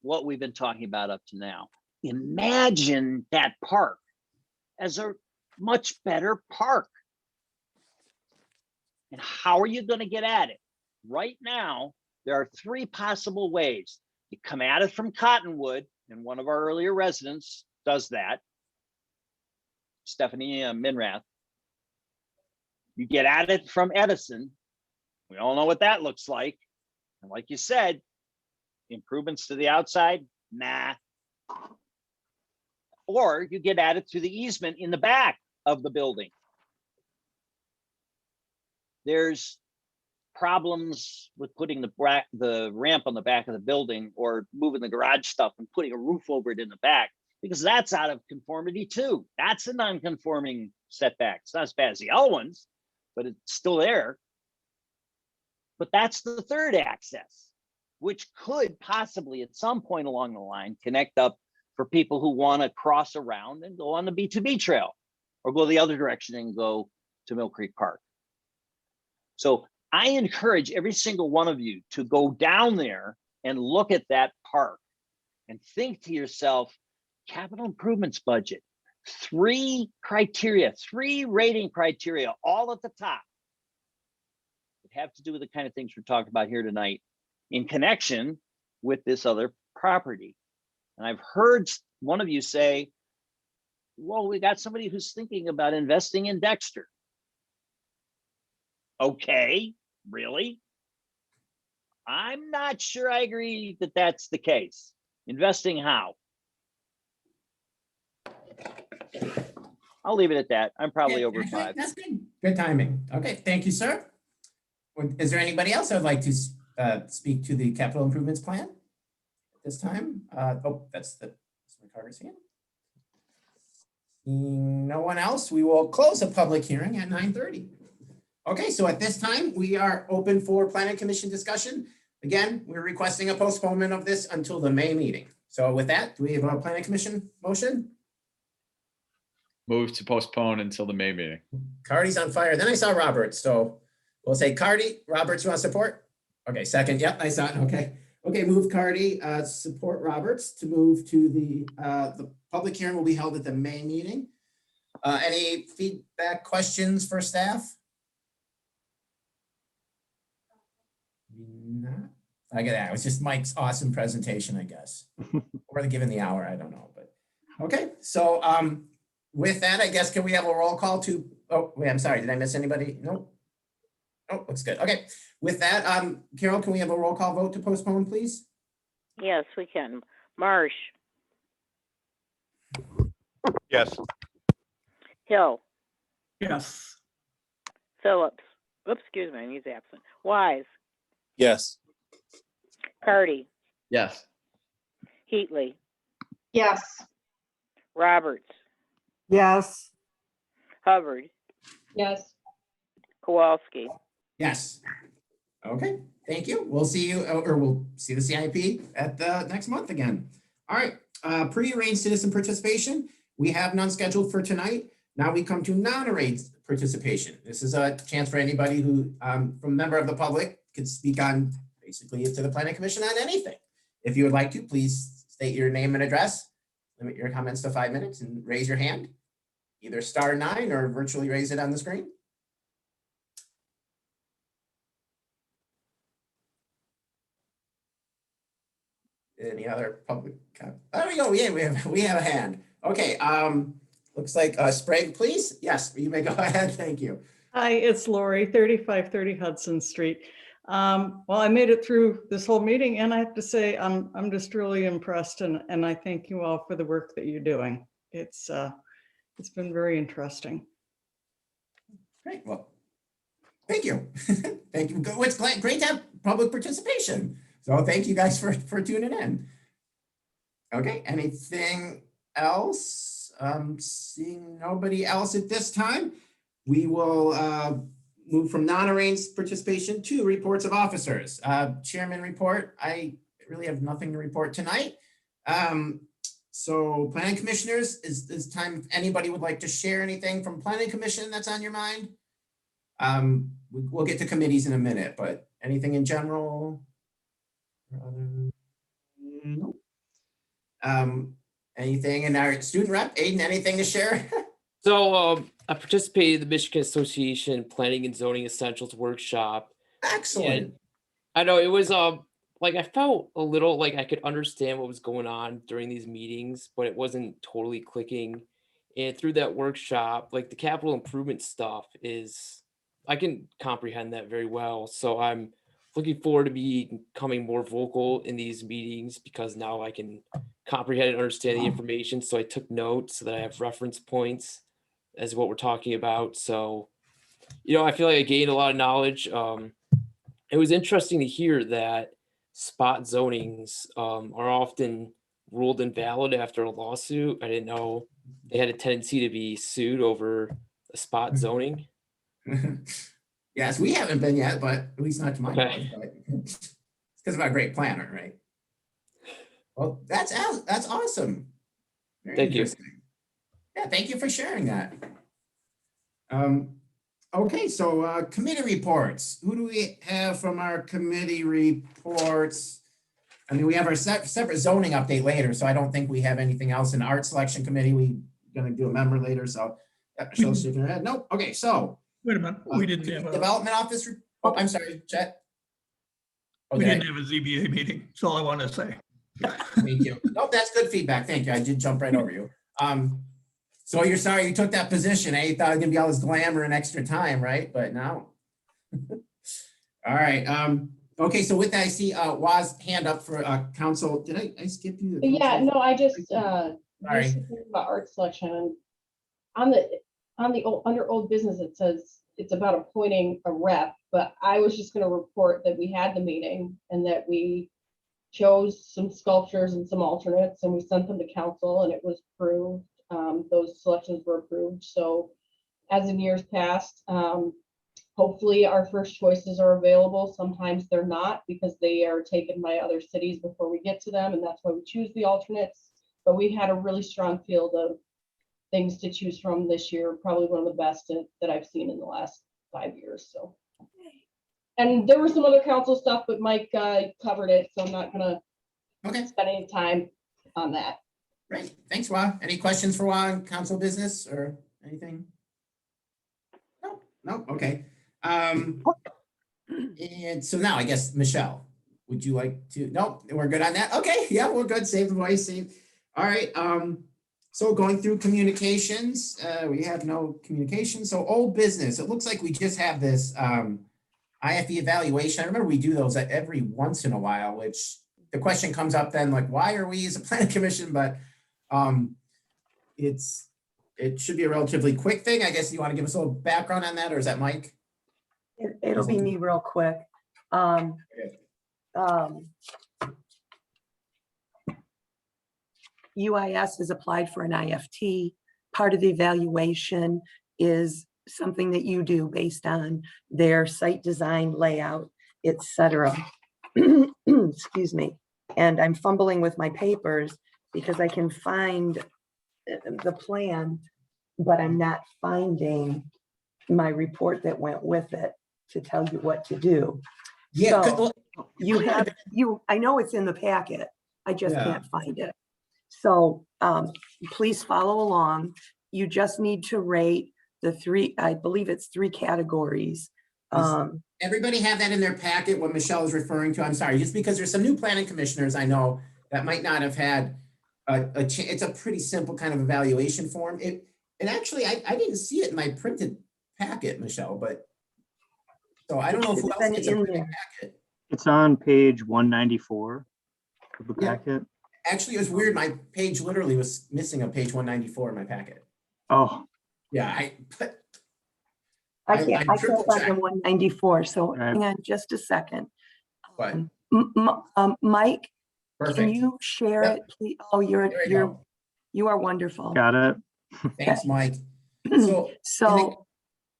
what we've been talking about up to now. Imagine that park as a much better park. And how are you going to get at it? Right now, there are 3 possible ways. You come at it from Cottonwood, and one of our earlier residents does that, Stephanie Minrath. You get at it from Edison. We all know what that looks like. And like you said, improvements to the outside, nah. Or you get at it through the easement in the back of the building. There's problems with putting the ramp on the back of the building or moving the garage stuff and putting a roof over it in the back, because that's out of conformity too. That's a non-conforming setback. It's not as bad as the other ones, but it's still there. But that's the third access, which could possibly at some point along the line connect up for people who want to cross around and go on the B2B trail or go the other direction and go to Mill Creek Park. So I encourage every single one of you to go down there and look at that park and think to yourself, capital improvements budget, 3 criteria, 3 rating criteria, all at the top. It have to do with the kind of things we're talking about here tonight in connection with this other property. And I've heard one of you say, well, we got somebody who's thinking about investing in Dexter. Okay, really? I'm not sure I agree that that's the case. Investing how? I'll leave it at that. I'm probably over Actually, 5. that's good. Good timing. Okay, thank you, sir. Is there anybody else that'd like to speak to the capital improvements plan at this time? Oh, that's McCarter's hand. Seeing no one else, we will close the public hearing at 9:30. Okay, so at this time, we are open for planning commission discussion. Again, we're requesting a postponement of this until the May meeting. So with that, do we have a planning commission motion? Move to postpone until the May meeting. Cardy's on fire. Then I saw Roberts, so we'll say Cardy. Roberts, you want support? Okay, second. Yep, I saw it. Okay. Okay, move Cardy, support Roberts to move to the public hearing will be held at the May meeting. Any feedback, questions for staff? Not. I get that. It was just Mike's awesome presentation, I guess. Or given the hour, I don't know, but okay. So with that, I guess, can we have a roll call to, oh, wait, I'm sorry. Did I miss anybody? Nope. Oh, looks good. Okay. With that, Carol, can we have a roll call vote to postpone, please? Yes, we can. Marsh, Yes. Hill, Yes. Phillips. Oops, excuse me, he's absent. Wise, Yes. Cardy, Yes. Heatley, Yes. Roberts, Yes. Hubbard, Yes. Kowalski. Yes. Okay, thank you. We'll see you, or we'll see the CIP at the next month again. All right, pre-arranged citizen participation. We have none scheduled for tonight. Now we come to non-arranged participation. This is a chance for anybody who, from a member of the public, could speak on basically to the planning commission on anything. If you would like to, please state your name and address, limit your comments to 5 minutes and raise your hand. Either *9 or virtually raise it on the screen. Any other public? There we go. Yeah, we have a hand. Okay. Looks like Sprague, please. Yes, you may go ahead. Thank you. Hi, it's Lori, 3530 Hudson Street. Well, I made it through this whole meeting, and I have to say I'm just really impressed, and I thank you all for the work that you're doing. It's been very interesting. Great. Well, thank you. Thank you. It's great to have public participation. So thank you guys for tuning in. Okay, anything else? Seeing nobody else at this time, we will move from non-arranged participation to reports of officers. Chairman report, I really have nothing to report tonight. So planning commissioners, is time if anybody would like to share anything from planning commission that's on your mind? We'll get to committees in a minute, but anything in general? No. Anything in our student rep, Aiden, anything to share? So I participated in the Michigan Association Planning and Zoning Essentials Workshop. Excellent. And I know it was like I felt a little like I could understand what was going on during these meetings, but it wasn't totally clicking. And through that workshop, like the capital improvement stuff I can comprehend that very well. So I'm looking forward to becoming more vocal in these meetings because now I can comprehend and understand the information. So I took notes so that I have reference points as what we're talking about. So, I feel like I gained a lot of knowledge. It was interesting to hear that spot zonings are often ruled invalid after a lawsuit. I didn't know they had a tendency to be sued over a spot zoning. Yes, we haven't been yet, but at least not to my knowledge, Okay. but it's because of our great planner, right? Well, that's awesome. Very Thank you. interesting. Yeah, thank you for sharing that. Okay, so committee reports. Who do we have from our committee reports? I mean, we have our separate zoning update later, so I don't think we have anything else in art selection committee. We're gonna do a member later, so. So shaking her head. Nope. Okay, so. Wait a minute, we didn't have a, Development office. Oh, I'm sorry, Chet. we didn't have a ZBA meeting. That's all I want to say. Thank you. Nope, that's good feedback. Thank you. I did jump right over you. So you're sorry you took that position, eh? You thought it was gonna be all this glamour and extra time, right? But no. All right. Okay, so with that, I see Waz hand up for council. Did I skip you? Yeah, no, I just Sorry. about art selection. Under old business, it says it's about appointing a rep, but I was just gonna report that we had the meeting and that we chose some sculptures and some alternates and we sent them to council and it was approved. Those selections were approved. So as in years past, hopefully our first choices are available. Sometimes they're not because they are taken by other cities before we get to them. And that's why we choose the alternates. But we had a really strong field of things to choose from this year. Probably one of the best that I've seen in the last 5 years. So, and there was some other council stuff, but Mike covered it. So I'm not gonna spend any time on that. Great. Thanks, Wah. Any questions for Wah on council business or anything? No. Okay. And so now I guess, Michelle, would you like to? Nope, we're good on that. Okay. Yeah, we're good. Save the voice. Save. All right. So going through communications, we have no communication. So old business. It looks like we just have this IFE evaluation. I remember we do those every once in a while, which the question comes up then, like, why are we as a planning commission? But it should be a relatively quick thing. I guess you want to give us a little background on that, or is that Mike? It'll be me real quick. UIS has applied for an IFT. Part of the evaluation is something that you do based on their site design, layout, etc. Excuse me. And I'm fumbling with my papers because I can find the plan, but I'm not finding my report that went with it to tell you what to do. Yeah, so I know it's in the packet. I just can't find it. So please follow along. You just need to rate the three, I believe it's 3 categories. Everybody have that in their packet, what Michelle is referring to? I'm sorry, just because there's some new planning commissioners I know that might not have had it's a pretty simple kind of evaluation form. And actually, I didn't see it in my printed packet, Michelle, but so I don't know who else gets a printed packet. It's on page 194 of the packet. Actually, it was weird. My page literally was missing a page 194 in my packet. Oh. Yeah, I can't find the 194, so hang on just a second. What? Mike, perfect. Can you share it, please? Oh, you are wonderful. Got it. Thanks, Mike. Sorry,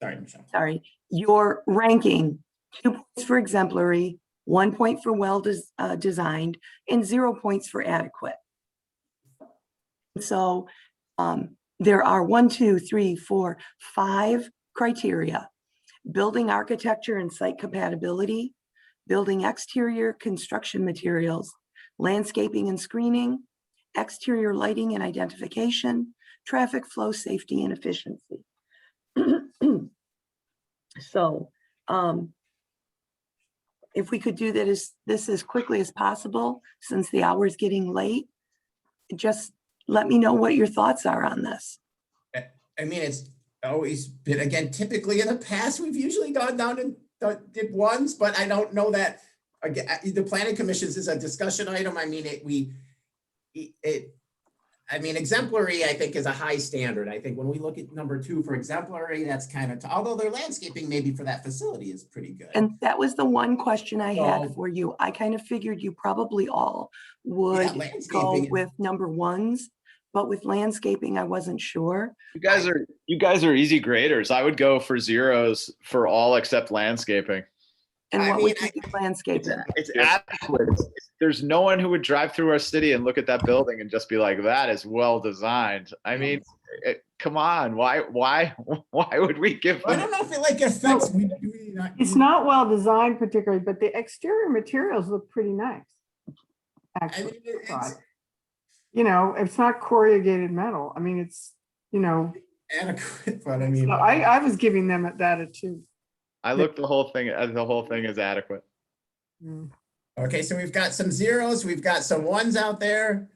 Michelle. Sorry, your ranking, 2 points for exemplary, 1 point for well designed, and 0 points for adequate. So there are 1, 2, 3, 4, 5 criteria: building architecture and site compatibility, building exterior construction materials, landscaping and screening, exterior lighting and identification, traffic flow, safety, and efficiency. So if we could do this as quickly as possible, since the hour is getting late, just let me know what your thoughts are on this. I mean, it's always been, again, typically in the past, we've usually gone down and did ones, but I don't know that, again, the planning commissions is a discussion item. I mean, exemplary, I think, is a high standard. I think when we look at number 2 for exemplary, that's kind of, although their landscaping maybe for that facility is pretty good. And that was the one question I had for you. I kind of figured you probably all would go with number 1s, but with landscaping, I wasn't sure. You guys are easy graders. I would go for zeros for all except landscaping. And I what mean, would you think landscaping? It's adequate. There's no one who would drive through our city and look at that building and just be like, that is well designed. I mean, come on, why would we give I them? don't know if it like affects. It's not well designed particularly, but the exterior materials look pretty nice. Actually, you know, it's not corrugated metal. I mean, it's, you know, adequate, but I mean, so I was giving them that a 2. I look the whole thing is adequate. Mm. Okay, so we've got some zeros, we've got some ones out there.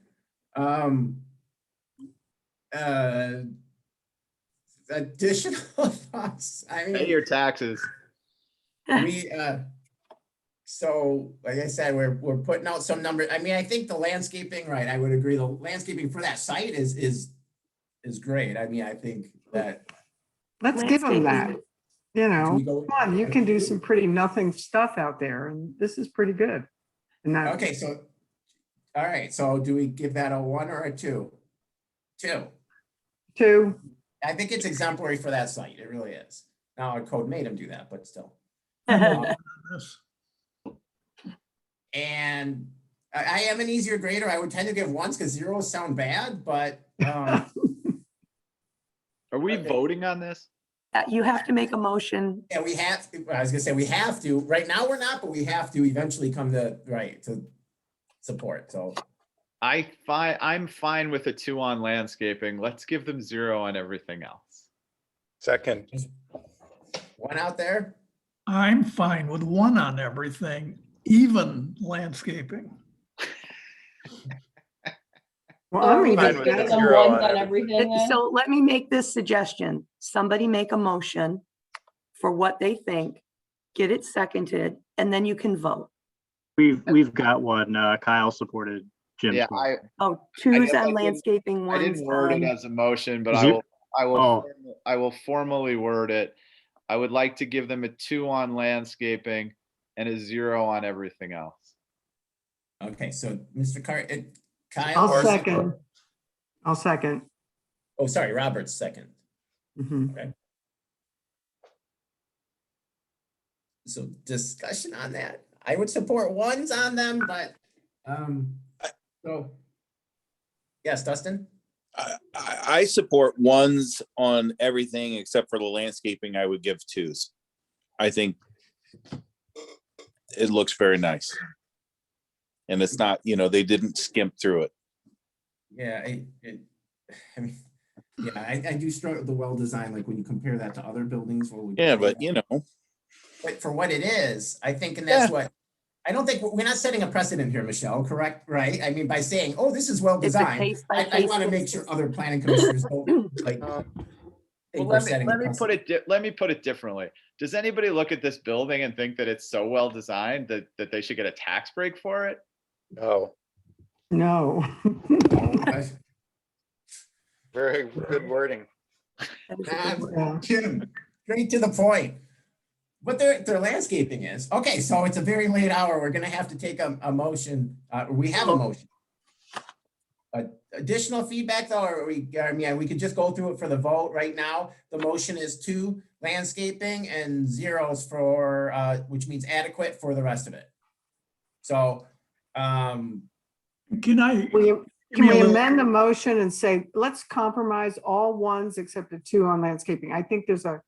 Additional thoughts. I mean, Pay your taxes. we so like I said, we're putting out some numbers. I mean, I think the landscaping, right? I would agree. The landscaping for that site is great. I mean, I think that Let's give them that. Landscaping. You Can know, we go- come on, you can do some pretty nothing stuff out there, and this is pretty good. And that, okay, so all right. So do we give that a 1 or a 2? 2. 2. I think it's exemplary for that site. It really is. Now our code made him do that, but still. And I am an easier grader. I would tend to give 1s because zeros sound bad, but Are we voting on this? You have to make a motion. yeah, we have. I was gonna say we have to. Right now we're not, but we have to eventually come to to support. So I'm fine with a 2 on landscaping. Let's give them 0 on everything else. Second. 1 out there. I'm fine with 1 on everything, even landscaping. well, I'm we Fine just with give it. them 0 ones on on everything then? So let me make this suggestion. Somebody make a motion for what they think, get it seconded, and then you can vote. We've got one. Kyle supported Jim's. Yeah, one. Oh, I 2's guess I on didn't- landscaping, I 1's didn't word it on. as a motion, but Zero- I will formally word it. I would like to give them a 2 on landscaping and a 0 on everything else. Okay, so Mr. Kyle. I'll second. I'll second. Oh, sorry, Robert's second. Mhm. Okay. So discussion on that. I would support 1s on them, but so yes, Dustin. I support 1s on everything except for the landscaping. I would give 2s. I think it looks very nice. And it's not, you know, they didn't skimp through it. Yeah, I mean, yeah, I do struggle with the well designed, like when you compare that to other buildings. Yeah, but you know. But for what it is, I think, and that's what, I don't think, we're not setting a precedent here, Michelle, correct? Right? I mean, by saying, oh, this is well It's a designed, I case-by-case want to make sure other planning commissioners don't like. Well, think we're setting a let me put precedent. it differently. Does anybody look at this building and think that it's so well designed that they should get a tax break for it? No. No. Very good wording. Jim, straight to the point. What their landscaping is. Okay, so it's a very late hour. We're gonna have to take a motion. We have a motion. Additional feedback though, or we could just go through it for the vote right now. The motion is 2 landscaping and 0s for, which means adequate for the rest of it. So, Can Can we amend the motion and say, let's compromise all 1s except a 2 on landscaping? I think there's a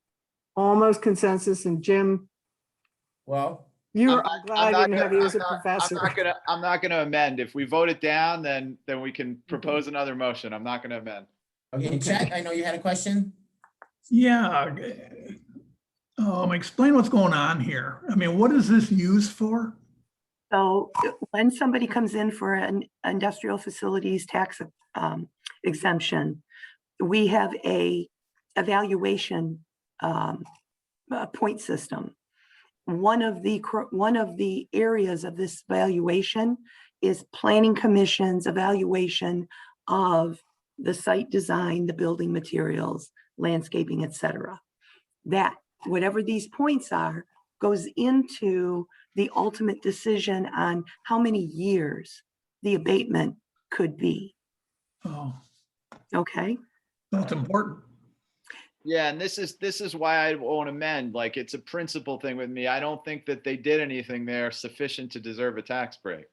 almost consensus, and Jim, well, I'm glad I didn't have you as a professor. I'm not gonna amend. If we vote it down, then we can propose another motion. I'm not gonna amend. Okay, Chet, I know you had a question. Yeah. Explain what's going on here. I mean, what is this used for? So when somebody comes in for an industrial facilities tax exemption, we have a evaluation point system. One of the areas of this evaluation is Planning Commission's evaluation of the site design, the building materials, landscaping, etc. That whatever these points are goes into the ultimate decision on how many years the abatement could be. Oh. Okay. So it's important. Yeah, and this is why I won't amend. Like, it's a principle thing with me. I don't think that they did anything there sufficient to deserve a tax break.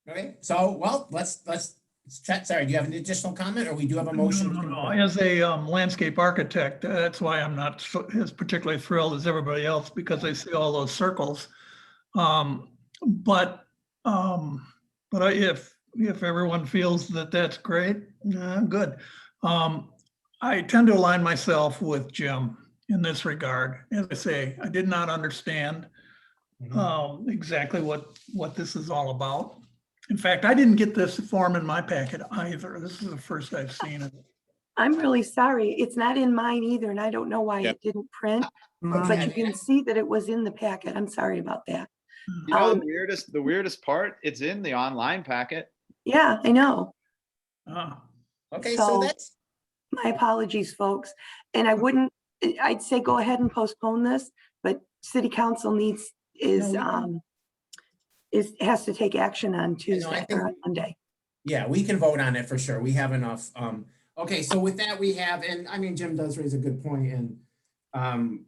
Okay, so, well, let's chat. Sorry, do you have an additional comment, or we do have a motion? No. As a landscape architect, that's why I'm not as particularly thrilled as everybody else, because I see all those circles. But if everyone feels that that's great, good. I tend to align myself with Jim in this regard. As I say, I did not understand exactly what this is all about. In fact, I didn't get this form in my packet either. This is the first I've seen it. I'm really sorry. It's not in mine either, and I don't know why it didn't print, but you can see that it was in the packet. I'm sorry about that. You know, the weirdest part, it's in the online packet. Yeah, I know. Okay, so that's my apologies, folks. And I'd say go ahead and postpone this, but city council has to take action on Tuesday or on Monday. Yeah, we can vote on it for sure. We have enough. Okay, so with that we have, and I mean, Jim does raise a good point, and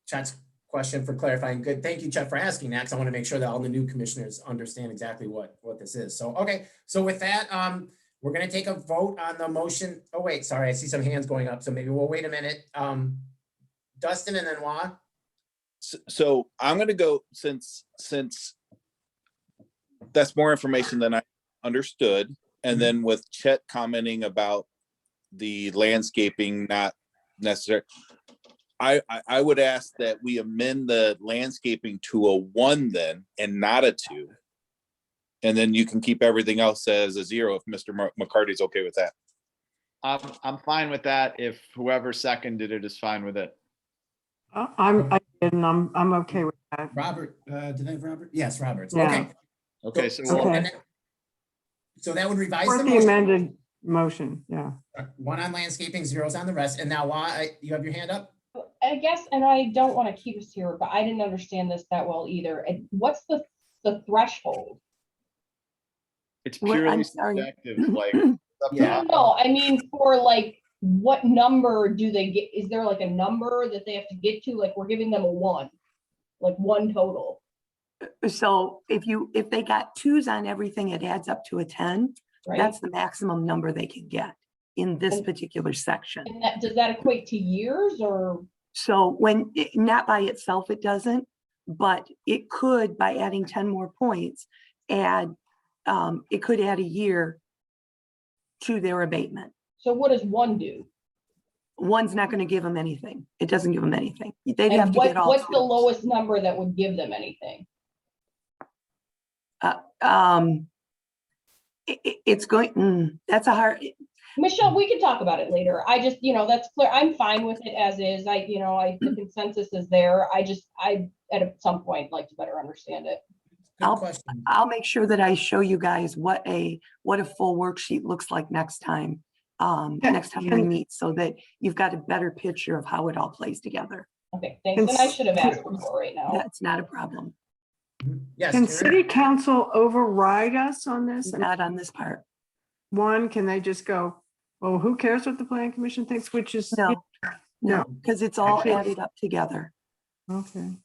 Chet's question for clarifying. Good, thank you, Chet, for asking that, because I want to make sure that all the new commissioners understand exactly what this is. So, okay, so with that, we're going to take a vote on the motion. Oh, wait, sorry, I see some hands going up, so maybe we'll wait a minute. Dustin and then Juan. So I'm going to go, since that's more information than I understood. And then with Chet commenting about the landscaping not necessary, I would ask that we amend the landscaping to a 1 then, and not a 2. And then you can keep everything else as a 0 if Mr. McCarty's okay with that. I'm fine with that. If whoever seconded it is fine with it. I'm okay with that. Robert, did I have Robert? Yes, Robert. Yeah. Okay. So that would revise Or the the motion. amended motion, yeah. 1 on landscaping, 0s on the rest. And now, Juan, you have your hand up? I guess, and I don't want to keep us here, but I didn't understand this that well either. And what's the threshold? It's purely subjective. Like, yeah. No, I mean, for like, what number do they get? Is there like a number that they have to get to? Like, we're giving them a 1, like 1 total. So if they got 2s on everything, it adds up to a 10. Right. That's the maximum number they can get in this particular section. And does that equate to years or? So not by itself, it doesn't, but it could, by adding 10 more points, it could add a year to their abatement. So what does 1 do? 1's not going to give them anything. It doesn't give them anything. They'd have to get all. What's the lowest number that would give them anything? It's going, that's a hard. Michelle, we can talk about it later. I just, that's clear. I'm fine with it as is. The consensus is there. I at some point like to better understand it. I'll make sure that I show you guys what a full worksheet looks like next time. Next time we meet, so that you've got a better picture of how it all plays together. Okay, thanks. And I should have asked before right now. That's not a problem. Yes. Can city council override us on this? Not on this part. 1, can they just go, well, who cares what the planning commission thinks, which is no, because it's all added up together. Okay.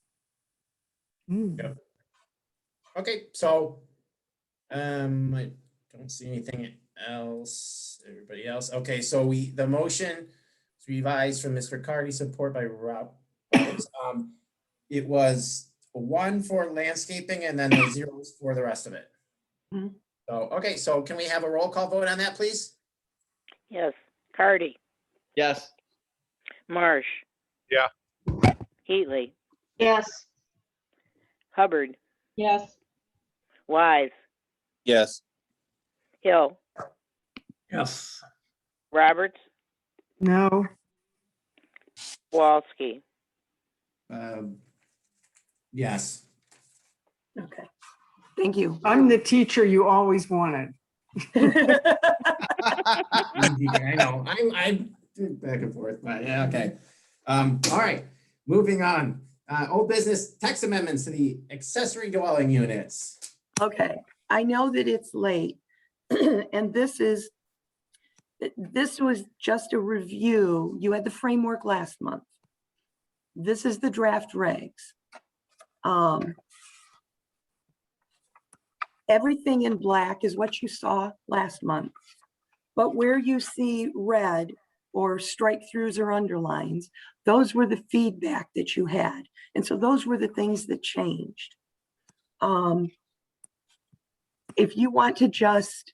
Okay, so I don't see anything else. Everybody else. Okay, so the motion is revised from Mr. Carty, support by Rob. It was 1 for landscaping and then the 0s for the rest of it. So, okay, so can we have a roll call vote on that, please? Yes. Carty. Yes. Marsh. Yeah. Heatley. Yes. Hubbard. Yes. Wise. Yes. Hill. Yes. Roberts. No. Kowalski. Yes. Okay. Thank you. I'm the teacher you always wanted. I know. I'm back and forth, but yeah, okay. All right, moving on. Old business text amendments to the accessory dwelling units. Okay, I know that it's late, And this was just a review. You had the framework last month. This is the draft regs. Everything in black is what you saw last month. But where you see red or strike throughs or underlines, those were the feedback that you had. And so those were the things that changed. If you want to just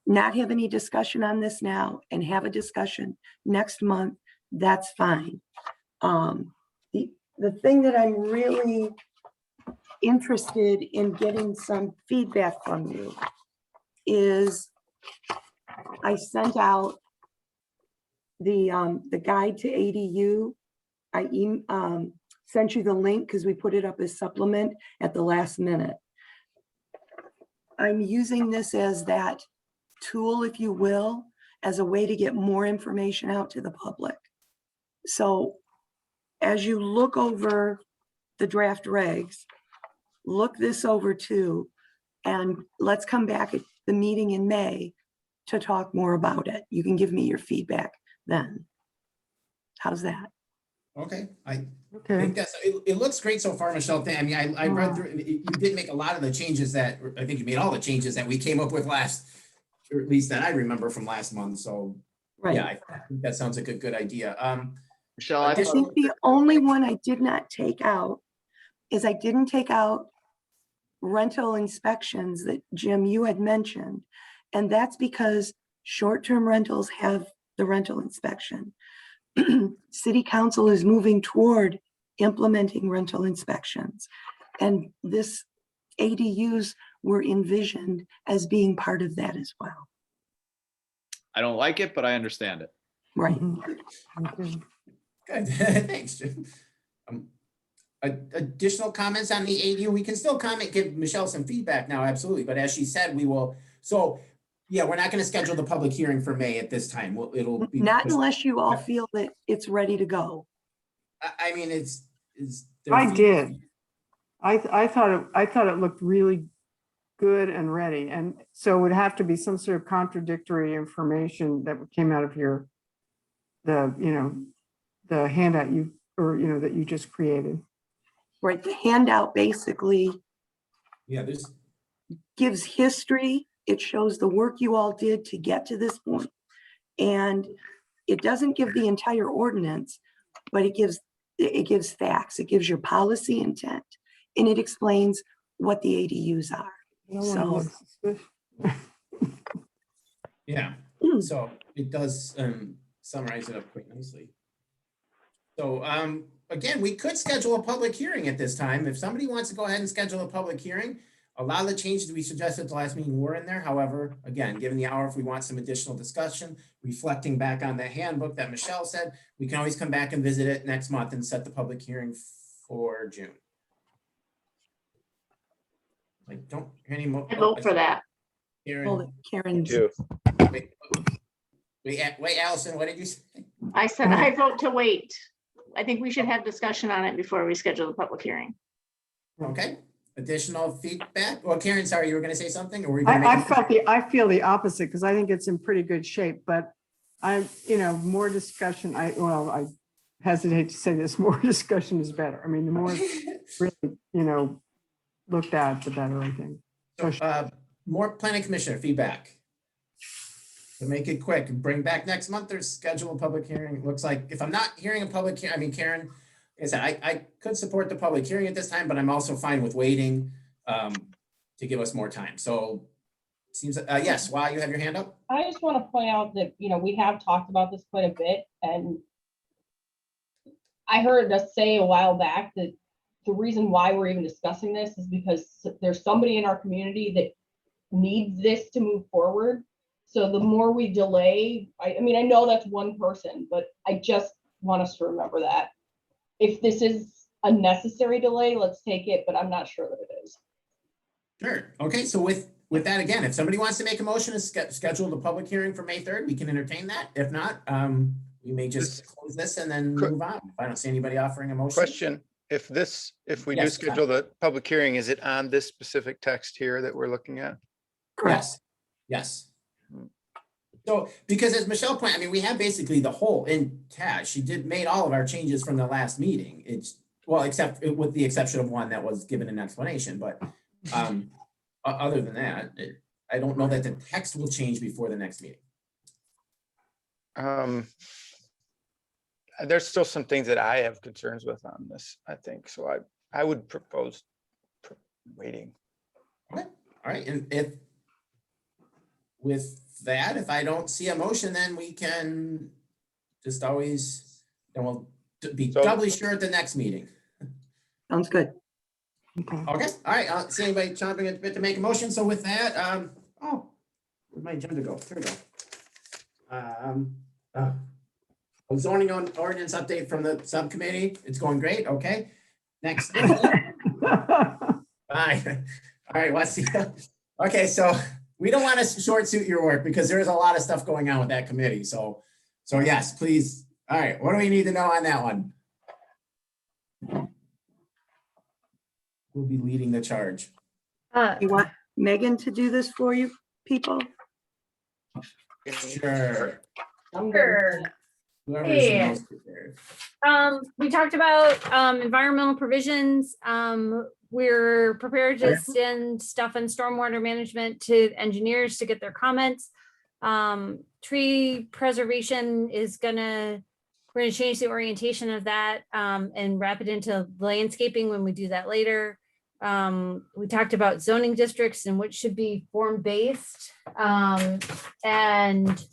not have any discussion on this now and have a discussion next month, that's fine. The thing that I'm really interested in getting some feedback from you is I sent out the guide to ADU. I sent you the link because we put it up as supplement at the last minute. I'm using this as that tool, if you will, as a way to get more information out to the public. So as you look over the draft regs, look this over too, and let's come back at the meeting in May to talk more about it. You can give me your feedback then. How's that? Okay, I think that's, it looks great so far, Michelle. I mean, I read through, you did make a lot of the changes that, I think you made all the changes that we came up with last, or at least that I remember from last month. So Right. yeah, I think that sounds like a good idea. Michelle, I think the only one I did not take out is I didn't take out rental inspections that Jim, you had mentioned. And that's because short-term rentals have the rental inspection. City Council is moving toward implementing rental inspections. And this ADUs were envisioned as being part of that as well. I don't like it, but I understand it. Right. Good, thanks, Jim. Additional comments on the ADU? We can still comment, give Michelle some feedback now, absolutely. But as she said, we will, so yeah, we're not going to schedule the public hearing for May at this time. It'll be not unless you all feel that it's ready to go. I mean, I did. I thought it looked really good and ready. And so it would have to be some sort of contradictory information that came out of the handout that you just created. Right, the handout basically there's gives history. It shows the work you all did to get to this point. And it doesn't give the entire ordinance, but it gives facts. It gives your policy intent, and it explains what the ADUs are. So yeah, so it does summarize it up quite nicely. So again, we could schedule a public hearing at this time. If somebody wants to go ahead and schedule a public hearing, a lot of the changes we suggested at the last meeting were in there. However, again, given the hour, if we want some additional discussion, reflecting back on the handbook that Michelle said, we can always come back and visit it next month and set the public hearing for June. I don't hear any more. I vote for that. Karen. Wait, Allison, what did you say? I said I vote to wait. I think we should have discussion on it before we schedule the public hearing. Okay. Additional feedback? Well, Karen, sorry, you were going to say something, or were you going to I feel the opposite because I think it's in pretty good shape, but more discussion. I hesitate to say this, more discussion is better. I mean, the more really, looked at, the better, I think. So, more planning commissioner feedback. To make it quick, bring back next month or schedule a public hearing. It looks like if I'm not hearing a public hearing, I mean, Karen, like I said, I could support the public hearing at this time, but I'm also fine with waiting to give us more time. So seems, yes, you have your hand up? I just want to point out that, we have talked about this quite a bit, and I heard us say a while back that the reason why we're even discussing this is because there's somebody in our community that needs this to move forward. So the more we delay, I mean, I know that's one person, but I just want us to remember that. If this is a necessary delay, let's take it, but I'm not sure that it is. Sure. Okay, so with that, again, if somebody wants to make a motion to schedule the public hearing for May 3rd, we can entertain that. If not, we may just close this and then move on. If I don't see anybody offering a motion. Question, if we do schedule the public hearing, is it on this specific text here that we're looking at? Yes. Yes. So, because as Michelle pointed, I mean, we have basically the whole intact. She made all of our changes from the last meeting. It's, well, except with the exception of one that was given an explanation, but other than that, I don't know that the text will change before the next meeting. There's still some things that I have concerns with on this, I think. So I would propose waiting. Okay, all right, and if with that, if I don't see a motion, then we can just always, then we'll be doubly sure at the next meeting. Sounds good. Okay, all right, see anybody chomping at the bit to make a motion, so with that, oh, where'd my agenda go? There we go. Zoning on ordinance update from the subcommittee, it's going great, okay. Next. All right, let's see. Okay, so we don't want to short suit your work because there is a lot of stuff going on with that committee, so yes, please. All right, what do we need to know on that one? We'll be leading the charge. You want Megan to do this for you, people? Sure. Whoever's the Hey. most prepared. We talked about environmental provisions. We're prepared to send stuff on stormwater management to engineers to get their comments. Tree preservation is we're gonna change the orientation of that and wrap it into landscaping when we do that later. We talked about zoning districts and what should be form-based, and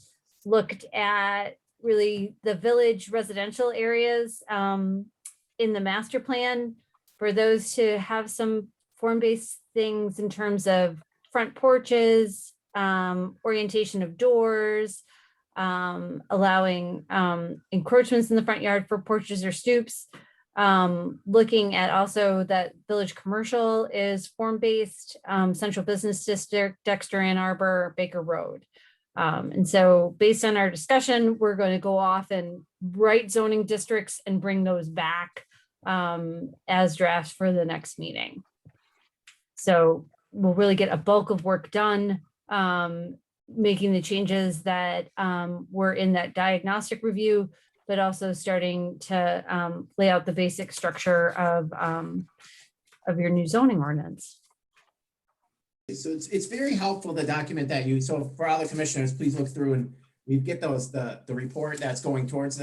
looked at really the village residential areas in the master plan for those to have some form-based things in terms of front porches, orientation of doors, allowing encroachments in the front yard for porches or stoops. Looking at also that village commercial is form-based, central business district, Dexter, Ann Arbor, Baker Road. And so based on our discussion, we're going to go off and write zoning districts and bring those back as drafts for the next meeting. So we'll really get a bulk of work done, making the changes that were in that diagnostic review, but also starting to lay out the basic structure of your new zoning ordinance. So it's very helpful, the document that you, so for all the commissioners, please look through and we get those, the report that's going towards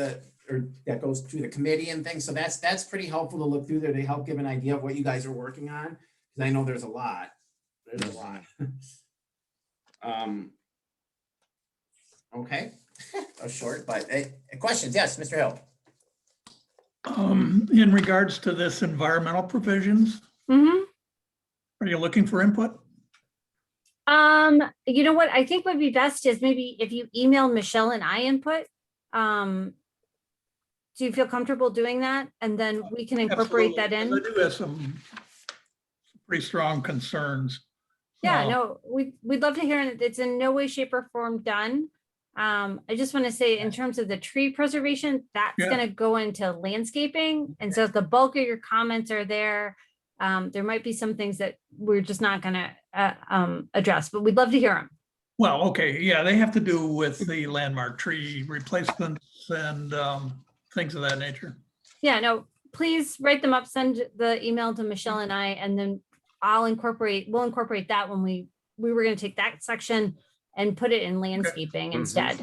or that goes through the committee and things. So that's pretty helpful to look through there to help give an idea of what you guys are working on. Because I know there's a lot. There's a lot. Okay, a short, but questions? Yes, Mr. Hill. In regards to this environmental provisions, are you looking for input? You know what I think would be best is maybe if you email Michelle and I input. Do you feel comfortable doing that? And then we can incorporate that in. I do have some pretty strong concerns. Yeah, no, we'd love to hear it. It's in no way, shape, or form done. I just want to say in terms of the tree preservation, that's going to go into landscaping. And so if the bulk of your comments are there, there might be some things that we're just not going to address, but we'd love to hear them. Well, okay, yeah, they have to do with the landmark tree replacements and things of that nature. Yeah, no, please write them up, send the email to Michelle and I, and then we'll incorporate that when we were going to take that section and put it in landscaping instead.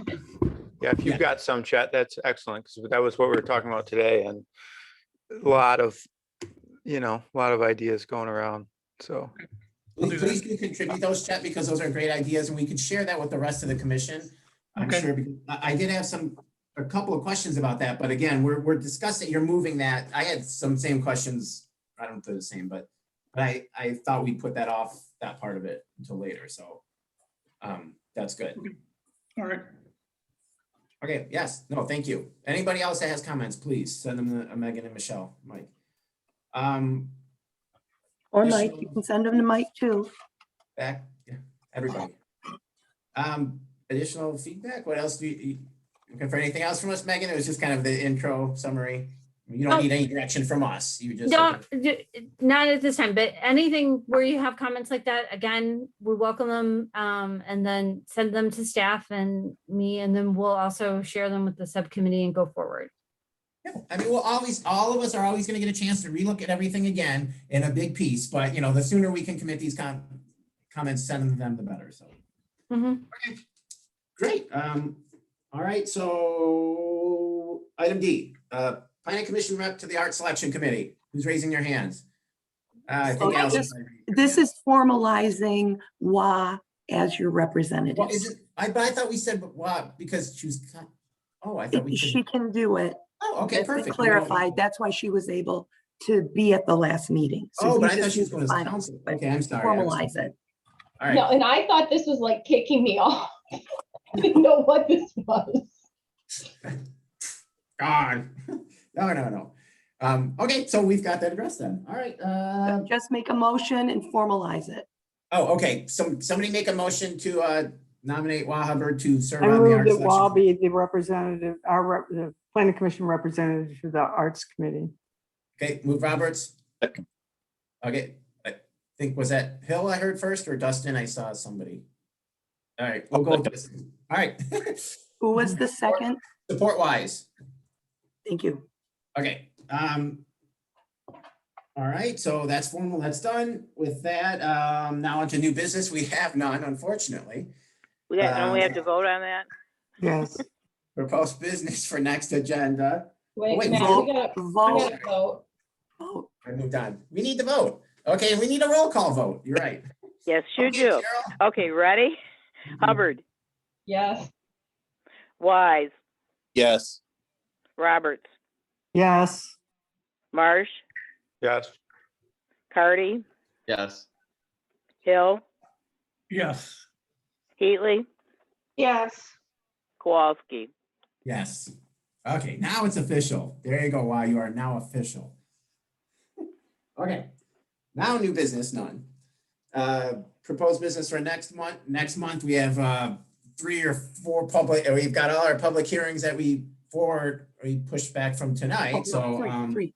Yeah, if you've got some, chat, that's excellent, because that was what we were talking about today, and a lot of ideas going around, so. Please do contribute those, Chet, because those are great ideas and we could share that with the rest of the commission. I'm sure, because I did have a couple of questions about that, but again, we're discussing, you're moving that. I had some same questions. I don't know if they're the same, but I thought we'd put that off, that part of it, until later. So that's good. All right. Okay, yes, no, thank you. Anybody else that has comments, please send them to Megan and Michelle, Mike. Or Mike, you can send them to Mike too. Back, yeah, everybody. Additional feedback? What else do you looking for anything else from us, Megan? It was just kind of the intro summary. You don't need any direction from us. You just. Not at this time, but anything where you have comments like that, again, we welcome them, and then send them to staff and me, and then we'll also share them with the subcommittee and go forward. I mean, all of us are always going to get a chance to relook at everything again in a big piece, but the sooner we can commit these comments, send them, the better. So. Okay. Great. All right. So item D, Planning Commission rep to the Art Selection Committee. Who's raising your hands? I think this is formalizing WA as your representative. Well, is it? I thought we said WA because she was. Oh, I thought we. She can do it. Oh, okay, That's perfect. Clarified. That's why she was able to be at the last meeting. So but I thought she was going to council. Okay, I'm sorry. Formalize it. All right. No, and I thought this was like kicking me off. I didn't know what this was. God. No. Okay, so we've got that addressed then. All right. Just make a motion and formalize it. Oh, okay. Somebody make a motion to nominate Wah Hubbard to serve I on the move Arts that Selection Wah Committee. be the representative, the Planning Commission representative to the Arts Committee. Okay, move Roberts. Okay, I think, was that Hill I heard first or Dustin? I saw somebody. All right, we'll go with this. All right. Who was the second? Support wise. Thank you. Okay. All right, so that's formal, that's done. With that, now onto new business. We have none, unfortunately. We have to vote on that? Yes. Proposed business for next agenda. Wait, Matt, we gotta vote. I moved on. We need to vote. Okay, we need a roll call vote. You're right. Yes, you Okay, do. Cheryl. Okay, ready? Hubbard, Yes. Wise, Yes. Roberts, Yes. Marsh, Yes. Cardy, Yes. Hill, Yes. Heatley, Yes. Kowalski. Yes. Okay, now it's official. There you go. Wow, you are now official. Okay, now new business, none. Proposed business for next month. Next month we have 3 or 4 public. We've got all our public hearings that we pushed back from tonight. Three.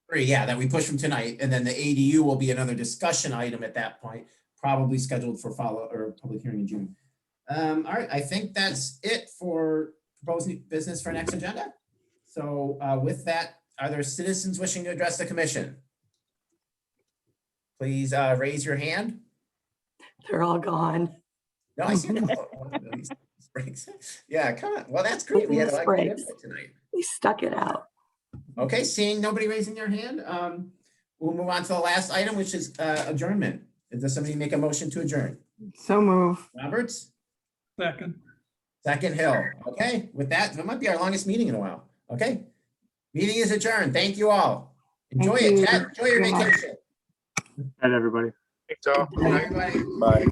3, yeah, that we pushed from tonight, and then the ADU will be another discussion item at that point, probably scheduled for public hearing in June. All right, I think that's it for proposed new business for next agenda. So with that, are there citizens wishing to address the commission? Please raise your hand. They're all gone. No, I see. Yeah, come on. Well, that's great. We had a lot of good input tonight. We stuck it out. Okay, seeing nobody raising their hand, we'll move on to the last item, which is adjournment. Does somebody make a motion to adjourn? So move. Roberts? Second. Second, Hill. Okay, with that might be our longest meeting in a while. Okay. Meeting is adjourned. Thank you all. Enjoy it, Chad. Enjoy your vacation. Good night, everybody. Thanks all. Bye, everybody. Bye.